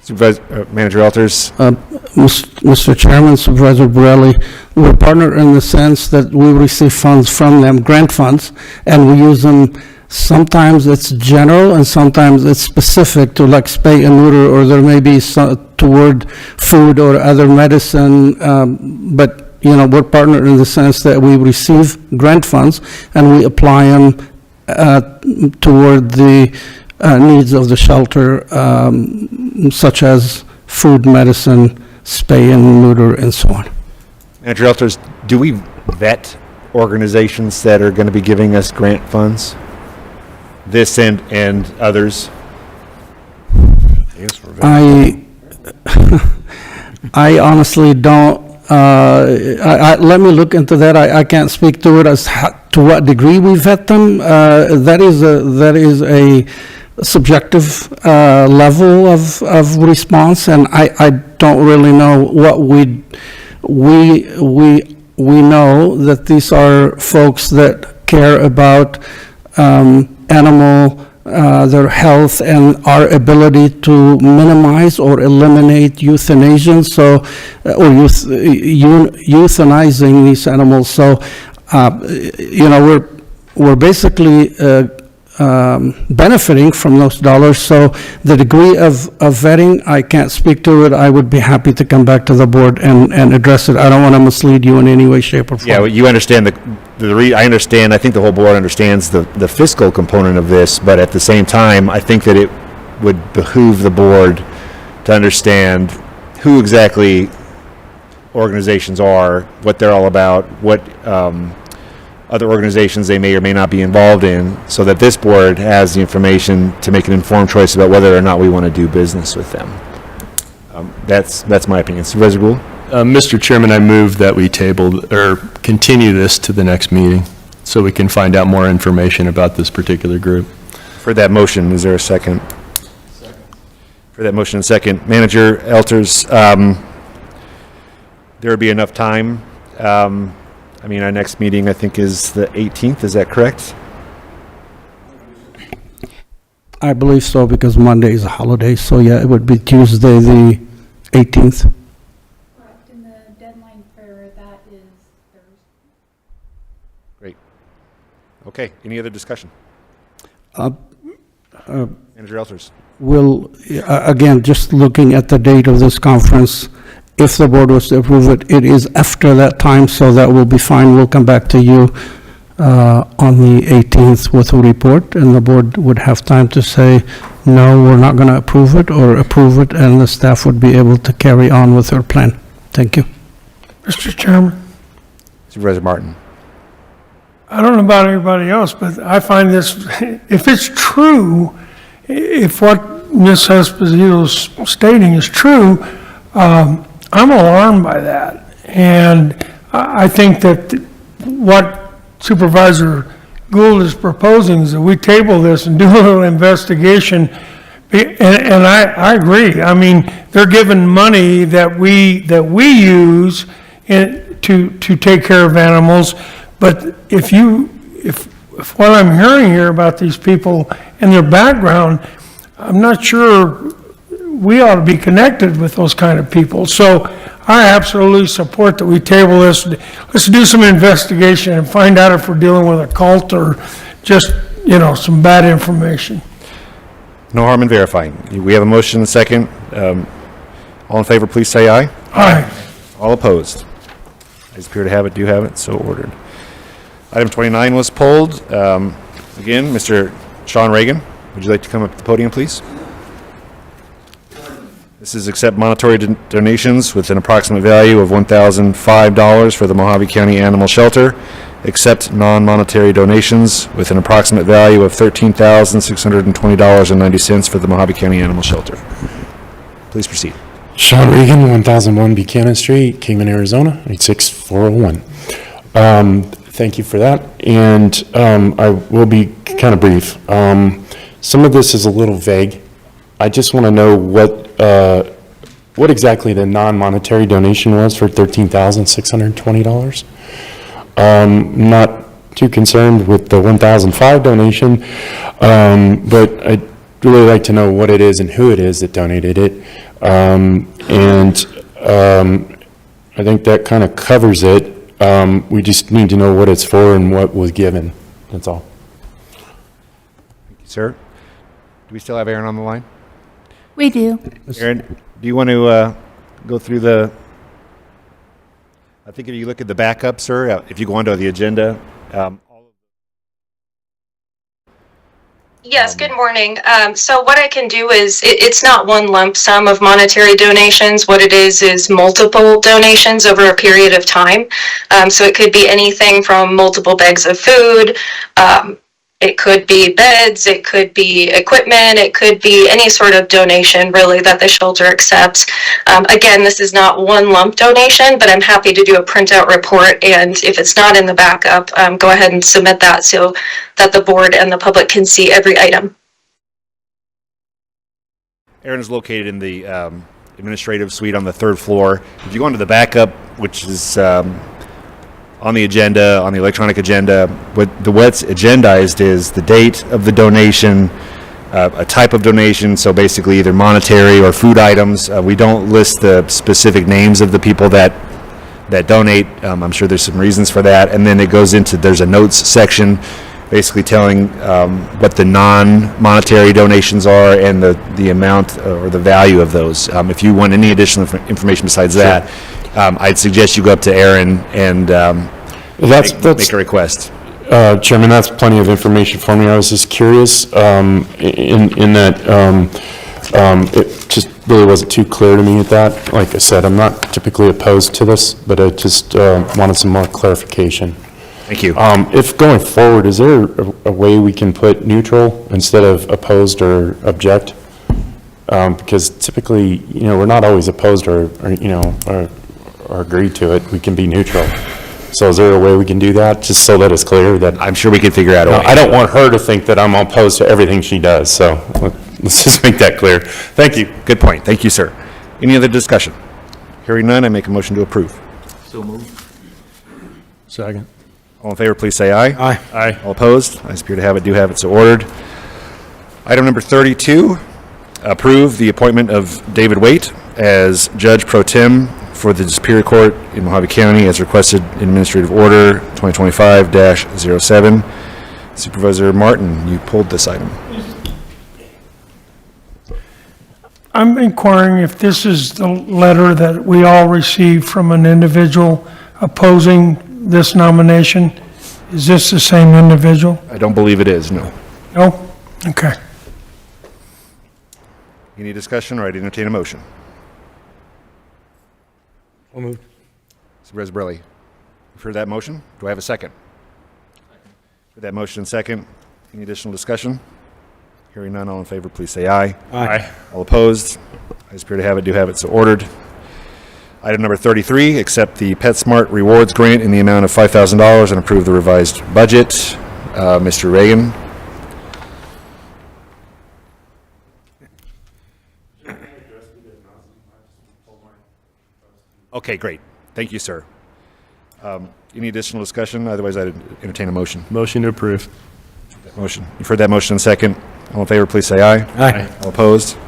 Supervisor, Manager Alters. Mr. Chairman, Supervisor Borelli, we're a partner in the sense that we receive funds from them, grant funds, and we use them. Sometimes it's general and sometimes it's specific to like spay and neuter, or there may be toward food or other medicine, but we're partner in the sense that we receive grant funds and we apply them toward the needs of the shelter, such as food, medicine, spay and neuter, and so on. Manager Alters, do we vet organizations that are going to be giving us grant funds? This and others? I honestly don't, let me look into that. I can't speak to it as to what degree we vet them. That is a subjective level of response, and I don't really know what we know that these are folks that care about animal, their health, and our ability to minimize or eliminate euthanasia, or euthanizing these animals. So, we're basically benefiting from those dollars. So the degree of vetting, I can't speak to it. I would be happy to come back to the board and address it. I don't want to mislead you in any way, shape, or form. Yeah, well, you understand I understand, I think the whole board understands the fiscal component of this, but at the same time, I think that it would behoove the board to understand who exactly organizations are, what they're all about, what other organizations they may or may not be involved in, so that this board has the information to make an informed choice about whether or not we want to do business with them. That's my opinion. Supervisor Gould? Mr. Chairman, I move that we continue this to the next meeting so we can find out more information about this particular group. For that motion, is there a second? Second. For that motion and second, Manager Alters, there would be enough time. Our next meeting, I think, is the 18th. Is that correct? I believe so, because Monday is a holiday. So yeah, it would be Tuesday, the 18th. Correct, and the deadline for that is Thursday. Great. Okay, any other discussion? Manager Alters. Again, just looking at the date of this conference, if the board was to approve it, it is after that time, so that will be fine. We'll come back to you on the 18th with a report, and the board would have time to say, no, we're not going to approve it, or approve it, and the staff would be able to carry on with their plan. Thank you. Mr. Chairman, Supervisor Martin. I don't know about everybody else, but I find this, if it's true, if what Ms. Esposito's stating is true, I'm alarmed by that. And I think that what Supervisor Gould is proposing is that we table this and do a little investigation. And I agree. I mean, they're given money that we use to take care of animals. But if what I'm hearing here about these people and their background, I'm not sure we ought to be connected with those kind of people. So I absolutely support that we table this. Let's do some investigation and find out if we're dealing with a cult or just, some bad information. No harm in verifying. We have a motion and a second. All in favor, please say aye. Aye. All opposed? Ayes appear to have it, do have it, so ordered. Item 29 was pulled. Again, Mr. Sean Reagan, would you like to come up to the podium, please? This is accept monetary donations with an approximate value of $1,005 for the Mojave County Animal Shelter. Accept non-monetary donations with an approximate value of $13,620.90 for the Mojave County Animal Shelter. Please proceed. Sean Regan, 1001 Buchanan Street, Kingman, Arizona, 86401. Thank you for that, and I will be kind of brief. Some of this is a little vague. I just want to know what exactly the non-monetary donation was for $13,620. Not too concerned with the 1,005 donation, but I'd really like to know what it is and who it is that donated it. I think that kind of covers it. We just need to know what it's for and what was given. That's all. Thank you, sir. Do we still have Aaron on the line? We do. Aaron, do you want to go through the, I think if you look at the backup, sir, if you go onto the agenda, Yes, good morning. So what I can do is, it's not one lump sum of monetary donations. What it is multiple donations over a period of time. So it could be anything from multiple bags of food, it could be beds, it could be equipment, it could be any sort of donation really that the shelter accepts. Again, this is not one lump donation, but I'm happy to do a printout report, and if it's not in the backup, go ahead and submit that so that the board and the public can see every item. Aaron is located in the administrative suite on the third floor. If you go into the backup, which is on the agenda, on the electronic agenda, what's agendized is the date of the donation, a type of donation, so basically either monetary or food items. We don't list the specific names of the people that donate. I'm sure there's some reasons for that. And then it goes into, there's a notes section basically telling what the non-monetary donations are and the amount or the value of those. If you want any additional information besides that, I'd suggest you go up to Aaron and make a request. Chairman, that's plenty of information for me. I was just curious in that it just really wasn't too clear to me at that. Like I said, I'm not typically opposed to this, but I just wanted some more clarification. Thank you. If going forward, is there a way we can put neutral instead of opposed or object? Because typically, we're not always opposed or agree to it. We can be neutral. So is there a way we can do that, just so that it's clear that... I'm sure we can figure out a way. I don't want her to think that I'm opposed to everything she does, so let's just make that clear. Thank you. Good point. Thank you, sir. Any other discussion? Hearing none, I make a motion to approve. So moved. Second. All in favor, please say aye. Aye. Aye. All opposed? I appear to have it, do have it, so ordered. Item number 32, approve the appointment of David Waite as Judge Pro Tem for the Superior Court in Mojave County as requested in Administrative Order 2025-07. Supervisor Martin, you pulled this item. I'm inquiring if this is the letter that we all received from an individual opposing this nomination. Is this the same individual? I don't believe it is, no. No? Okay. Any discussion, or I'd entertain a motion? So moved. Supervisor Brelli, you've heard that motion? Do I have a second? Heard that motion and second. Any additional discussion? Hearing none, all in favor, please say aye. Aye. All opposed? I appear to have it, do have it, so ordered. Item number 33, accept the PetSmart Rewards Grant in the amount of $5,000 and approve the revised budget. Mr. Reagan. Okay, great. Thank you, sir. Any additional discussion? Otherwise, I'd entertain a motion. Motion to approve. Motion. You've heard that motion in second. All in favor, please say aye. Aye. All opposed?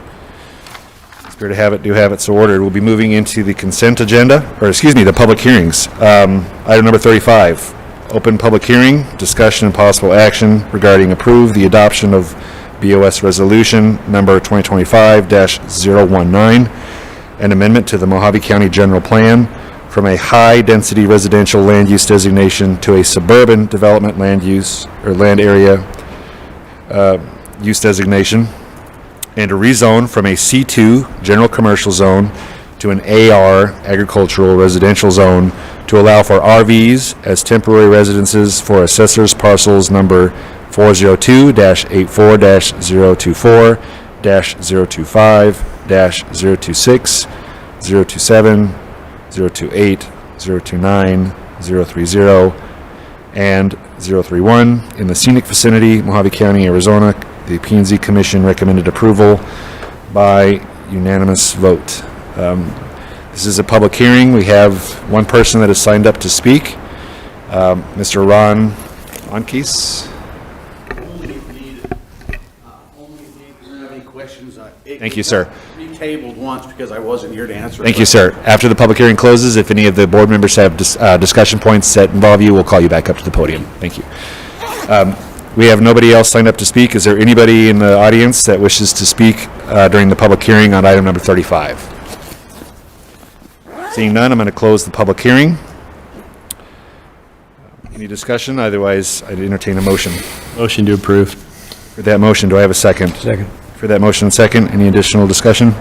Spirit to have it, do have it, so ordered. We'll be moving into the consent agenda, or excuse me, the public hearings. Item number 35, open public hearing, discussion and possible action regarding approve the adoption of BOS Resolution number 2025-019, an amendment to the Mojave County General Plan from a high-density residential land use designation to a suburban development land use or land area use designation, and to rezone from a C2 general commercial zone to an AR agricultural residential zone to allow for RVs as temporary residences for assessors parcels number 402-84-024, -025, -026, 027, 028, 029, 030, and 031 in the scenic vicinity, Mojave County, Arizona. The P&Z Commission recommended approval by unanimous vote. This is a public hearing. We have one person that has signed up to speak, Mr. Ron Onkis. Thank you, sir. Tabled once because I wasn't here to answer. Thank you, sir. After the public hearing closes, if any of the board members have discussion points that involve you, we'll call you back up to the podium. Thank you. We have nobody else signed up to speak. Is there anybody in the audience that wishes to speak during the public hearing on item number 35? Seeing none, I'm going to close the public hearing. Any discussion? Otherwise, I'd entertain a motion. Motion to approve. For that motion, do I have a second? Second. For that motion and second, any additional discussion?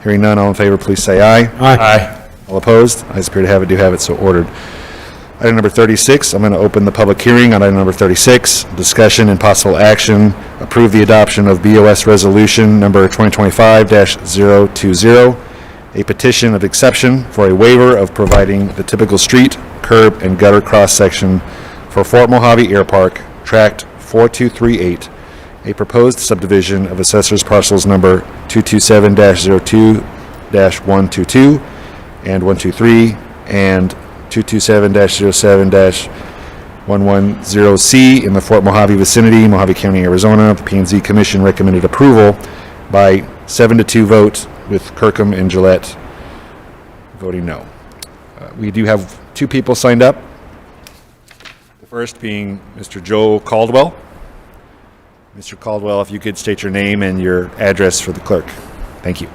Hearing none, all in favor, please say aye. Aye. All opposed? Ayes appear to have it, do have it, so ordered. Item number 36, I'm going to open the public hearing on item number 36. Discussion and possible action, approve the adoption of BOS Resolution number 2025-020, a petition of exception for a waiver of providing the typical street, curb, and gutter cross-section for Fort Mojave Air Park, Tract 4238, a proposed subdivision of assessors parcels number 227-02-122 and 123 and 227-07-110C in the Fort Mojave vicinity, Mojave County, Arizona. The P&Z Commission recommended approval by 7-2 vote, with Kirkham and Gillette voting no. We do have two people signed up. The first being Mr. Joe Caldwell. Mr. Caldwell, if you could state your name and your address for the clerk. Thank you.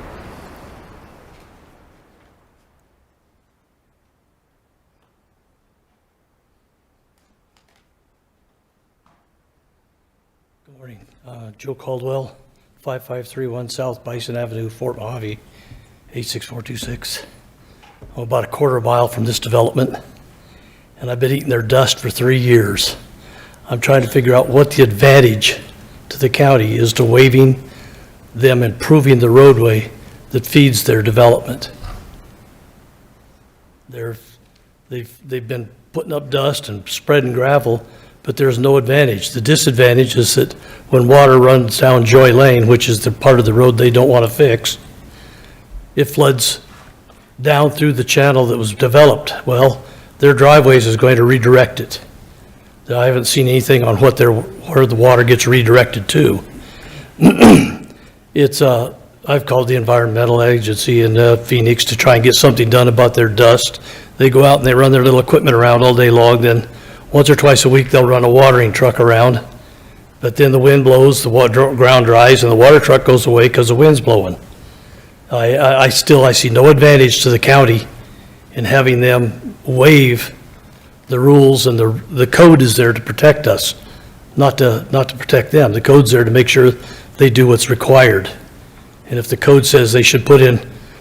Good morning. Joe Caldwell, 5531 South Bison Avenue, Fort Mojave, 86426. I'm about a quarter mile from this development, and I've been eating their dust for 3 years. I'm trying to figure out what the advantage to the county is to waiving them improving the roadway that feeds their development. They've been putting up dust and spreading gravel, but there's no advantage. The disadvantage is that when water runs down Joy Lane, which is the part of the road they don't want to fix, it floods down through the channel that was developed. Well, their driveways is going to redirect it. I haven't seen anything on where the water gets redirected to. I've called the environmental agency in Phoenix to try and get something done about their dust. They go out and they run their little equipment around all day long, then once or twice a week they'll run a watering truck around, but then the wind blows, the ground dries, and the water truck goes away because the wind's blowing. I see no advantage to the county in having them waive the rules, and the code is there to protect us, not to protect them. The code's there to make sure they do what's required. And if the code says they should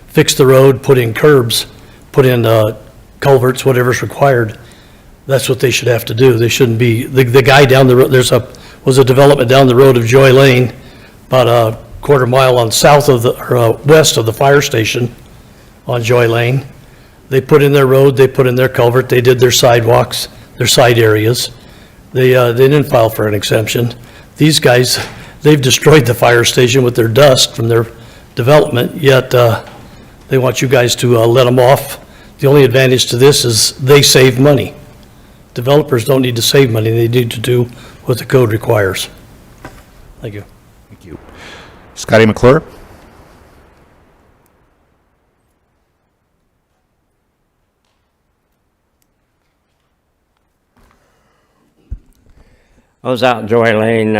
fix the road, put in curbs, put in culverts, whatever's required, that's what they should have to do. They shouldn't be, the guy down the road, was a development down the road of Joy Lane, about a quarter mile west of the fire station on Joy Lane. They put in their road, they put in their culvert, they did their sidewalks, their side areas. They didn't file for an exemption. These guys, they've destroyed the fire station with their dust from their development, yet they want you guys to let them off. The only advantage to this is they save money. Developers don't need to save money, they need to do what the code requires. Thank you. Thank you. Scotty McClure. I was out in Joy Lane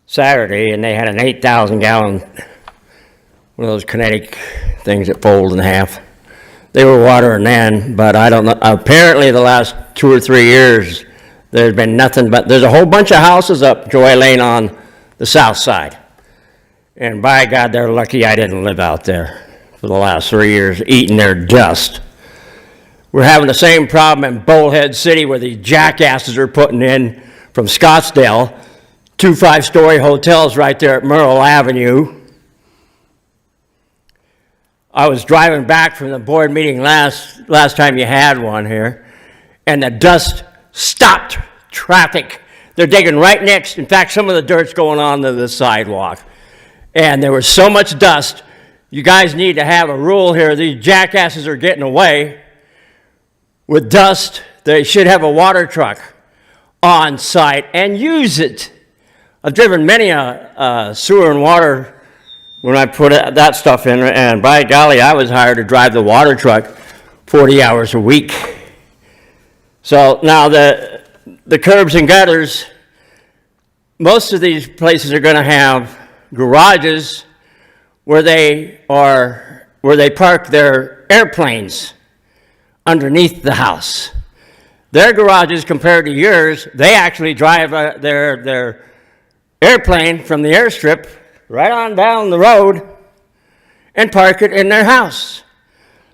Saturday, and they had an 8,000 gallon, one of those kinetic things that fold in half. They were watering then, but I don't know, apparently the last 2 or 3 years, there's been nothing but, there's a whole bunch of houses up Joy Lane on the south side. And by God, they're lucky I didn't live out there for the last 3 years, eating their dust. We're having the same problem in Bullhead City where these jackasses are putting in from Scottsdale 2 5-story hotels right there at Merle Avenue. I was driving back from the board meeting last time you had one here, and the dust stopped traffic. They're digging right next. In fact, some of the dirt's going on to the sidewalk. And there was so much dust. You guys need to have a rule here. These jackasses are getting away with dust. They should have a water truck on site and use it. I've driven many sewer and water when I put that stuff in, and by golly, I was hired to drive the water truck 40 hours a week. So now the curbs and gutters, most of these places are going to have garages where they park their airplanes underneath the house. Their garages, compared to yours, they actually drive their airplane from the airstrip right on down the road and park it in their house.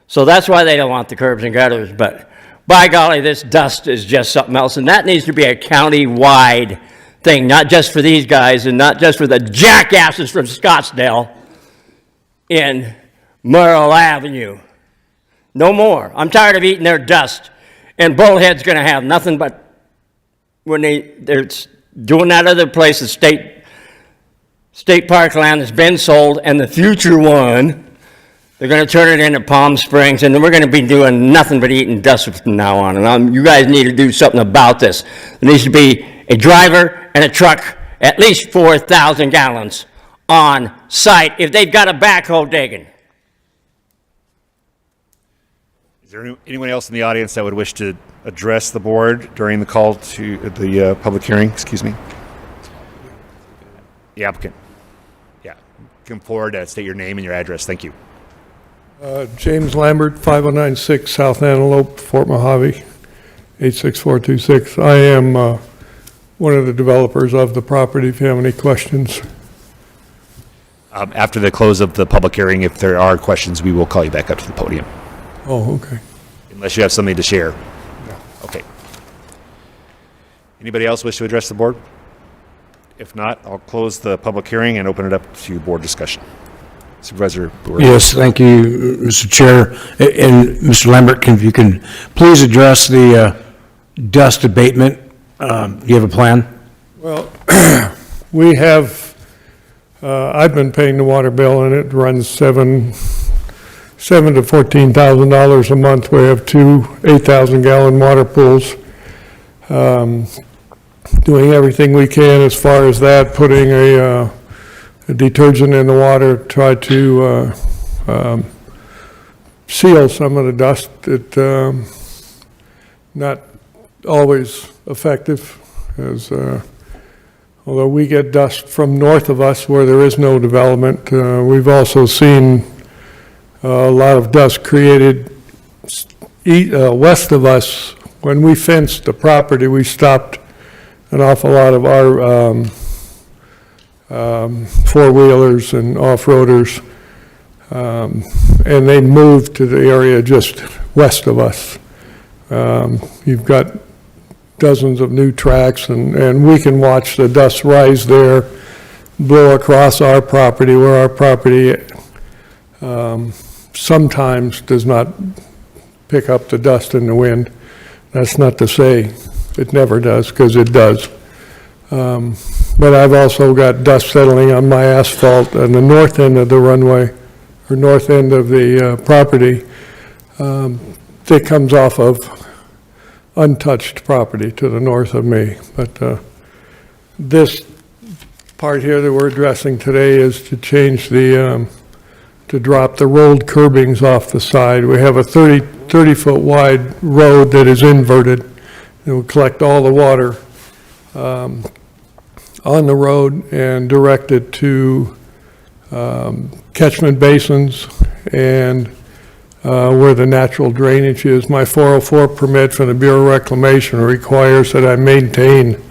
So that's why they don't want the curbs and gutters. But by golly, this dust is just something else, and that needs to be a county-wide thing, not just for these guys and not just for the jackasses from Scottsdale in Merle Avenue. No more. I'm tired of eating their dust. And Bullhead's going to have nothing but, when they're doing that other place, the state park land that's been sold, and the future one, they're going to turn it into Palm Springs, and then we're going to be doing nothing but eating dust from now on. And you guys need to do something about this. There needs to be a driver and a truck, at least 4,000 gallons on site if they've got a backhoe digging. Is there anyone else in the audience that would wish to address the board during the call to the public hearing? Excuse me. The applicant. Yeah. Come forward, state your name and your address. Thank you. James Lambert, 5096 South Antelope, Fort Mojave, 86426. I am one of the developers of the property, if you have any questions. After the close of the public hearing, if there are questions, we will call you back up to the podium. Oh, okay. Unless you have something to share. Okay. Anybody else wish to address the board? If not, I'll close the public hearing and open it up to board discussion. Supervisor Brewer. Yes, thank you, Mr. Chair. And Mr. Lambert, if you can please address the dust abatement. Do you have a plan? Well, we have, I've been paying the water bill, and it runs $7,000 to $14,000 a month. We have 2 8,000-gallon water pools. Doing everything we can as far as that, putting a detergent in the water, try to seal some of the dust. It's not always effective, as although we get dust from north of us where there is no development. We've also seen a lot of dust created west of us. When we fenced the property, we stopped an awful lot of our four-wheelers and off-roaders, and they moved to the area just west of us. You've got dozens of new tracks, and we can watch the dust rise there, blow across our property, where our property sometimes does not pick up the dust in the wind. That's not to say it never does, because it does. But I've also got dust settling on my asphalt on the north end of the runway, or north end of the property, that comes off of untouched property to the north of me. But this part here that we're addressing today is to change the, to drop the rolled curbings off the side. We have a 30-foot wide road that is inverted. It will collect all the water on the road and direct it to catchment basins and where the natural drainage is. My 404 permit from the Bureau of Reclamation requires that I maintain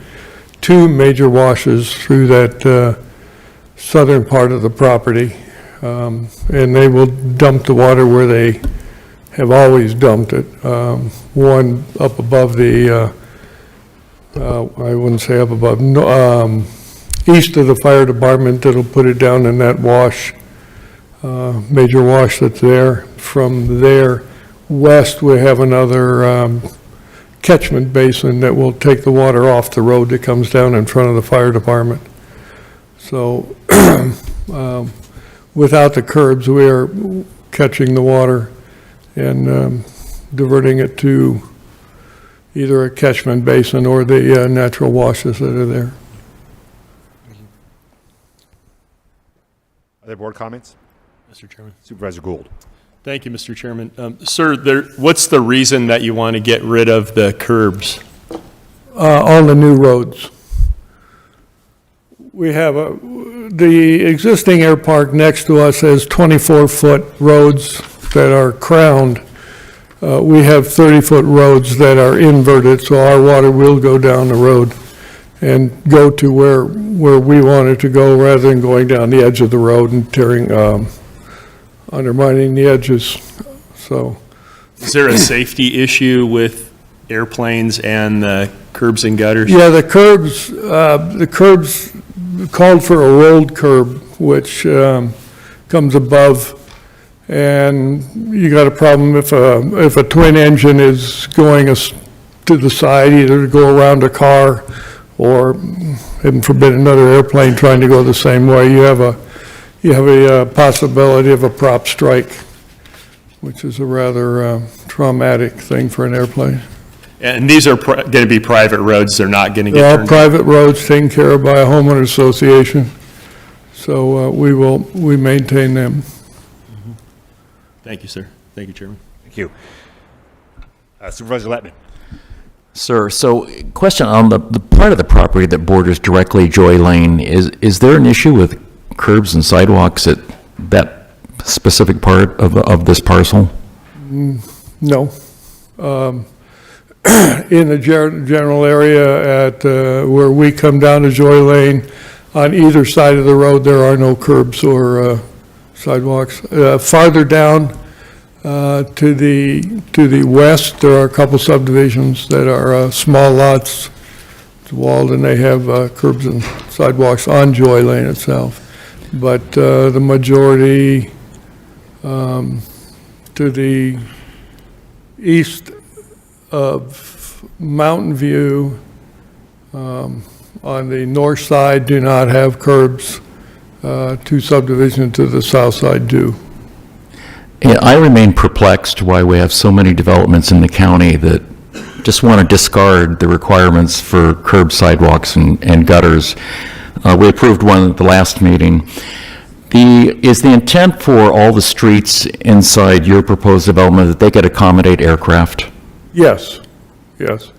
two major washes through that southern part of the property, and they will dump the water where they have always dumped it. One up above the, I wouldn't say up above, east of the fire department, that'll put it down in that wash, major wash that's there. From there west, we have another catchment basin that will take the water off the road that comes down in front of the fire department. So without the curbs, we are catching the water and diverting it to either a catchment basin or the natural washes that are there. Other board comments? Mr. Chairman. Supervisor Gould. Thank you, Mr. Chairman. Sir, what's the reason that you want to get rid of the curbs? On the new roads. We have the existing air park next to us has 24-foot roads that are crowned. We have 30-foot roads that are inverted, so our water will go down the road and go to where we want it to go, rather than going down the edge of the road and undermining the edges. So, is there a safety issue with airplanes and the curbs and gutters? Yeah, the curbs called for a rolled curb, which comes above, and you got a problem if a twin engine is going to the side, either to go around a car or, heaven forbid, another airplane trying to go the same way. You have a possibility of a prop strike, which is a rather traumatic thing for an airplane. And these are going to be private roads, they're not going to get They're all turned private roads taken care of by a homeowner association, so we maintain them. Thank you, sir. Thank you, Chairman. Thank you. Supervisor Lettman. Sir, so question on the part of the property that borders directly Joy Lane, is there an issue with curbs and sidewalks at that specific part of this parcel? No. In the general area at where we come down to Joy Lane, on either side of the road, there are no curbs or sidewalks. Farther down to the west, there are a couple subdivisions that are small lots. It's walled, and they have curbs and sidewalks on Joy Lane itself. But the majority to the east of Mountain View on the north side do not have curbs. Two subdivisions to the south side do. Yeah, I remain perplexed why we have so many developments in the county that just want to discard the requirements for curb, sidewalks, and gutters. We approved one at the last meeting. Is the intent for all the streets inside your proposed development that they could accommodate aircraft? Yes, yes.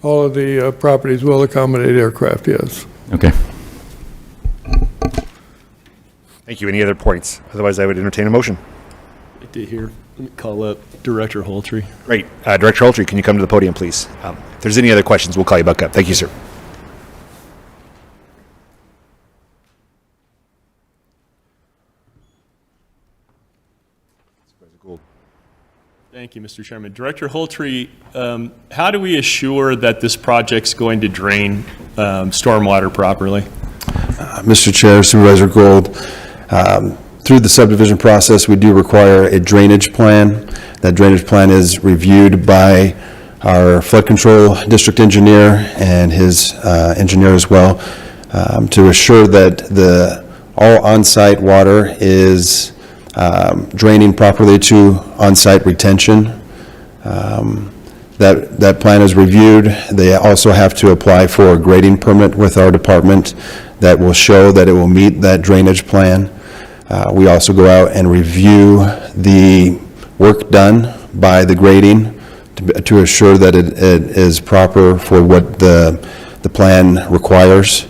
All of the properties will accommodate aircraft, yes. Okay. Thank you. Any other points? Otherwise, I would entertain a motion. I'd like to hear, call up Director Holtry. Great. Director Holtry, can you come to the podium, please? If there's any other questions, we'll call you back up. Thank you, sir. Thank you, Mr. Chairman. Director Holtry, how do we assure that this project's going to drain stormwater properly? Mr. Chair, Supervisor Gould, through the subdivision process, we do require a drainage plan. That drainage plan is reviewed by our flood control district engineer and his engineer as well, to assure that all on-site water is draining properly to on-site retention. That plan is reviewed. They also have to apply for a grading permit with our department that will show that it will meet that drainage plan. We also go out and review the work done by the grading to assure that it is proper for what the plan requires.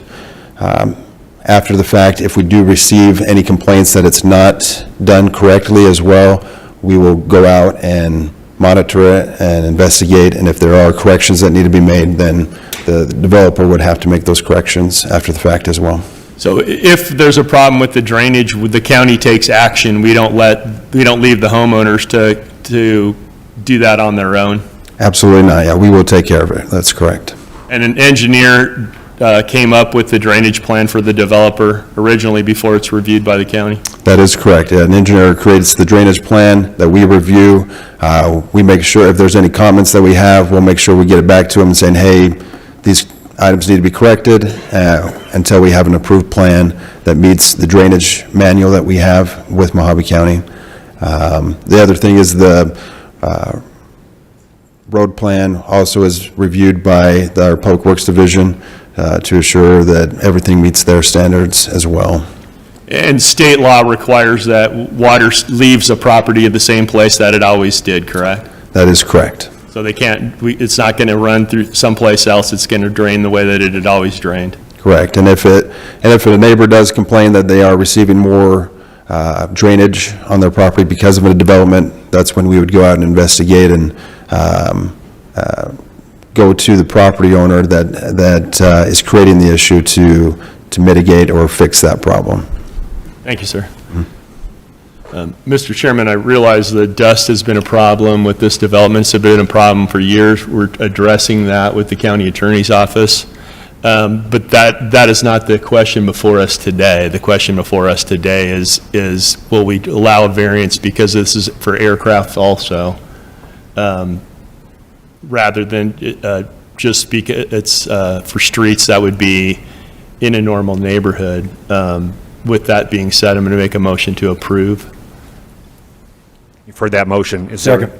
After the fact, if we do receive any complaints that it's not done correctly as well, we will go out and monitor it and investigate, and if there are corrections that need to be made, then the developer would have to make those corrections after the fact as well. So if there's a problem with the drainage, the county takes action, we don't leave the homeowners to do that on their own? Absolutely not, yeah, we will take care of it, that's correct. And an engineer came up with the drainage plan for the developer originally before it's reviewed by the county? That is correct, yeah, an engineer creates the drainage plan that we review. We make sure if there's any comments that we have, we'll make sure we get it back to them saying, hey, these items need to be corrected until we have an approved plan that meets the drainage manual that we have with Mojave County. The other thing is the road plan also is reviewed by our Public Works Division to assure that everything meets their standards as well. And state law requires that water leaves a property at the same place that it always did, correct? That is correct. So they can't, it's not going to run through someplace else, it's going to drain the way that it had always drained. Correct, and if a neighbor does complain that they are receiving more drainage on their property because of a development, that's when we would go out and investigate and go to the property owner that is creating the issue to mitigate or fix that problem. Thank you, sir. Mr. Chairman, I realize that dust has been a problem with this development. It's been a problem for years. We're addressing that with the county attorney's office. But that is not the question before us today. The question before us today is will we allow a variance because this is for aircraft also, rather than just speak, it's for streets that would be in a normal neighborhood. With that being said, I'm going to make a motion to approve. You've heard that motion. Is there a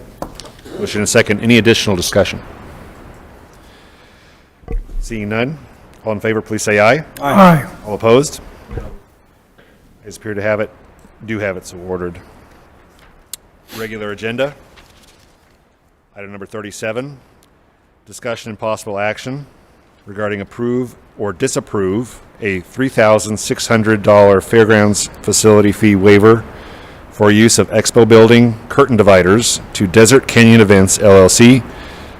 motion and a second? Any additional discussion? Seeing none, all in favor, please say aye. Aye. All opposed? Ayes appear to have it, do have it so ordered. Regular agenda. Item number 37, discussion and possible action regarding approve or disapprove a $3,600 fairgrounds facility fee waiver for use of Expo Building curtain dividers to Desert Canyon Events, LLC,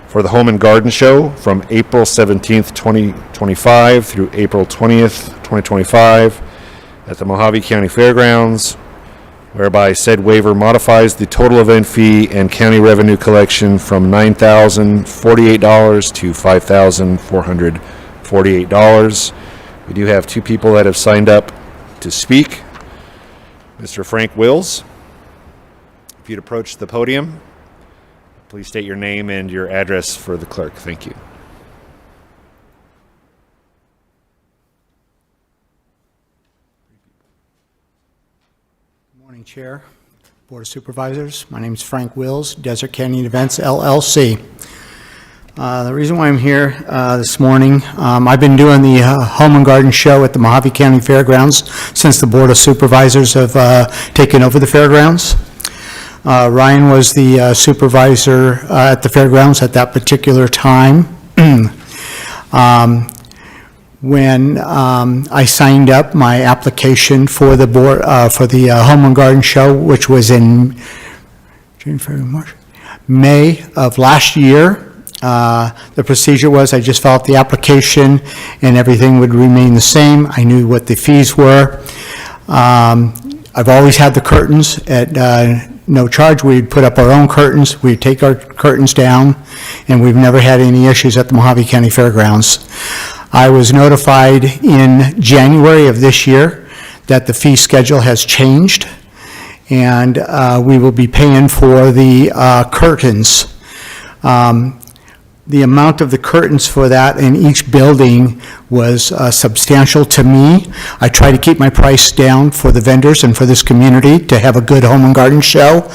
for the Home and Garden Show from April 17th, 2025 through April 20th, 2025 at the Mojave County Fairgrounds, whereby said waiver modifies the total event fee and county revenue collection from $9,048 to $5,448. We do have two people that have signed up to speak. Mr. Frank Wills, if you'd approach the podium, please state your name and your address for the clerk. Thank you. Good morning, Chair, Board of Supervisors. My name is Frank Wills, Desert Canyon Events, LLC. The reason why I'm here this morning, I've been doing the Home and Garden Show at the Mojave County Fairgrounds since the Board of Supervisors have taken over the fairgrounds. Ryan was the supervisor at the fairgrounds at that particular time. When I signed up my application for the board for the Home and Garden Show, which was in June, February, March, May of last year, the procedure was I just filled out the application and everything would remain the same. I knew what the fees were. I've always had the curtains at no charge. We'd put up our own curtains, we'd take our curtains down, and we've never had any issues at the Mojave County Fairgrounds. I was notified in January of this year that the fee schedule has changed, and we will be paying for the curtains. The amount of the curtains for that in each building was substantial to me. I try to keep my price down for the vendors and for this community to have a good home and garden show,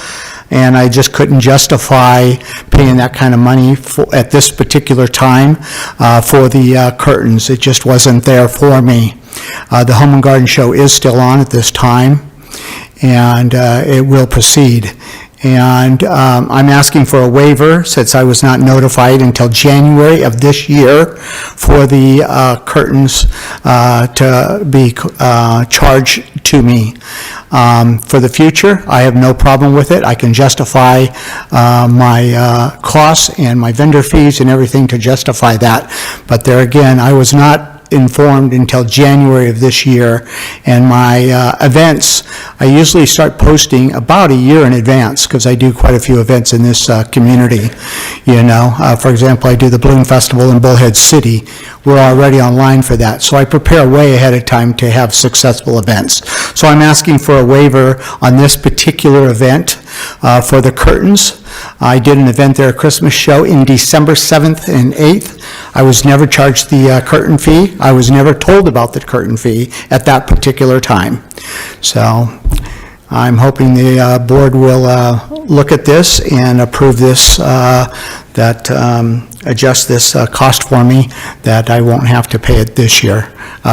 and I just couldn't justify paying that kind of money at this particular time for the curtains. It just wasn't there for me. The home and garden show is still on at this time, and it will proceed. And I'm asking for a waiver, since I was not notified until January of this year, for the curtains to be charged to me. For the future, I have no problem with it. I can justify my costs and my vendor fees and everything to justify that. But there again, I was not informed until January of this year, and my events, I usually start posting about a year in advance, because I do quite a few events in this community. You know, for example, I do the Balloon Festival in Bullhead City. We're already online for that, so I prepare way ahead of time to have successful events. So I'm asking for a waiver on this particular event for the curtains. I did an event there, a Christmas show, in December 7th and 8th. I was never charged the curtain fee. I was never told about the curtain fee at that particular time. So I'm hoping the board will look at this and approve this, adjust this cost for me, that I won't have to pay it this year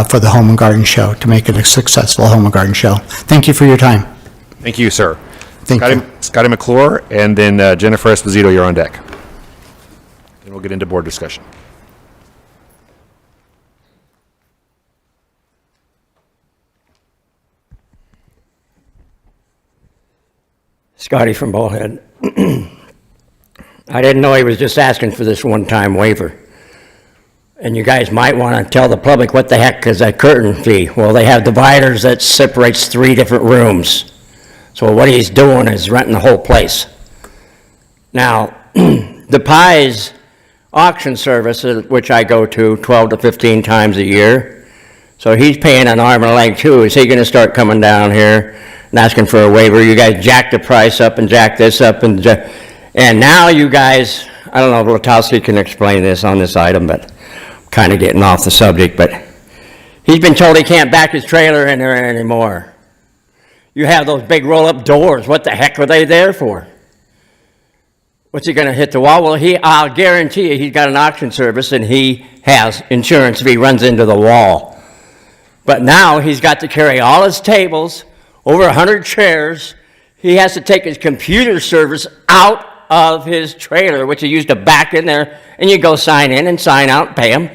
for the Home and Garden Show, to make it a successful Home and Garden Show. Thank you for your time. Thank you, sir. Thank you. Scotty McClure, and then Jennifer Esposito, you're on deck. And we'll get into board discussion. Scotty from Bullhead. I didn't know he was just asking for this one-time waiver. And you guys might want to tell the public what the heck is that curtain fee. Well, they have dividers that separates 3 different rooms. So what he's doing is renting the whole place. Now, the Pies auction service, which I go to 12 to 15 times a year, so he's paying an arm and a leg too. Is he going to start coming down here and asking for a waiver? You guys jack the price up and jack this up, and now you guys, I don't know if Latowski can explain this on this item, but I'm kind of getting off the subject, but he's been told he can't back his trailer in there anymore. You have those big roll-up doors. What the heck are they there for? What's he going to hit the wall? Well, I'll guarantee you he's got an auction service and he has insurance if he runs into the wall. But now he's got to carry all his tables, over 100 chairs. He has to take his computer service out of his trailer, which he used to back in there, and you go sign in and sign out and pay him.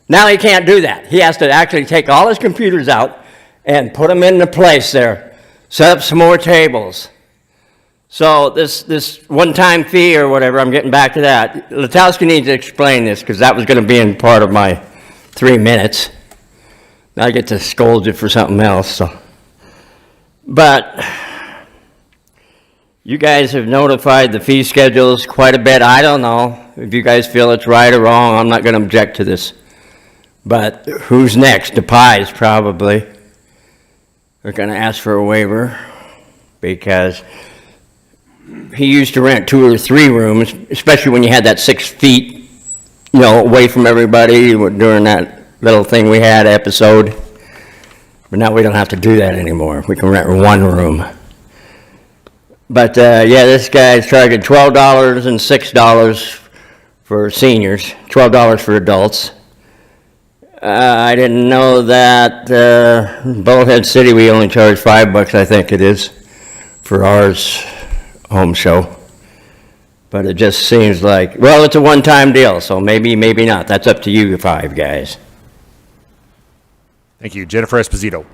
Now he can't do that. He has to actually take all his computers out and put them into place there. Set up some more tables. So this one-time fee or whatever, I'm getting back to that. Latowski needs to explain this, because that was going to be in part of my 3 minutes. Now I get to scold you for something else. So. But you guys have notified the fee schedules quite a bit. I don't know if you guys feel it's right or wrong. I'm not going to object to this. But who's next? The Pies, probably. They're going to ask for a waiver, because he used to rent 2 or 3 rooms, especially when you had that 6 feet, away from everybody during that little thing we had episode. But now we don't have to do that anymore. We can rent 1 room. But yeah, this guy's charging $12 and $6 for seniors, $12 for adults. I didn't know that Bullhead City, we only charge $5, I think it is, for ours home show. But it just seems like, well, it's a one-time deal, so maybe not. That's up to you 5 guys. Thank you. Jennifer Esposito.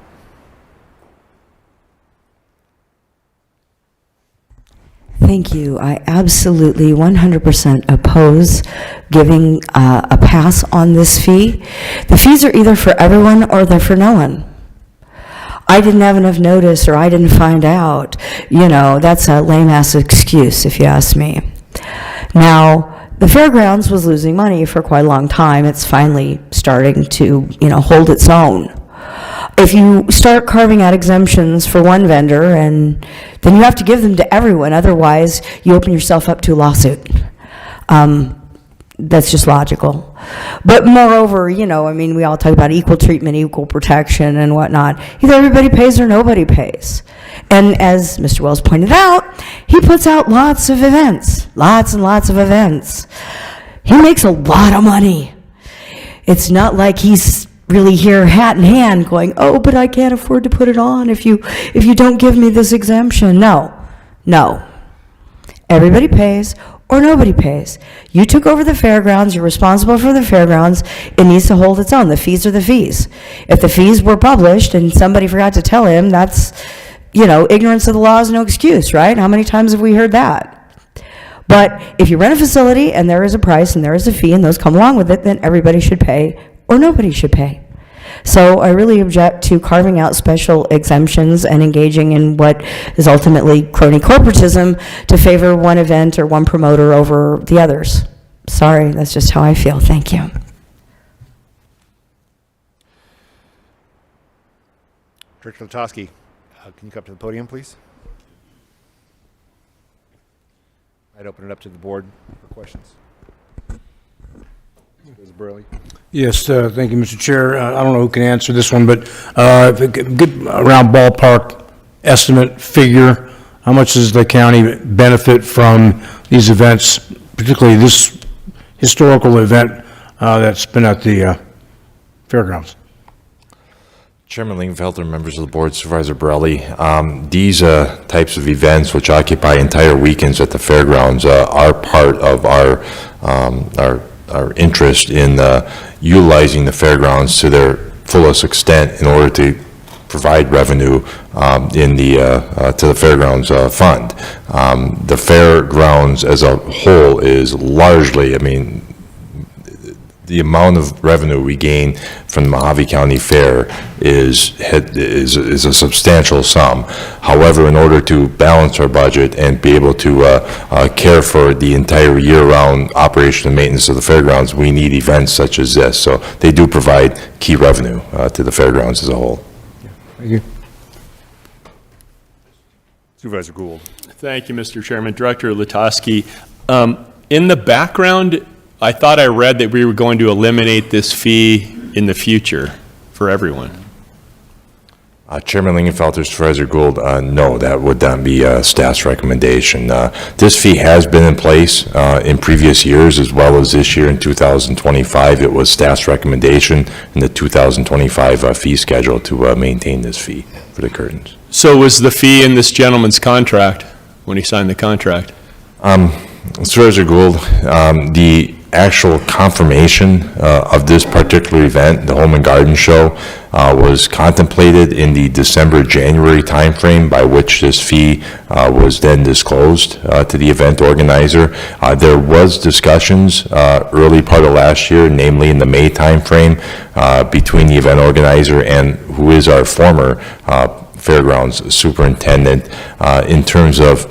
Thank you. I absolutely 100% oppose giving a pass on this fee. The fees are either for everyone or they're for no one. I didn't have enough notice, or I didn't find out. That's a lame-ass excuse, if you ask me. Now, the fairgrounds was losing money for quite a long time. It's finally starting to, hold its own. If you start carving out exemptions for one vendor, and then you have to give them to everyone, otherwise you open yourself up to a lawsuit. That's just logical. But moreover, we all talk about equal treatment, equal protection, and whatnot. Either everybody pays or nobody pays. And as Mr. Wells pointed out, he puts out lots of events, lots and lots of events. He makes a lot of money. It's not like he's really here hat in hand going, oh, but I can't afford to put it on if you don't give me this exemption. No. Everybody pays or nobody pays. You took over the fairgrounds, you're responsible for the fairgrounds, it needs to hold its own. The fees are the fees. If the fees were published and somebody forgot to tell him, that's, ignorance of the law is no excuse, right? How many times have we heard that? But if you rent a facility and there is a price and there is a fee and those come along with it, then everybody should pay or nobody should pay. So I really object to carving out special exemptions and engaging in what is ultimately crony corporatism to favor one event or one promoter over the others. Sorry, that's just how I feel. Thank you. Director Latosky, can you come up to the podium, please? I'd open it up to the board for questions. Mr. Burley. Yes, thank you, Mr. Chair. I don't know who can answer this one, but if it could get around ballpark estimate figure, how much does the county benefit from these events, particularly this historical event that's been at the fairgrounds? Chairman Lingenfelter, members of the board, Supervisor Borelli, these types of events, which occupy entire weekends at the fairgrounds, are part of our interest in utilizing the fairgrounds to their fullest extent in order to provide revenue to the fairgrounds fund. The fairgrounds as a whole is largely, the amount of revenue we gain from the Mojave County Fair is a substantial sum. However, in order to balance our budget and be able to care for the entire year-round operation and maintenance of the fairgrounds, we need events such as this. So they do provide key revenue to the fairgrounds as a whole. Thank you. Supervisor Gould. Thank you, Mr. Chairman. Director Latosky, in the background, I thought I read that we were going to eliminate this fee in the future for everyone. Chairman Lingenfelter, Supervisor Gould, no, that would not be staff's recommendation. This fee has been in place in previous years as well as this year in 2025. It was staff's recommendation in the 2025 fee schedule to maintain this fee for the curtains. So was the fee in this gentleman's contract when he signed the contract? Supervisor Gould, the actual confirmation of this particular event, the Home and Garden Show, was contemplated in the December-January timeframe by which this fee was then disclosed to the event organizer. There was discussions early part of last year, namely in the May timeframe, between the event organizer and who is our former fairgrounds superintendent in terms of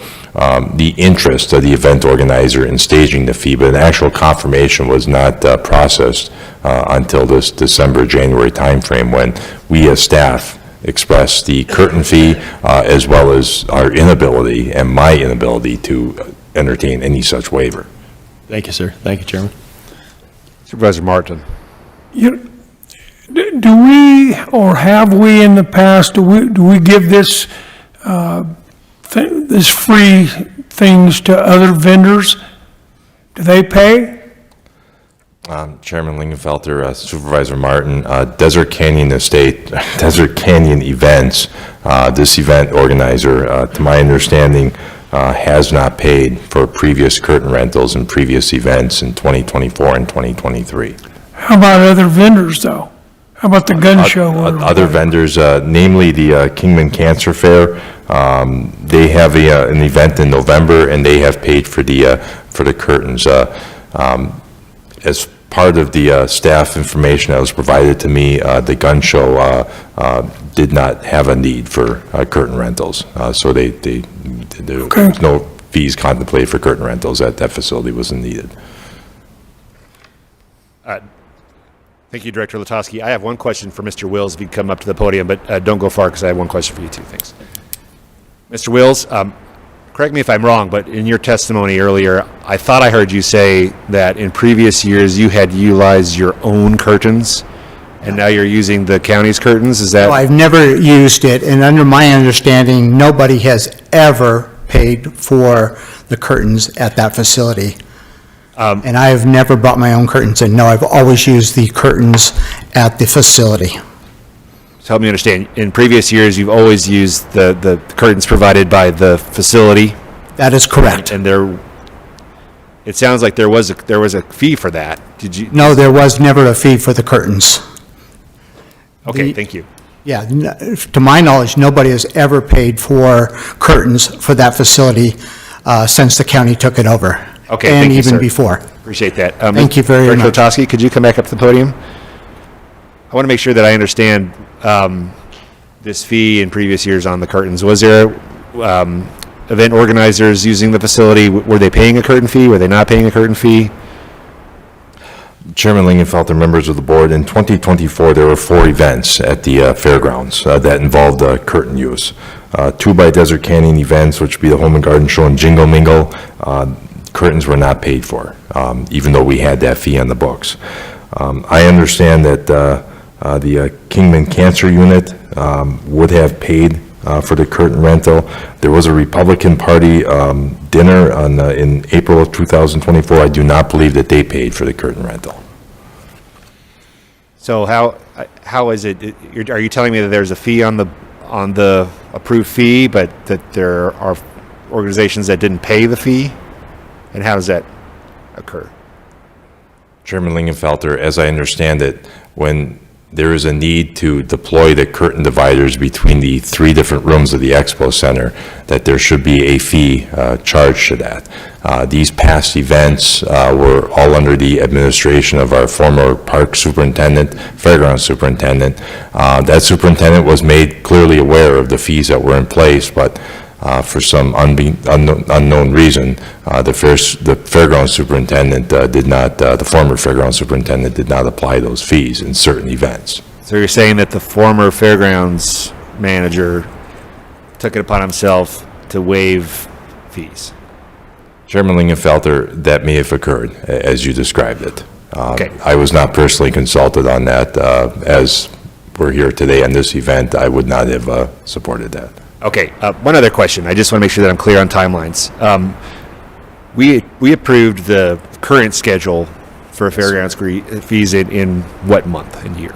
the interest of the event organizer in staging the fee, but an actual confirmation was not processed until this December-January timeframe when we as staff expressed the curtain fee as well as our inability and my inability to entertain any such waiver. Thank you, sir. Thank you, Chairman. Supervisor Martin. Do we, or have we in the past, do we give this this free things to other vendors? Do they pay? Chairman Lingenfelter, Supervisor Martin, Desert Canyon Events, this event organizer, to my understanding, has not paid for previous curtain rentals and previous events in 2024 and 2023. How about other vendors, though? How about the gun show? Other vendors, namely the Kingman Cancer Fair, they have an event in November, and they have paid for the curtains. As part of the staff information that was provided to me, the gun show did not have a need for curtain rentals, so there was no fees contemplated for curtain rentals. That facility wasn't needed. Thank you, Director Latosky. I have one question for Mr. Wills, if you come up to the podium, but don't go far because I have one question for you too. Thanks. Mr. Wills, correct me if I'm wrong, but in your testimony earlier, I thought I heard you say that in previous years you had utilized your own curtains and now you're using the county's curtains. Is that? No, I've never used it, and under my understanding, nobody has ever paid for the curtains at that facility. And I have never bought my own curtains, and no, I've always used the curtains at the facility. So help me understand, in previous years, you've always used the curtains provided by the facility? That is correct. And there, it sounds like there was a fee for that. Did you? No, there was never a fee for the curtains. Okay, thank you. Yeah, to my knowledge, nobody has ever paid for curtains for that facility since the county took it over. Okay, and thank you, even sir. before. Appreciate that. Thank you very Director much. Lotowski, could you come back up to the podium? I want to make sure that I understand this fee in previous years on the curtains. Was there event organizers using the facility, were they paying a curtain fee? Were they not paying a curtain fee? Chairman Lingenfelter, members of the board, in 2024, there were 4 events at the fairgrounds that involved curtain use. 2 by Desert Canyon events, which would be the Home and Garden Show and Jingle Mingle, curtains were not paid for, even though we had that fee on the books. I understand that the Kingman Cancer Unit would have paid for the curtain rental. There was a Republican Party dinner in April of 2024. I do not believe that they paid for the curtain rental. So how is it, are you telling me that there's a fee on the approved fee, but that there are organizations that didn't pay the fee? And how does that occur? Chairman Lingenfelter, as I understand it, when there is a need to deploy the curtain dividers between the 3 different rooms of the Expo Center, that there should be a fee charged to that. These past events were all under the administration of our former park superintendent, fairground superintendent. That superintendent was made clearly aware of the fees that were in place, but for some unknown reason, the fairground superintendent did not, the former fairground superintendent did not apply those fees in certain events. So you're saying that the former fairgrounds manager took it upon himself to waive fees? Chairman Lingenfelter, that may have occurred, as you described it. Okay. I was not personally consulted on that. As we're here today on this event, I would not have supported that. Okay, one other question. I just want to make sure that I'm clear on timelines. We approved the current schedule for fairgrounds fees in what month and year?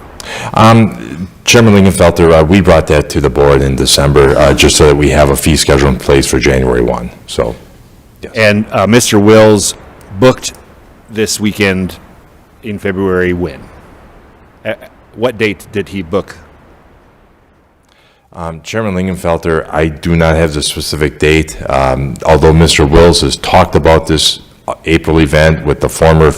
Chairman Lingenfelter, we brought that to the board in December, just so that we have a fee schedule in place for January 1, so. Yes. And Mr. Wills booked this weekend in February when? What date did he book? Chairman Lingenfelter, I do not have the specific date. Although Mr. Wills has talked about this April event with the former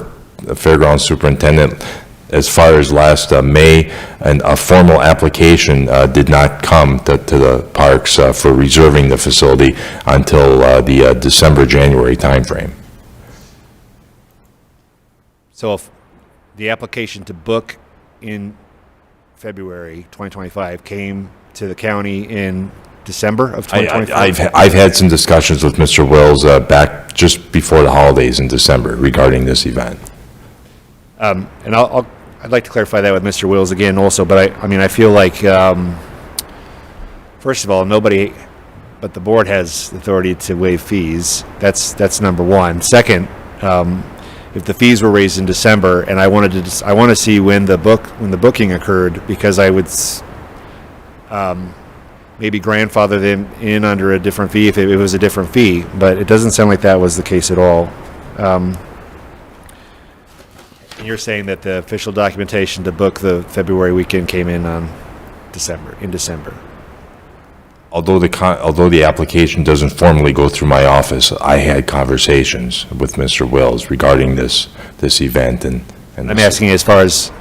fairground superintendent as far as last May, and a formal application did not come to the parks for reserving the facility until the December-January timeframe. So if the application to book in February 2025 came to the county in December of 2025? I've had some discussions with Mr. Wills back just before the holidays in December regarding this event. And I'd like to clarify that with Mr. Wills again also, but I feel like, first of all, nobody but the board has authority to waive fees. That's number one. Second, if the fees were raised in December, and I want to see when the booking occurred, because I would maybe grandfather them in under a different fee if it was a different fee, but it doesn't sound like that was the case at all. And you're saying that the official documentation to book the February weekend came in on December. Although the application doesn't formally go through my office, I had conversations with Mr. Wills regarding this event, and I'm asking as far as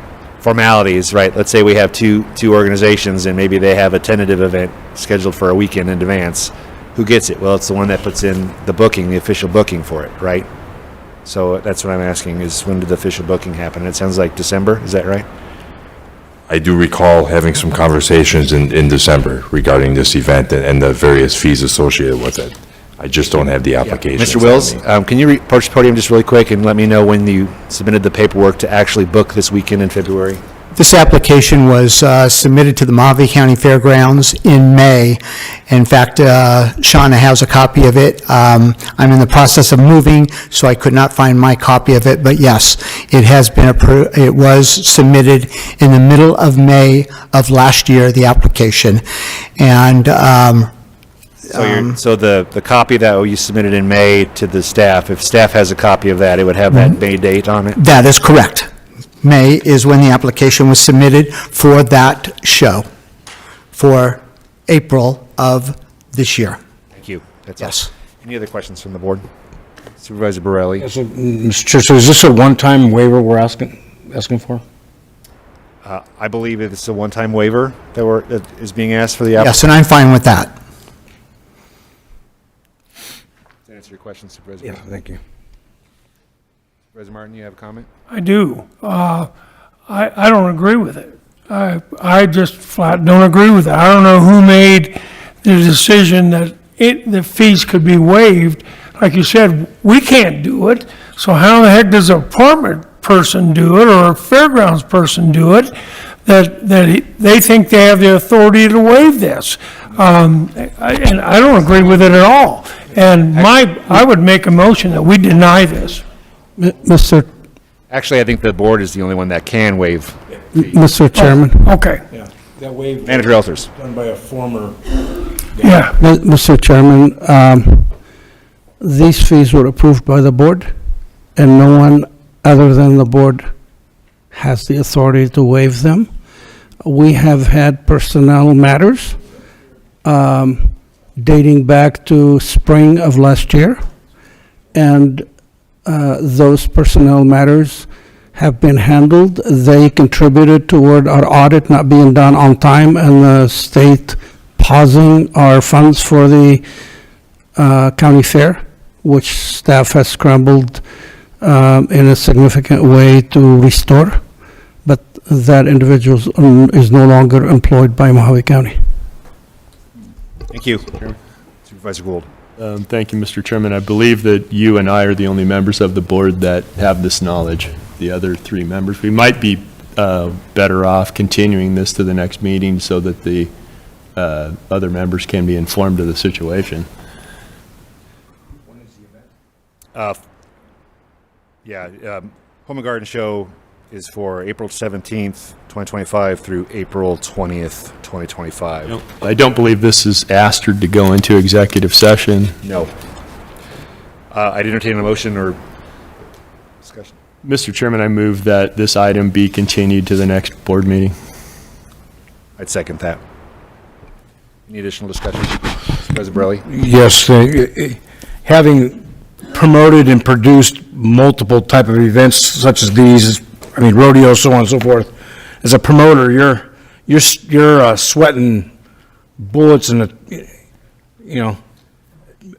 formalities, right? Let's say we have two organizations, and maybe they have a tentative event scheduled for a weekend in advance. Who gets it? Well, it's the one that puts in the booking, the official booking for it, right? So that's what I'm asking, is when did the official booking happen? It sounds like December, is that right? I do recall having some conversations in December regarding this event and the various fees associated with it. I just don't have the application. Mr. Wills, can you approach the podium just really quick and let me know when you submitted the paperwork to actually book this weekend in February? This application was submitted to the Mojave County Fairgrounds in May. In fact, Shauna has a copy of it. I'm in the process of moving, so I could not find my copy of it, but yes, it has been approved. It was submitted in the middle of May of last year, the application. And So the copy that you submitted in May to the staff, if staff has a copy of that, it would have that May date on it? That is correct. May is when the application was submitted for that show, for April of this year. Thank you. That's Yes. all. Any other questions from the board? Supervisor Borelli? So, Mr. Chair, so is this a one-time waiver we're asking for? I believe it's a one-time waiver that is being asked for the applicant. Yes, and I'm fine with that. Does that answer your question, Supervisor? Yeah, thank you. Supervisor Martin, you have a comment? I do. I don't agree with it. I just flat don't agree with it. I don't know who made the decision that the fees could be waived. Like you said, we can't do it, so how the heck does an apartment person do it, or a fairgrounds person do it, that they think they have the authority to waive this? And I don't agree with it at all. And I would make a motion that we deny this. Mr. Actually, I think the board is the only one that can waive. Mr. Chairman. Okay. Yeah, that waiver. Manager Elters. Done by a former. Yeah. Mr. Chairman, these fees were approved by the board, and no one other than the board has the authority to waive them. We have had personnel matters dating back to spring of last year, and those personnel matters have been handled. They contributed toward our audit not being done on time and the state pausing our funds for the county fair, which staff has scrambled in a significant way to restore. But that individual is no longer employed by Mojave County. Thank you. Supervisor Gould. Thank you, Mr. Chairman. I believe that you and I are the only members of the board that have this knowledge. The other three members, we might be better off continuing this to the next meeting so that the other members can be informed of the situation. Home and Garden Show is for April 17th, 2025 through April 20th, 2025. I don't believe this is asked to go into executive session. No. I'd entertain a motion or discussion. Mr. Chairman, I move that this item be continued to the next board meeting. I'd second that. Any additional discussion? Supervisor Borelli? Yes, having promoted and produced multiple type of events such as these, I mean, rodeos, so on and so forth, as a promoter, you're sweating bullets and,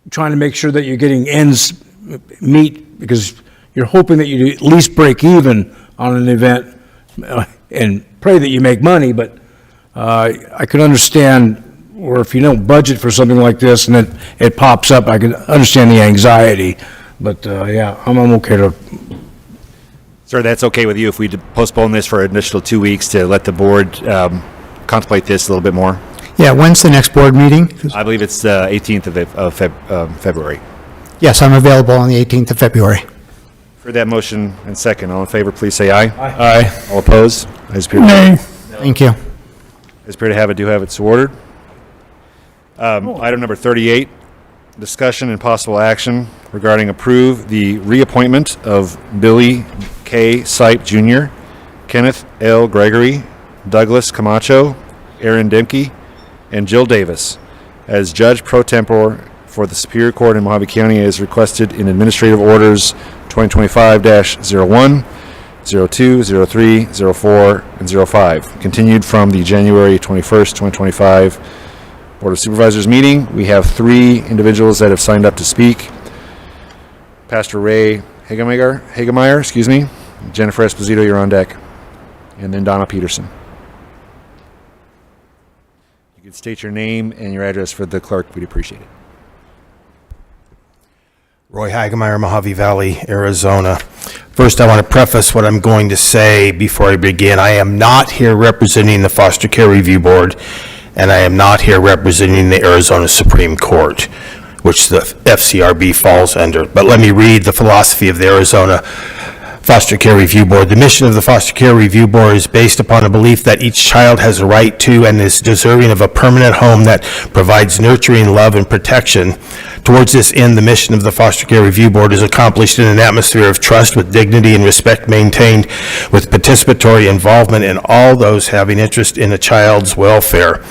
trying to make sure that you're getting ends meet, because you're hoping that you at least break even on an event and pray that you make money. But I could understand, or if you don't budget for something like this and it pops up, I can understand the anxiety. But yeah, I'm okay to. Sir, that's okay with you if we postpone this for an additional 2 weeks to let the board contemplate this a little bit more? Yeah, when's the next board meeting? I believe it's the 18th of February. Yes, I'm available on the 18th of February. For that motion and second, all in favor, please say aye. Aye. All opposed? Ayes appear to Nay. Thank you. Ayes appear to have it, do have it, so ordered. Item number 38, discussion and possible action regarding approve the reappointment of Billy K. Sipe Jr., Kenneth L. Gregory, Douglas Camacho, Aaron Demke, and Jill Davis as Judge Pro Tempore for the Superior Court in Mojave County as requested in Administrative Orders 2025-01, 02, 03, 04, and 05. Continued from the January 21st, 2025 Board of Supervisors meeting. We have 3 individuals that have signed up to speak. Pastor Ray Hagemeyer, Jennifer Esposito, you're on deck. And then Donna Peterson. You can state your name and your address for the clerk. We'd appreciate it. Roy Hagemeyer, Mojave Valley, Arizona. First, I want to preface what I'm going to say before I begin. I am not here representing the Foster Care Review Board, and I am not here representing the Arizona Supreme Court, which the FCRB falls under. But let me read the philosophy of the Arizona Foster Care Review Board. The mission of the Foster Care Review Board is based upon a belief that each child has a right to and is deserving of a permanent home that provides nurturing love and protection. Towards this end, the mission of the Foster Care Review Board is accomplished in an atmosphere of trust with dignity and respect maintained, with participatory involvement in all those having interest in a child's welfare.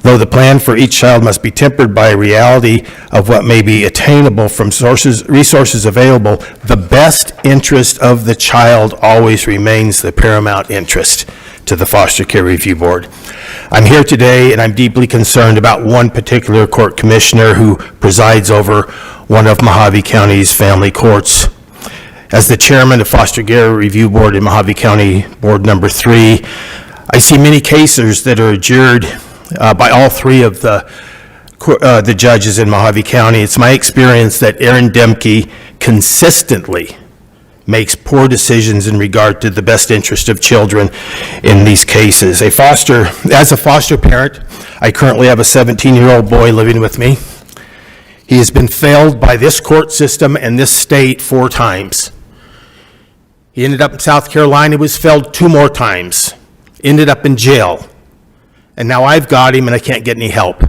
Though the plan for each child must be tempered by a reality of what may be attainable from resources available, the best interest of the child always remains the paramount interest to the Foster Care Review Board. I'm here today and I'm deeply concerned about one particular court commissioner who presides over one of Mojave County's family courts. As the chairman of Foster Care Review Board in Mojave County Board Number 3, I see many cases that are adjured by all three of the judges in Mojave County. It's my experience that Aaron Demke consistently makes poor decisions in regard to the best interest of children in these cases. As a foster parent, I currently have a 17-year-old boy living with me. He has been failed by this court system and this state 4 times. He ended up in South Carolina, was failed 2 more times, ended up in jail. And now I've got him and I can't get any help.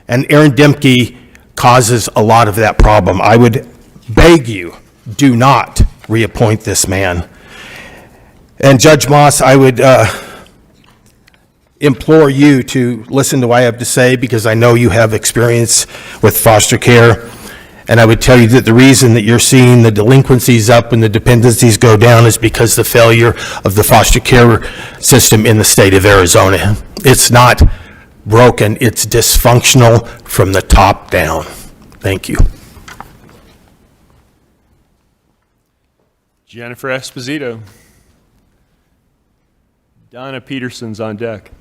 And Aaron Demke causes a lot of that problem. I would beg you, do not reappoint this man. And Judge Moss, I would implore you to listen to what I have to say, because I know you have experience with foster care. And I would tell you that the reason that you're seeing the delinquencies up and the dependencies go down is because the failure of the foster care system in the state of Arizona. It's not broken, it's dysfunctional from the top down. Thank you. Jennifer Esposito. Donna Peterson's on deck.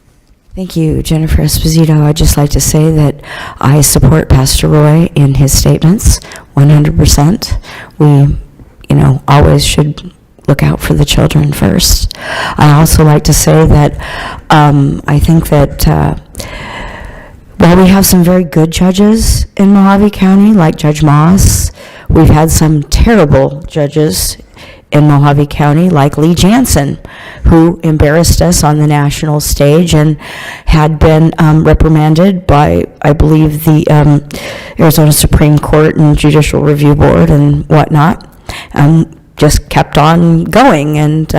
Thank you, Jennifer Esposito. I'd just like to say that I support Pastor Roy in his statements 100%. We, always should look out for the children first. I also like to say that I think that while we have some very good judges in Mojave County, like Judge Moss, we've had some terrible judges in Mojave County, like Lee Jansen, who embarrassed us on the national stage and had been reprimanded by, I believe, the Arizona Supreme Court and Judicial Review Board and whatnot. Just kept on going, and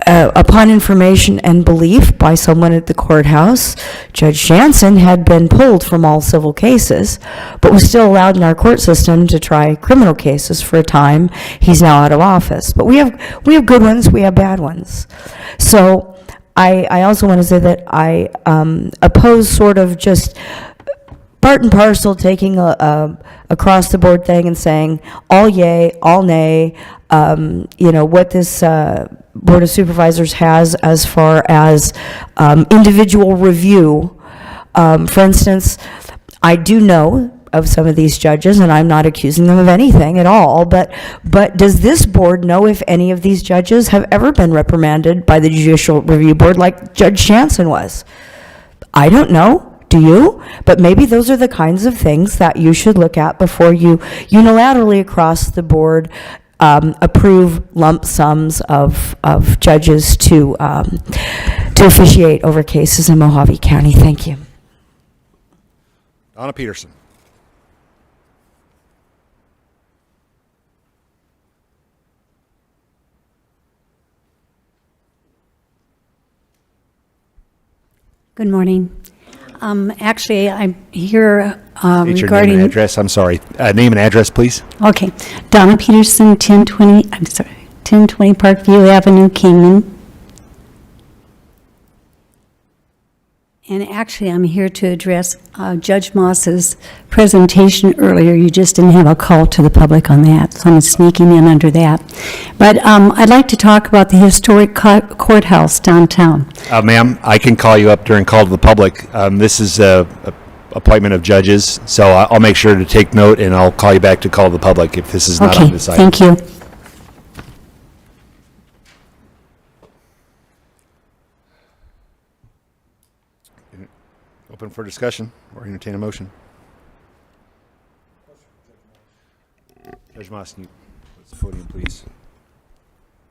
upon information and belief by someone at the courthouse, Judge Jansen had been pulled from all civil cases, but was still allowed in our court system to try criminal cases for a time. He's now out of office. But we have good ones, we have bad ones. So I also want to say that I oppose sort of just part and parcel taking a across-the-board thing and saying all yay, all nay, what this Board of Supervisors has as far as individual review. For instance, I do know of some of these judges, and I'm not accusing them of anything at all, but does this board know if any of these judges have ever been reprimanded by the Judicial Review Board like Judge Jansen was? I don't know. Do you? But maybe those are the kinds of things that you should look at before you unilaterally across the board approve lump sums of judges to officiate over cases in Mojave County. Thank you. Donna Peterson. Good morning. Actually, I'm here State your regarding... name and address, I'm sorry. Name and address, please. Okay. Donna Peterson, 1020 Parkview Avenue, Kingman. And actually, I'm here to address Judge Moss's presentation earlier. You just didn't have a call to the public on that, so I'm sneaking in under that. But I'd like to talk about the historic courthouse downtown. Ma'am, I can call you up during call to the public. This is a appointment of judges, so I'll make sure to take note, and I'll call you back to call the public if this is not on this item. Thank you. Open for discussion or entertain a motion. Judge Moss, can you, let's the podium, please.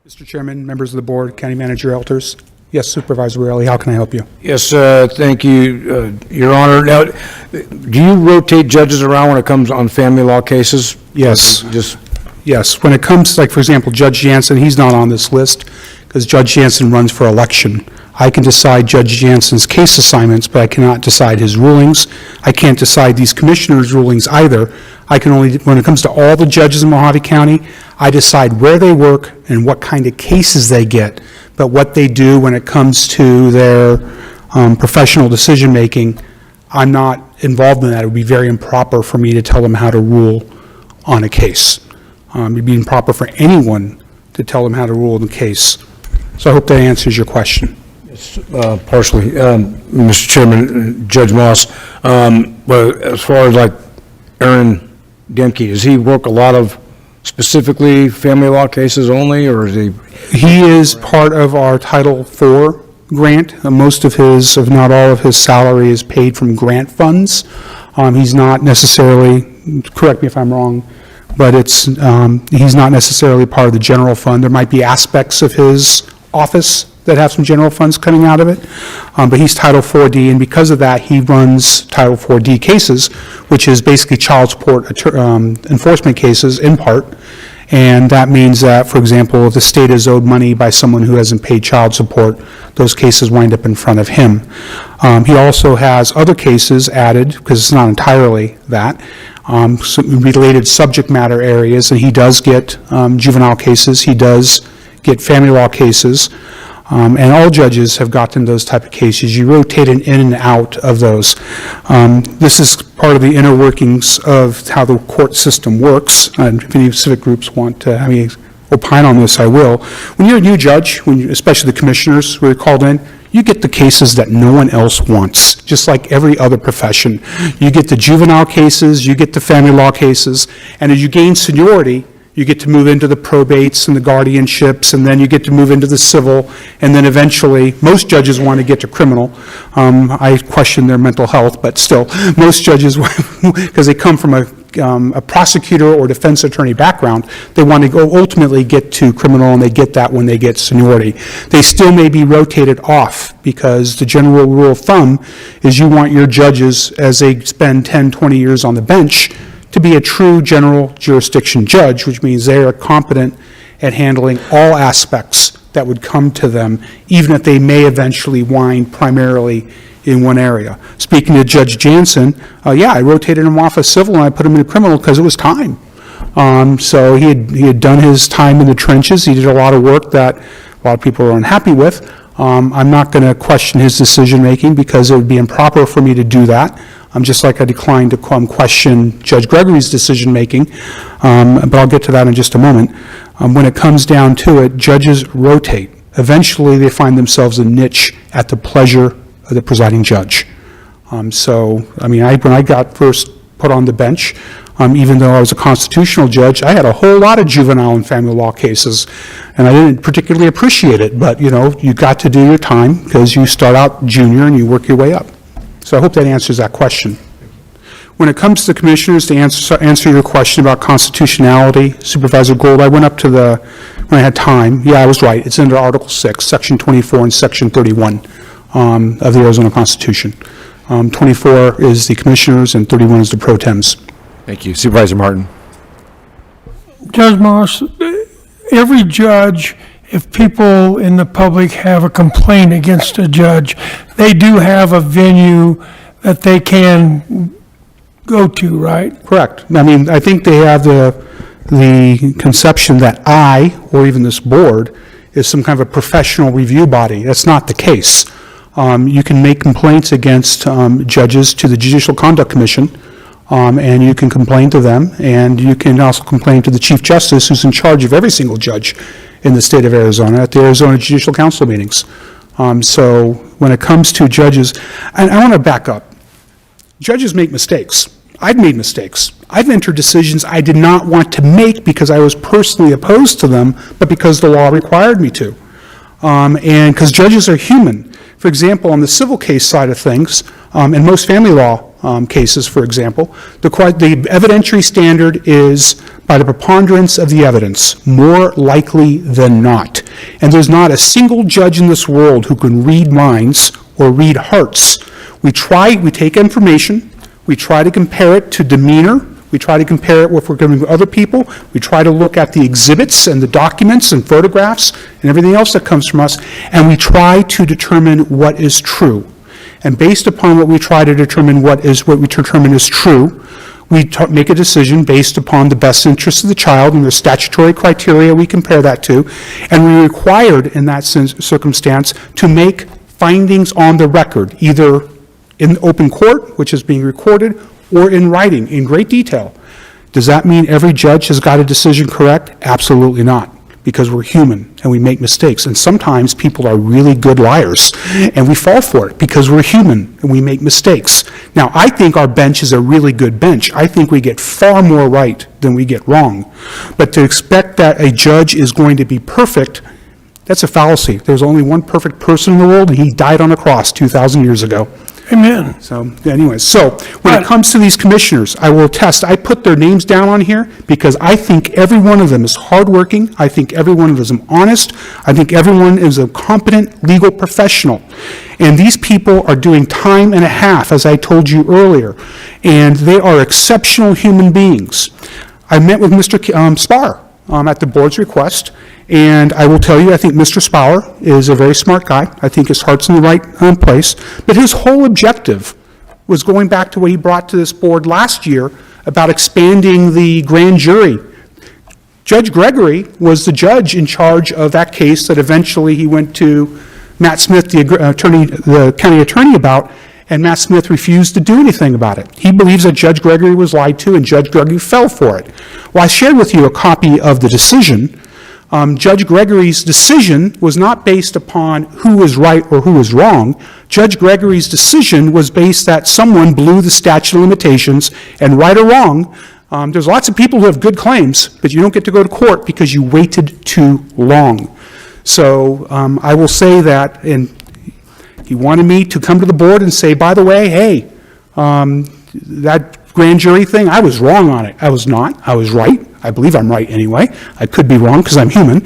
Mr. Chairman, members of the board, County Manager Elters. Yes, Supervisor Rowley, how can I help you? Yes, thank you, Your Honor. Now, do you rotate judges around when it comes on family law cases? Yes. Just, Yes, when it comes, like, for example, Judge Jansen, he's not on this list because Judge Jansen runs for election. I can decide Judge Jansen's case assignments, but I cannot decide his rulings. I can't decide these commissioners' rulings either. I can only, when it comes to all the judges in Mojave County, I decide where they work and what kind of cases they get. But what they do when it comes to their professional decision-making, I'm not involved in that. It would be very improper for me to tell them how to rule on a case. It'd be improper for anyone to tell them how to rule in the case. So I hope that answers your question. partially, Mr. Chairman, Judge Moss, but as far as like Aaron Demke, does he work a lot of specifically family law cases only, or is he? He is part of our Title IV grant. Most of his, if not all of his salary is paid from grant funds. He's not necessarily, correct me if I'm wrong, but it's, he's not necessarily part of the general fund. There might be aspects of his office that have some general funds coming out of it, but he's Title IV-D, and because of that, he runs Title IV-D cases, which is basically child support enforcement cases in part, and that means that, for example, if the state is owed money by someone who hasn't paid child support, those cases wind up in front of him. He also has other cases added, because it's not entirely that, some related subject matter areas, and he does get juvenile cases, he does get family law cases, and all judges have gotten those type of cases. You rotate in and out of those. This is part of the inner workings of how the court system works, and if any civic groups want to have me opine on this, I will. When you're a new judge, especially the commissioners who are called in, you get the cases that no one else wants, just like every other profession. You get the juvenile cases, you get the family law cases, and as you gain seniority, you get to move into the probates and the guardianships, and then you get to move into the civil, and then eventually, most judges want to get to criminal. I question their mental health, but still, most judges, because they come from a prosecutor or defense attorney background, they want to go ultimately get to criminal, and they get that when they get seniority. They still may be rotated off, because the general rule of thumb is you want your judges, as they spend 10, 20 years on the bench, to be a true general jurisdiction judge, which means they are competent at handling all aspects that would come to them, even if they may eventually wind primarily in one area. Speaking to Judge Jansen, yeah, I rotated him off of civil and I put him into criminal because it was time. So he had done his time in the trenches. He did a lot of work that a lot of people are unhappy with. I'm not going to question his decision-making because it would be improper for me to do that. Just like I declined to question Judge Gregory's decision-making, but I'll get to that in just a moment. When it comes down to it, judges rotate. Eventually, they find themselves a niche at the pleasure of the presiding judge. So, I mean, when I got first put on the bench, even though I was a constitutional judge, I had a whole lot of juvenile and family law cases, and I didn't particularly appreciate it, but, you know, you got to do your time because you start out junior and you work your way up. So I hope that answers that question. When it comes to the commissioners, to answer your question about constitutionality, Supervisor Gould, I went up to when I had time. Yeah, I was right. It's under Article 6, Section 24 and Section 31 of the Arizona Constitution. 24 is the commissioners and 31 is the pro tems. Thank you. Supervisor Martin. Judge Moss, every judge, if people in the public have a complaint against a judge, they do have a venue that they can go to, right? Correct. I mean, I think they have the conception that I, or even this board, is some kind of a professional review body. That's not the case. You can make complaints against judges to the Judicial Conduct Commission, and you can complain to them, and you can also complain to the Chief Justice, who's in charge of every single judge in the state of Arizona at the Arizona Judicial Council meetings. So when it comes to judges, and I want to back up. Judges make mistakes. I've made mistakes. I've entered decisions I did not want to make because I was personally opposed to them, but because the law required me to. And because judges are human. For example, on the civil case side of things, in most family law cases, for example, the evidentiary standard is by the preponderance of the evidence, more likely than not. And there's not a single judge in this world who can read minds or read hearts. We take information, we try to compare it to demeanor, we try to compare it with other people, we try to look at the exhibits and the documents and photographs and everything else that comes from us, and we try to determine what is true. And based upon what we try to determine what we determine is true, we make a decision based upon the best interest of the child and the statutory criteria we compare that to, and we're required in that circumstance to make findings on the record, either in open court, which is being recorded, or in writing in great detail. Does that mean every judge has got a decision correct? Absolutely not, because we're human and we make mistakes. And sometimes people are really good liars, and we fall for it because we're human and we make mistakes. Now, I think our bench is a really good bench. I think we get far more right than we get wrong. But to expect that a judge is going to be perfect, that's a fallacy. There's only one perfect person in the world, and he died on a cross 2,000 years ago. Amen. So anyways, when it comes to these commissioners, I will attest, I put their names down on here because I think every one of them is hardworking. I think every one of them is honest. I think everyone is a competent legal professional. And these people are doing time and a half, as I told you earlier, and they are exceptional human beings. I met with Mr. Spar at the board's request, and I will tell you, I think Mr. Spauer is a very smart guy. I think his heart's in the right place. But his whole objective was going back to what he brought to this board last year about expanding the grand jury. Judge Gregory was the judge in charge of that case that eventually he went to Matt Smith, the county attorney, about, and Matt Smith refused to do anything about it. He believes that Judge Gregory was lied to, and Judge Gregory fell for it. Well, I shared with you a copy of the decision. Judge Gregory's decision was not based upon who was right or who was wrong. Judge Gregory's decision was based that someone blew the statute of limitations, and right or wrong, there's lots of people who have good claims, but you don't get to go to court because you waited too long. So I will say that, and he wanted me to come to the board and say, by the way, hey, that grand jury thing, I was wrong on it. I was not. I was right. I believe I'm right anyway. I could be wrong because I'm human,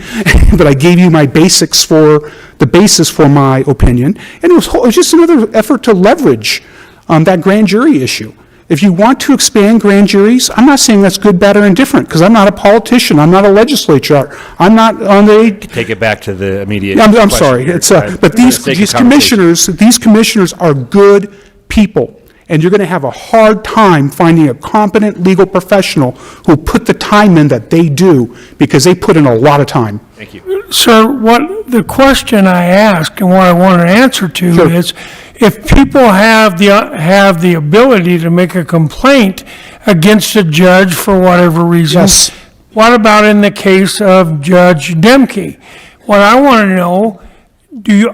but I gave you my basis for my opinion, and it was just another effort to leverage that grand jury issue. If you want to expand grand juries, I'm not saying that's good, bad, or indifferent, because I'm not a politician. I'm not a legislature. I'm not on the... Take it back to the immediate I'm sorry. here, But these commissioners are good people. And you're going to have a hard time finding a competent legal professional who put the time in that they do, because they put in a lot of time. Thank you. Sir, what the question I ask and what I want an answer to Sure. is, if people have the ability to make a complaint against a judge for whatever reason, Yes. what about in the case of Judge Demke? What I want to know,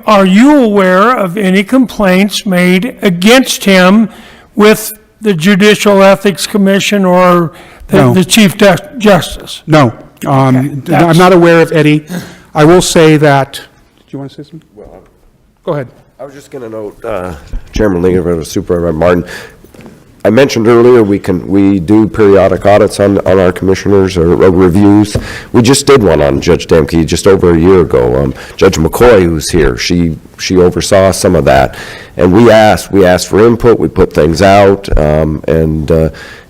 are you aware of any complaints made against him with the Judicial Ethics Commission or No. the Chief Justice? No. I'm not aware of any. I will say that... Do you want to say something? Go ahead. I was just going to note, Chairman Lingenfelter, Supervisor Martin, I mentioned earlier we do periodic audits on our commissioners or reviews. We just did one on Judge Demke just over a year ago. Judge McCoy, who's here, she oversaw some of that, and we asked for input. We put things out, and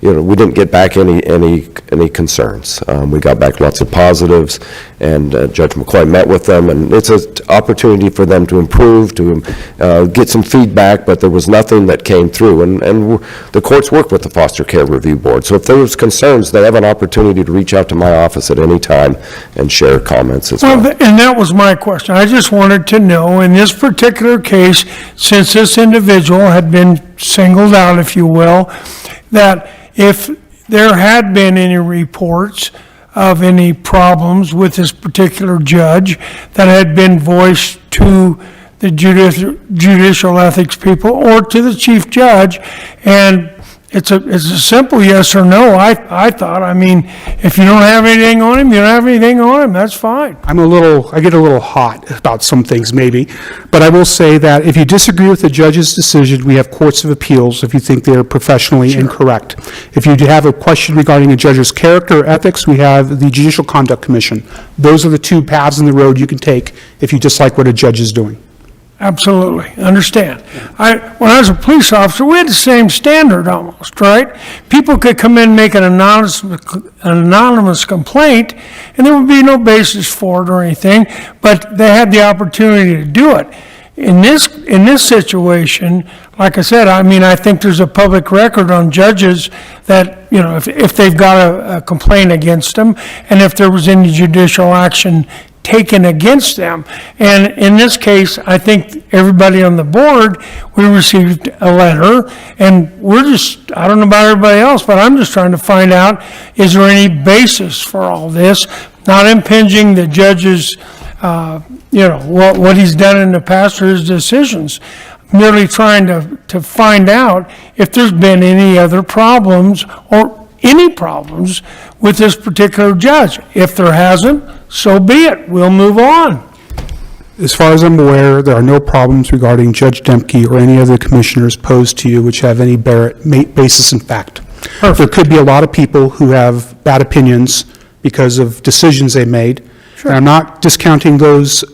we didn't get back any concerns. We got back lots of positives, and Judge McCoy met with them, and it's an opportunity for them to improve, to get some feedback, but there was nothing that came through, and the courts work with the Foster Care Review Board, so if there was concerns, they have an opportunity to reach out to my office at any time and share comments as well. And that was my question. I just wanted to know, in this particular case, since this individual had been singled out, if you will, that if there had been any reports of any problems with this particular judge that had been voiced to the judicial ethics people or to the chief judge, and It's a simple yes or no, I thought. I mean, if you don't have anything on him, you don't have anything on him, that's fine. I get a little hot about some things maybe, but I will say that if you disagree with the judge's decision, we have courts of appeals if you think they're professionally incorrect. If you have a question regarding a judge's character or ethics, we have the Judicial Conduct Commission. Those are the two paths in the road you can take if you dislike what a judge is doing. Absolutely, understand. When I was a police officer, we had the same standard almost, right? People could come in, make an anonymous complaint, and there would be no basis for it or anything, but they had the opportunity to do it. In this situation, like I said, I mean, I think there's a public record on judges that, you know, if they've got a complaint against them, and if there was any judicial action taken against them. And in this case, I think everybody on the board, we received a letter, and I don't know about everybody else, but I'm just trying to find out, is there any basis for all this? Not impinging the judge's, what he's done in the past or his decisions. Merely trying to find out if there's been any other problems or any problems with this particular judge. If there hasn't, so be it. We'll move on. As far as I'm aware, there are no problems regarding Judge Demke or any other commissioners posed to you which have any basis in fact. There could be a lot of people who have bad opinions because of decisions they made. Sure. And I'm not discounting those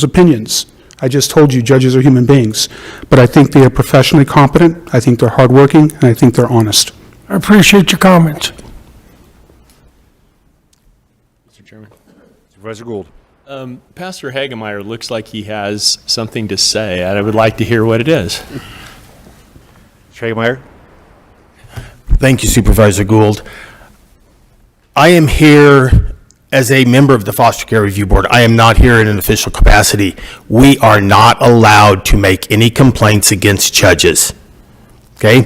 opinions. I just told you judges are human beings. But I think they are professionally competent, I think they're hardworking, and I think they're honest. I appreciate your comments. Mr. Chairman. Supervisor Gould. Pastor Hagemeyer looks like he has something to say, and I would like to hear what it is. Hagemeyer. Thank you, Supervisor Gould. I am here as a member of the Foster Care Review Board. I am not here in an official capacity. We are not allowed to make any complaints against judges, okay?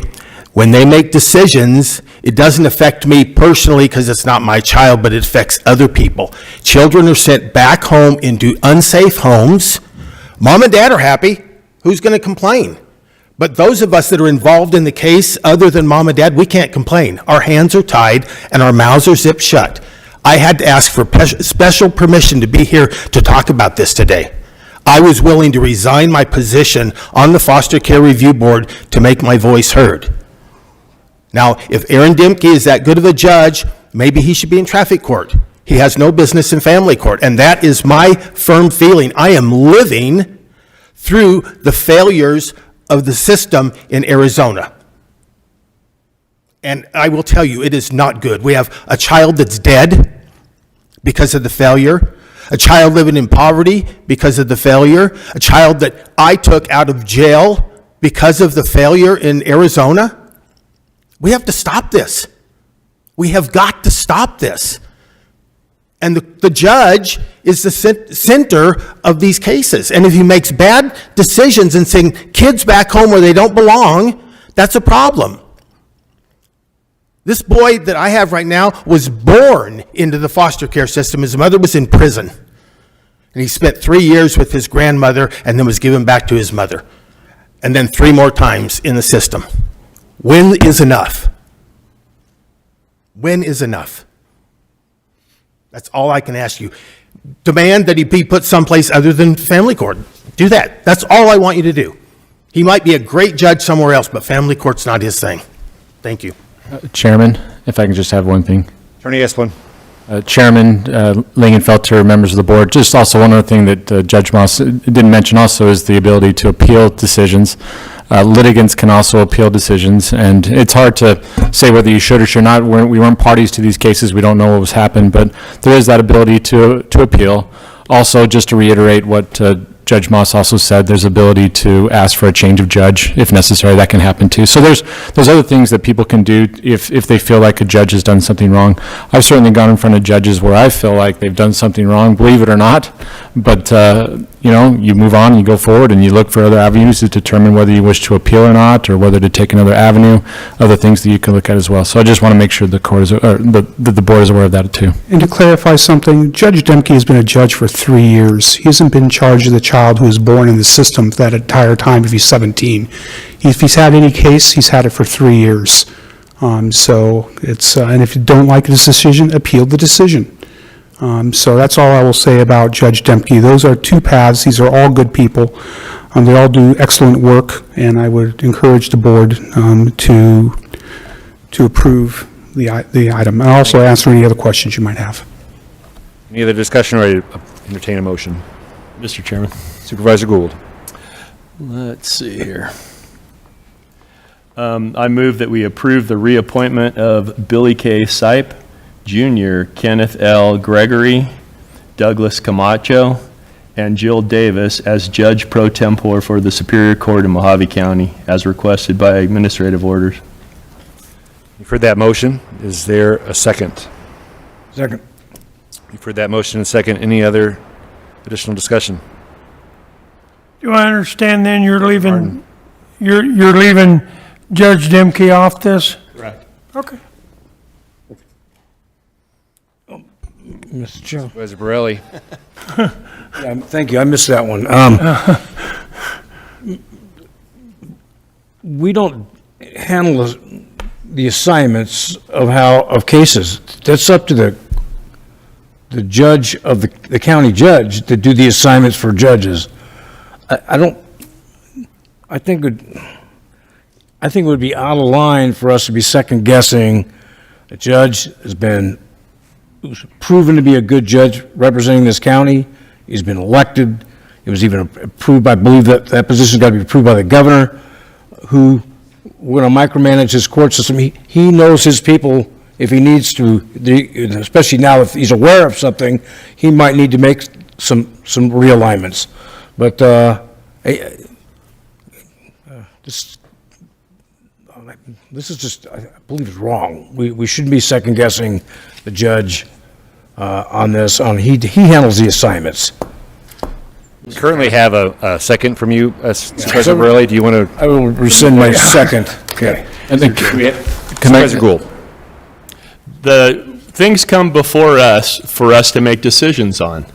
When they make decisions, it doesn't affect me personally because it's not my child, but it affects other people. Children are sent back home into unsafe homes. Mom and dad are happy. Who's going to complain? But those of us that are involved in the case, other than mom and dad, we can't complain. Our hands are tied and our mouths are zipped shut. I had to ask for special permission to be here to talk about this today. I was willing to resign my position on the Foster Care Review Board to make my voice heard. Now, if Aaron Dimke is that good of a judge, maybe he should be in traffic court. He has no business in family court, and that is my firm feeling. I am living through the failures of the system in Arizona. And I will tell you, it is not good. We have a child that's dead because of the failure, a child living in poverty because of the failure, a child that I took out of jail because of the failure in Arizona. We have to stop this. We have got to stop this. And the judge is the center of these cases. And if he makes bad decisions and sending kids back home where they don't belong, that's a problem. This boy that I have right now was born into the foster care system. His mother was in prison. And he spent 3 years with his grandmother and then was given back to his mother. And then 3 more times in the system. When is enough? When is enough? That's all I can ask you. Demand that he be put someplace other than family court. Do that. That's all I want you to do. He might be a great judge somewhere else, but family court's not his thing. Thank you. Chairman, if I can just have one thing. Attorney Esplin. Chairman Lingenfelter, members of the board, just also one other thing that Judge Moss didn't mention also is the ability to appeal decisions. Litigants can also appeal decisions, and it's hard to say whether you should or should not. We weren't parties to these cases. We don't know what was happened, but there is that ability to appeal. Also, just to reiterate what Judge Moss also said, there's ability to ask for a change of judge if necessary. That can happen too. So there's other things that people can do if they feel like a judge has done something wrong. I've certainly gone in front of judges where I feel like they've done something wrong, believe it or not. But you move on, you go forward, and you look for other avenues to determine whether you wish to appeal or not, or whether to take another avenue, other things that you can look at as well. So I just want to make sure the board is aware of that too. And to clarify something, Judge Demke has been a judge for 3 years. He hasn't been charged with a child who was born in the system for that entire time if he's 17. If he's had any case, he's had it for 3 years. So it's, and if you don't like this decision, appeal the decision. So that's all I will say about Judge Dempke. Those are two paths. These are all good people. They all do excellent work, and I would encourage the board to approve the item. I'll also answer any other questions you might have. Any other discussion or entertain a motion? Mr. Chairman. Supervisor Gould. Let's see here. I move that we approve the reappointment of Billy K. Sipe, Jr., Kenneth L. Gregory, Douglas Camacho, and Jill Davis as Judge Pro Tempore for the Superior Court of Mojave County, as requested by administrative orders. You've heard that motion. Is there a second? Second. You've heard that motion and second. Any other additional discussion? Do I understand then you're leaving, you're leaving Judge Dempke off this? Correct. Okay. Mr. Chairman. Supervisor Borelli. Yeah, thank you, I missed that one. We don't handle the assignments of cases. That's up to the judge of the county judge to do the assignments for judges. I think it would be out of line for us to be second guessing. A judge has been proven to be a good judge representing this county. He's been elected. It was even approved, I believe that position's got to be approved by the governor, who, we're going to micromanage his court system. He knows his people if he needs to, especially now if he's aware of something, he might need to make some realignments. But this is just, I believe it's wrong. We shouldn't be second guessing the judge on this. He handles the assignments. We currently have a second from you, Supervisor Borelli. Do you want to? I will rescind my second. Okay. And then, Supervisor Gould. The things come before us for us to make decisions on.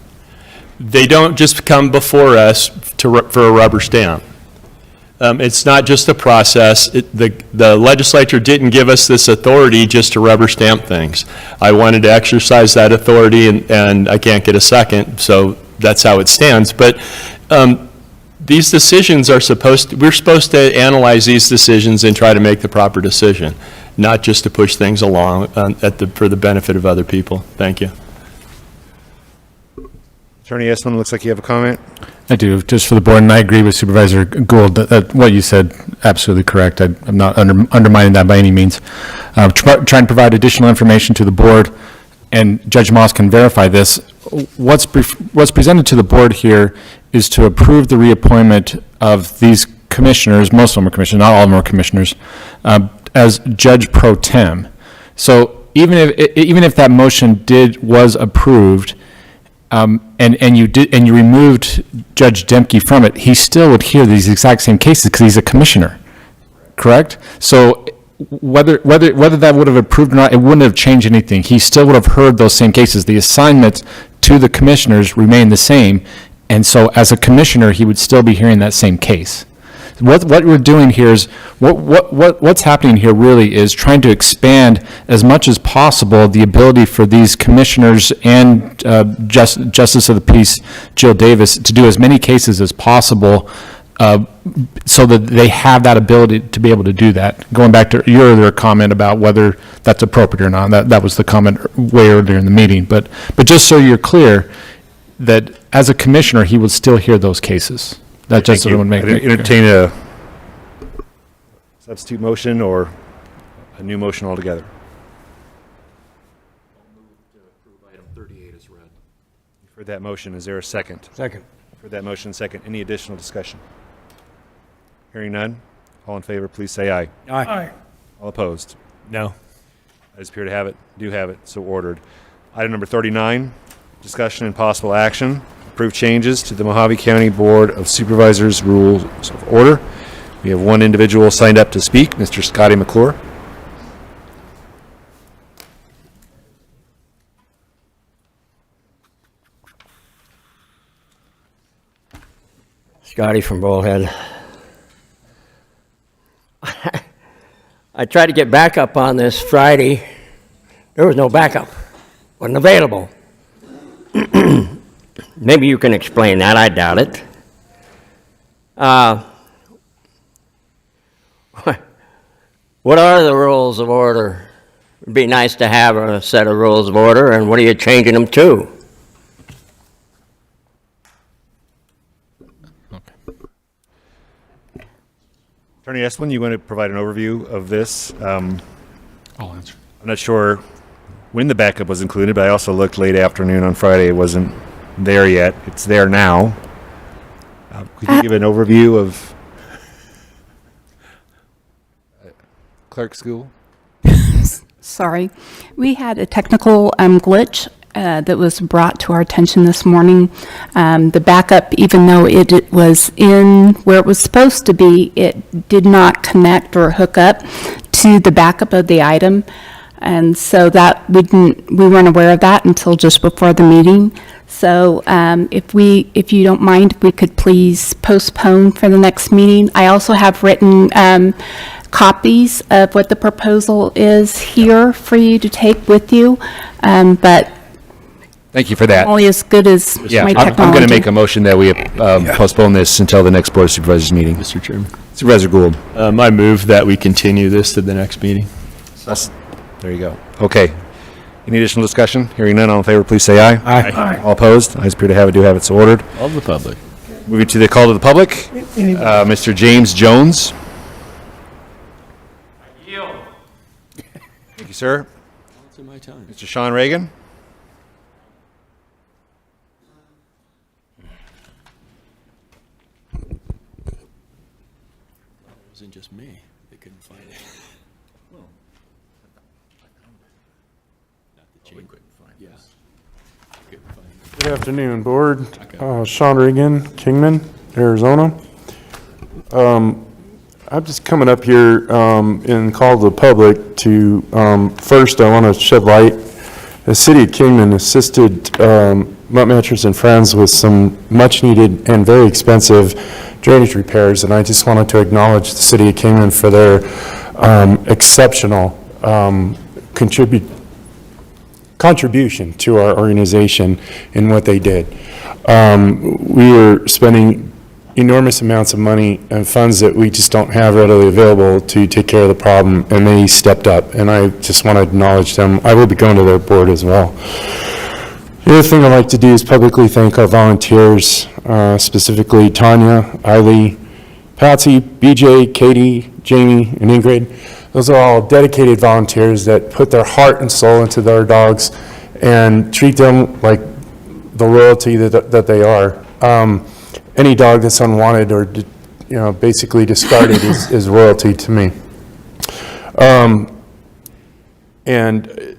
They don't just come before us for a rubber stamp. It's not just a process. The legislature didn't give us this authority just to rubber stamp things. I wanted to exercise that authority, and I can't get a second, so that's how it stands. But these decisions are we're supposed to analyze these decisions and try to make the proper decision, not just to push things along for the benefit of other people. Thank you. Attorney Esplin, looks like you have a comment. I do, just for the board, and I agree with Supervisor Gould, that what you said, absolutely correct. I'm not undermining that by any means. Trying to provide additional information to the board, and Judge Moss can verify this. What's presented to the board here is to approve the reappointment of these commissioners, most of them are commissioners, not all of them are commissioners, as Judge Pro Tem. So even if that motion was approved, and you removed Judge Dempke from it, he still would hear these exact same cases because he's a commissioner, correct? So whether that would have approved or not, it wouldn't have changed anything. He still would have heard those same cases. The assignments to the commissioners remain the same, and so as a commissioner, he would still be hearing that same case. What we're doing here is, what's happening here really is trying to expand as much as possible the ability for these commissioners and Justice of the Peace Jill Davis to do as many cases as possible, so that they have that ability to be able to do that. Going back to your earlier comment about whether that's appropriate or not, that was the comment way earlier in the meeting. But just so you're clear, that as a commissioner, he would still hear those cases. That just would make it entertain a substitute motion or a new motion altogether. Item 38 is read. You've heard that motion. Is there a second? Second. You've heard that motion, second. Any additional discussion? Hearing none. All in favor, please say aye. Aye. All opposed? No. Ayes appear to have it. Do have it. So ordered. Item number 39, discussion and possible action. Approve changes to the Mojave County Board of Supervisors Rules of Order. We have one individual signed up to speak, Mr. Scotty McClure. Scotty from Bullhead. I I tried to get backup on this Friday. There was no backup. Wasn't available. Maybe you can explain that. I doubt it. What are the rules of order? It'd be nice to have a set of rules of order, and what are you changing them to? Attorney Esplin, you want to provide an overview of this? I'll answer. I'm not sure when the backup was included, but I also looked late afternoon on Friday. It wasn't there yet. It's there now. Could you give an overview of clerk school? Sorry. We had a technical glitch that was brought to our attention this morning. The backup, even though it was in where it was supposed to be, it did not connect or hook up to the backup of the item. And so that we weren't aware of that until just before the meeting. So if you don't mind, if we could please postpone for the next meeting. I also have written copies of what the proposal is here for you to take with you, but Thank you for that. only as good as Yeah, my I'm technology. going to make a motion that we postpone this until the next Board of Supervisors meeting. Mr. Chairman. Supervisor Gould. I move that we continue this to the next meeting. There you go. Okay. Any additional discussion? Hearing none, all in favor, please say aye. Aye. All opposed? Ayes appear to have it, do have it, so ordered. Of the public. Moving to the call to the public, Mr. James Jones. Thank you, sir. Mr. Sean Reagan. It wasn't just me. They couldn't find it. Good afternoon, Board. Sean Regan, Kingman, Arizona. I'm just coming up here and call the public to, first, I want to shed light. The City of Kingman assisted Mutt Mattress and Friends with some much-needed and very expensive drainage repairs, and I just wanted to acknowledge the City of Kingman for their exceptional contribution to our organization in what they did. We were spending enormous amounts of money and funds that we just don't have readily available to take care of the problem, and they stepped up, and I just want to acknowledge them. I will be going to their board as well. The other thing I'd like to do is publicly thank our volunteers, specifically Tanya, Eiley, Patsy, BJ, Katie, Jamie, and Ingrid. Those are all dedicated volunteers that put their heart and soul into their dogs and treat them like the royalty that they are. Any dog that's unwanted or basically discarded is royalty to me. And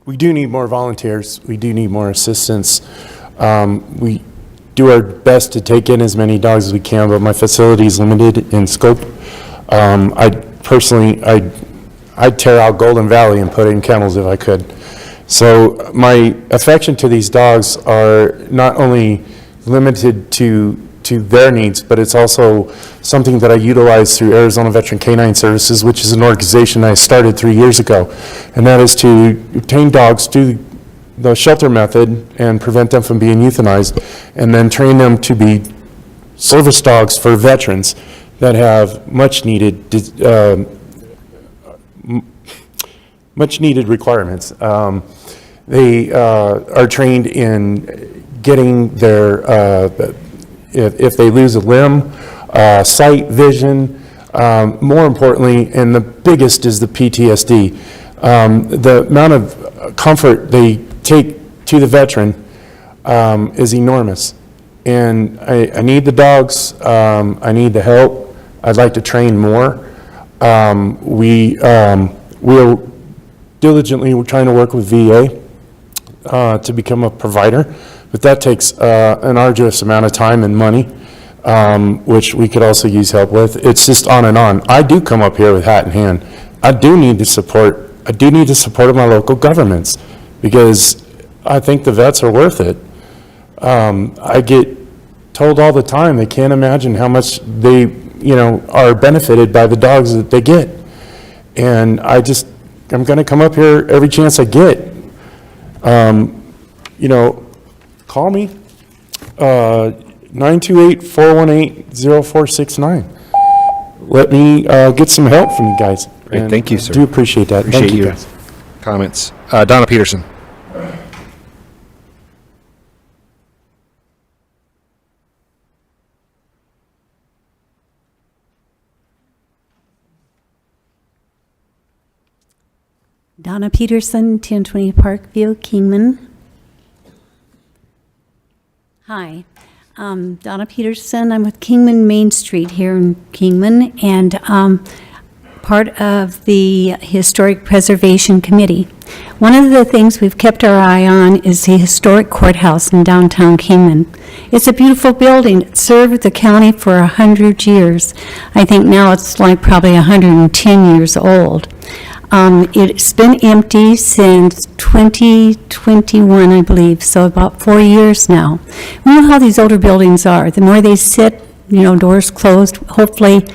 we do need more volunteers. We do need more assistance. We do our best to take in as many dogs as we can, but my facility is limited in scope. I'd tear out Golden Valley and put in kennels if I could. So my affection to these dogs are not only limited to their needs, but it's also something that I utilize through Arizona Veteran Canine Services, which is an organization I started 3 years ago. And that is to obtain dogs to the shelter method and prevent them from being euthanized, and then train them to be service dogs for veterans that have much needed requirements. They are trained in getting their, if they lose a limb, sight, vision, more importantly, and the biggest is the PTSD. The amount of comfort they take to the veteran is enormous. And I need the dogs, I need the help. I'd like to train more. We're diligently trying to work with VA to become a provider, but that takes an arduous amount of time and money, which we could also use help with. It's just on and on. I do come up here with hat in hand. I do need the support. I do need the support of my local governments, because I think the vets are worth it. I get told all the time they can't imagine how much they are benefited by the dogs that they get. And I'm going to come up here every chance I get. Call me, 928-418-0469. Let me get some help from you guys. Great, And thank you, sir. I do appreciate that. Appreciate Thank you, your guys. comments. Donna Peterson. Donna Peterson, 1020 Parkview, Kingman. Hi, Donna Peterson. I'm with Kingman Main Street here in Kingman, and part of the Historic Preservation Committee. One of the things we've kept our eye on is the historic courthouse in downtown Kingman. It's a beautiful building. It served the county for 100 years. I think now it's like probably 110 years old. It's been empty since 2021, I believe, so about 4 years now. We know how these older buildings are. The more they sit, doors closed, hopefully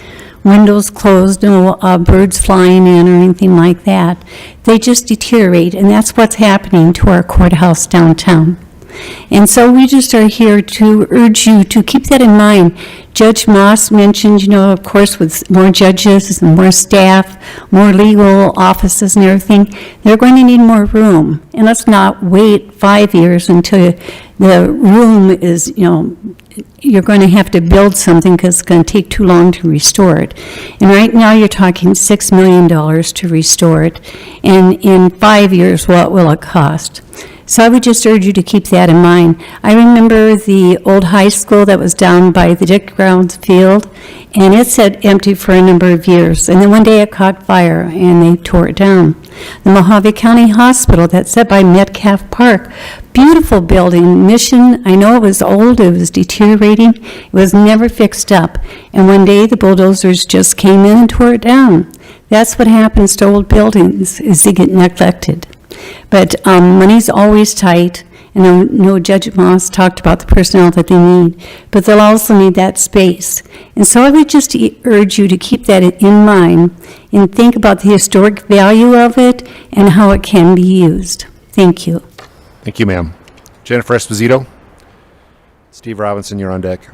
windows closed, no birds flying in or anything like that. They just deteriorate, and that's what's happening to our courthouse downtown. And so we just are here to urge you to keep that in mind. Judge Moss mentioned, of course, with more judges and more staff, more legal offices and everything, they're going to need more room. And let's not wait 5 years until the room is, you're going to have to build something because it's going to take too long to restore it. And right now you're talking $6 million to restore it. And in 5 years, what will it cost? So I would just urge you to keep that in mind. I remember the old high school that was down by the Dick Grounds field, and it sat empty for a number of years. And then one day it caught fire, and they tore it down. The Mojave County Hospital that's set by Metcalf Park, beautiful building, Mission. I know it was old, it was deteriorating, it was never fixed up. And one day the bulldozers just came in and tore it down. That's what happens to old buildings, is they get neglected. But money's always tight, and I know Judge Moss talked about the personnel that they need, but they'll also need that space. And so I would just urge you to keep that in mind and think about the historic value of it and how it can be used. Thank you. Thank you, ma'am. Jennifer Esposito. Steve Robinson, you're on deck.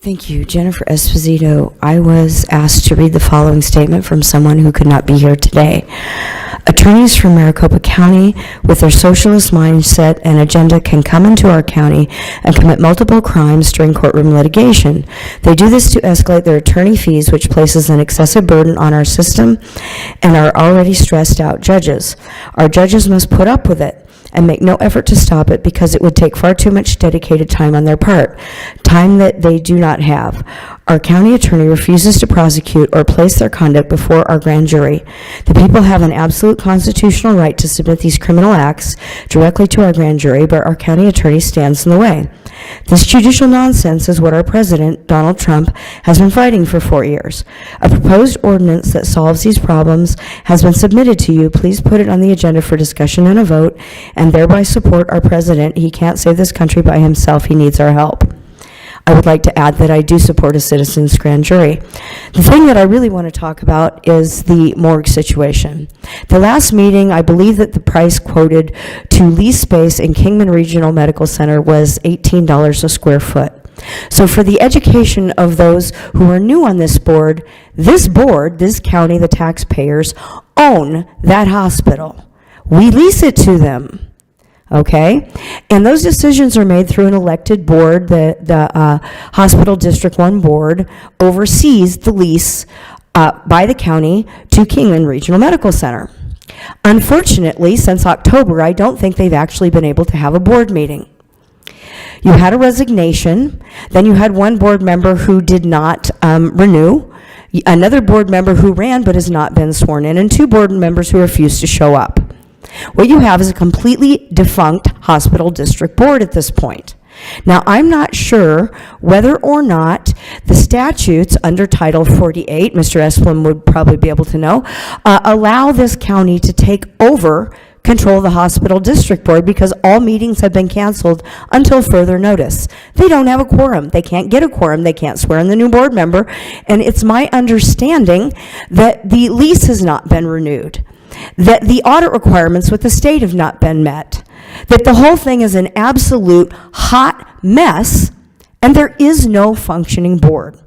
Thank you, Jennifer Esposito. I was asked to read the following statement from someone who could not be here today. Attorneys from Maricopa County with their socialist mindset and agenda can come into our county and commit multiple crimes during courtroom litigation. They do this to escalate their attorney fees, which places an excessive burden on our system and our already stressed out judges. Our judges must put up with it and make no effort to stop it because it would take far too much dedicated time on their part, time that they do not have. Our county attorney refuses to prosecute or place their conduct before our grand jury. The people have an absolute constitutional right to submit these criminal acts directly to our grand jury, but our county attorney stands in the way. This judicial nonsense is what our president, Donald Trump, has been fighting for 4 years. A proposed ordinance that solves these problems has been submitted to you. Please put it on the agenda for discussion and a vote, and thereby support our president. He can't save this country by himself. He needs our help. I would like to add that I do support a citizens grand jury. The thing that I really want to talk about is the morgue situation. The last meeting, I believe that the price quoted to lease space in Kingman Regional Medical Center was $18 a square foot. So for the education of those who are new on this board, this county, the taxpayers, own that hospital. We lease it to them. Okay? And those decisions are made through an elected board. The Hospital District 1 board oversees the lease by the county to Kingman Regional Medical Center. Unfortunately, since October, I don't think they've actually been able to have a board meeting. You had a resignation, then you had one board member who did not renew, another board member who ran but has not been sworn in, and two board members who refused to show up. What you have is a completely defunct hospital district board at this point. Now, I'm not sure whether or not the statutes under Title 48, Mr. Esplin would probably be able to know, allow this county to take over control of the hospital district board because all meetings have been canceled until further notice. They don't have a quorum. They can't get a quorum. They can't swear in the new board member. And it's my understanding that the lease has not been renewed, that the audit requirements with the state have not been met, that the whole thing is an absolute hot mess, and there is no functioning board.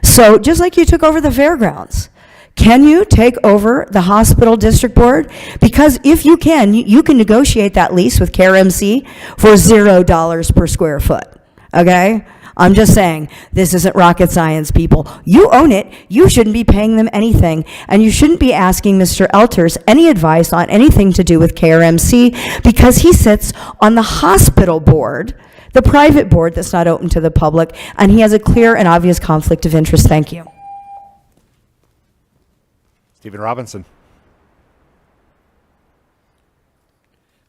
So just like you took over the fairgrounds, can you take over the hospital district board? Because if you can, you can negotiate that lease with CareMC for $0 per square foot, okay? I'm just saying, this isn't rocket science, people. You own it, you shouldn't be paying them anything, and you shouldn't be asking Mr. Elters any advice on anything to do with CareMC because he sits on the hospital board, the private board that's not open to the public, and he has a clear and obvious conflict of interest. Thank you. Stephen Robinson.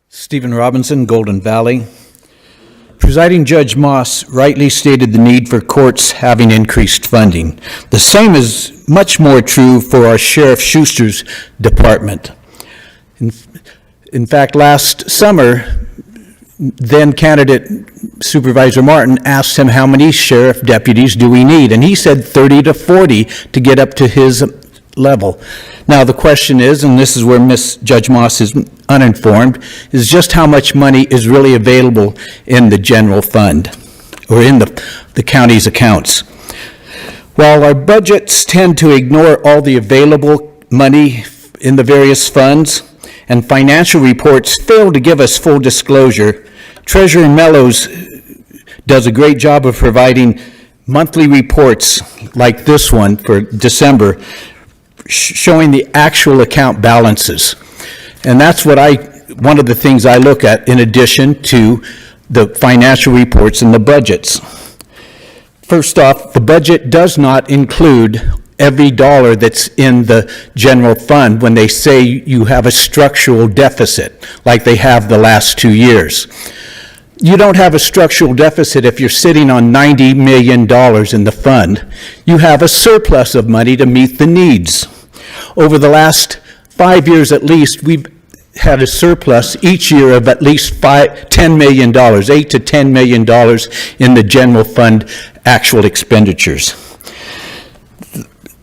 Stephen Robinson, Golden Valley. Presiding Judge Moss rightly stated the need for courts having increased funding. The same is much more true for our Sheriff Schuster's department. In fact, last summer, then candidate Supervisor Martin asked him how many sheriff deputies do we need, and he said 30 to 40 to get up to his level. Now the question is, and this is where Judge Moss is uninformed, is just how much money is really available in the general fund or in the county's accounts. While our budgets tend to ignore all the available money in the various funds and financial reports fail to give us full disclosure, Treasurer Mellows does a great job of providing monthly reports like this one for December showing the actual account balances. And that's one of the things I look at in addition to the financial reports and the budgets. First off, the budget does not include every dollar that's in the general fund when they say you have a structural deficit, like they have the last 2 years. You don't have a structural deficit if you're sitting on $90 million in the fund. You have a surplus of money to meet the needs. Over the last 5 years at least, we've had a surplus each year of at least $10 million, $8 to $10 million in the general fund actual expenditures.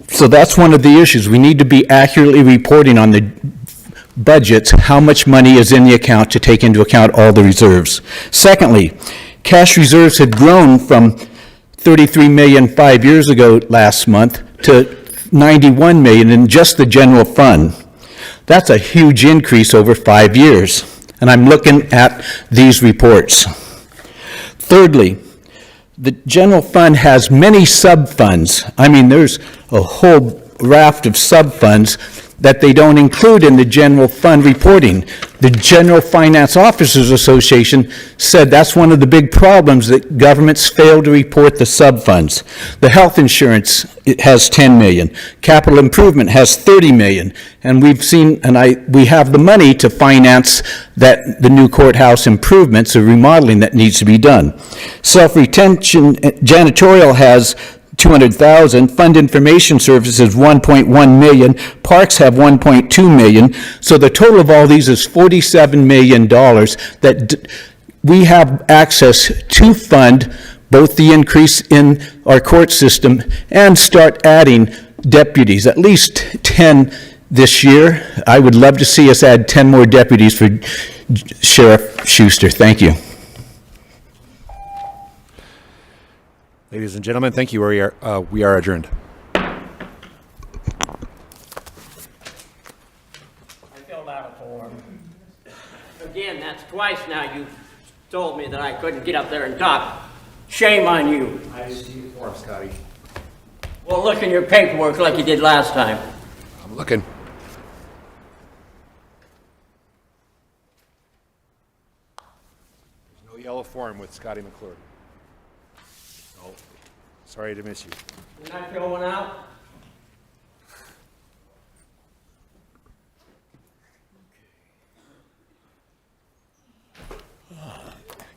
So that's one of the issues. We need to be accurately reporting on the budgets, how much money is in the account to take into account all the reserves. Secondly, cash reserves had grown from $33 million 5 years ago last month to $91 million in just the general fund. That's a huge increase over 5 years, and I'm looking at these reports. Thirdly, the general fund has many sub-funds. I mean, there's a whole raft of sub-funds that they don't include in the general fund reporting. The General Finance Officers Association said that's one of the big problems, that governments fail to report the sub-funds. The health insurance, it has 10 million. Capital improvement has 30 million. And we've seen, we have the money to finance the new courthouse improvements or remodeling that needs to be done. Self-retention, janitorial has 200,000, fund information services 1.1 million, parks have 1.2 million, so the total of all these is $47 million that we have access to fund both the increase in our court system and start adding deputies, at least 10 this year. I would love to see us add 10 more deputies for Sheriff Schuster. Thank you. Ladies and gentlemen, thank you. We are adjourned. I filled out a form. Again, that's twice now you've told me that I couldn't get up there and talk. Shame on you. I see the form, Scotty. Well, look in your paperwork like you did last time. I'm looking. There's no yellow form with Scotty McClure. Oh, sorry to miss you. You're not filling out?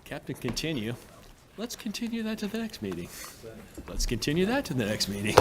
Captain, continue. Let's continue that to the next meeting. Let's continue that to the next meeting.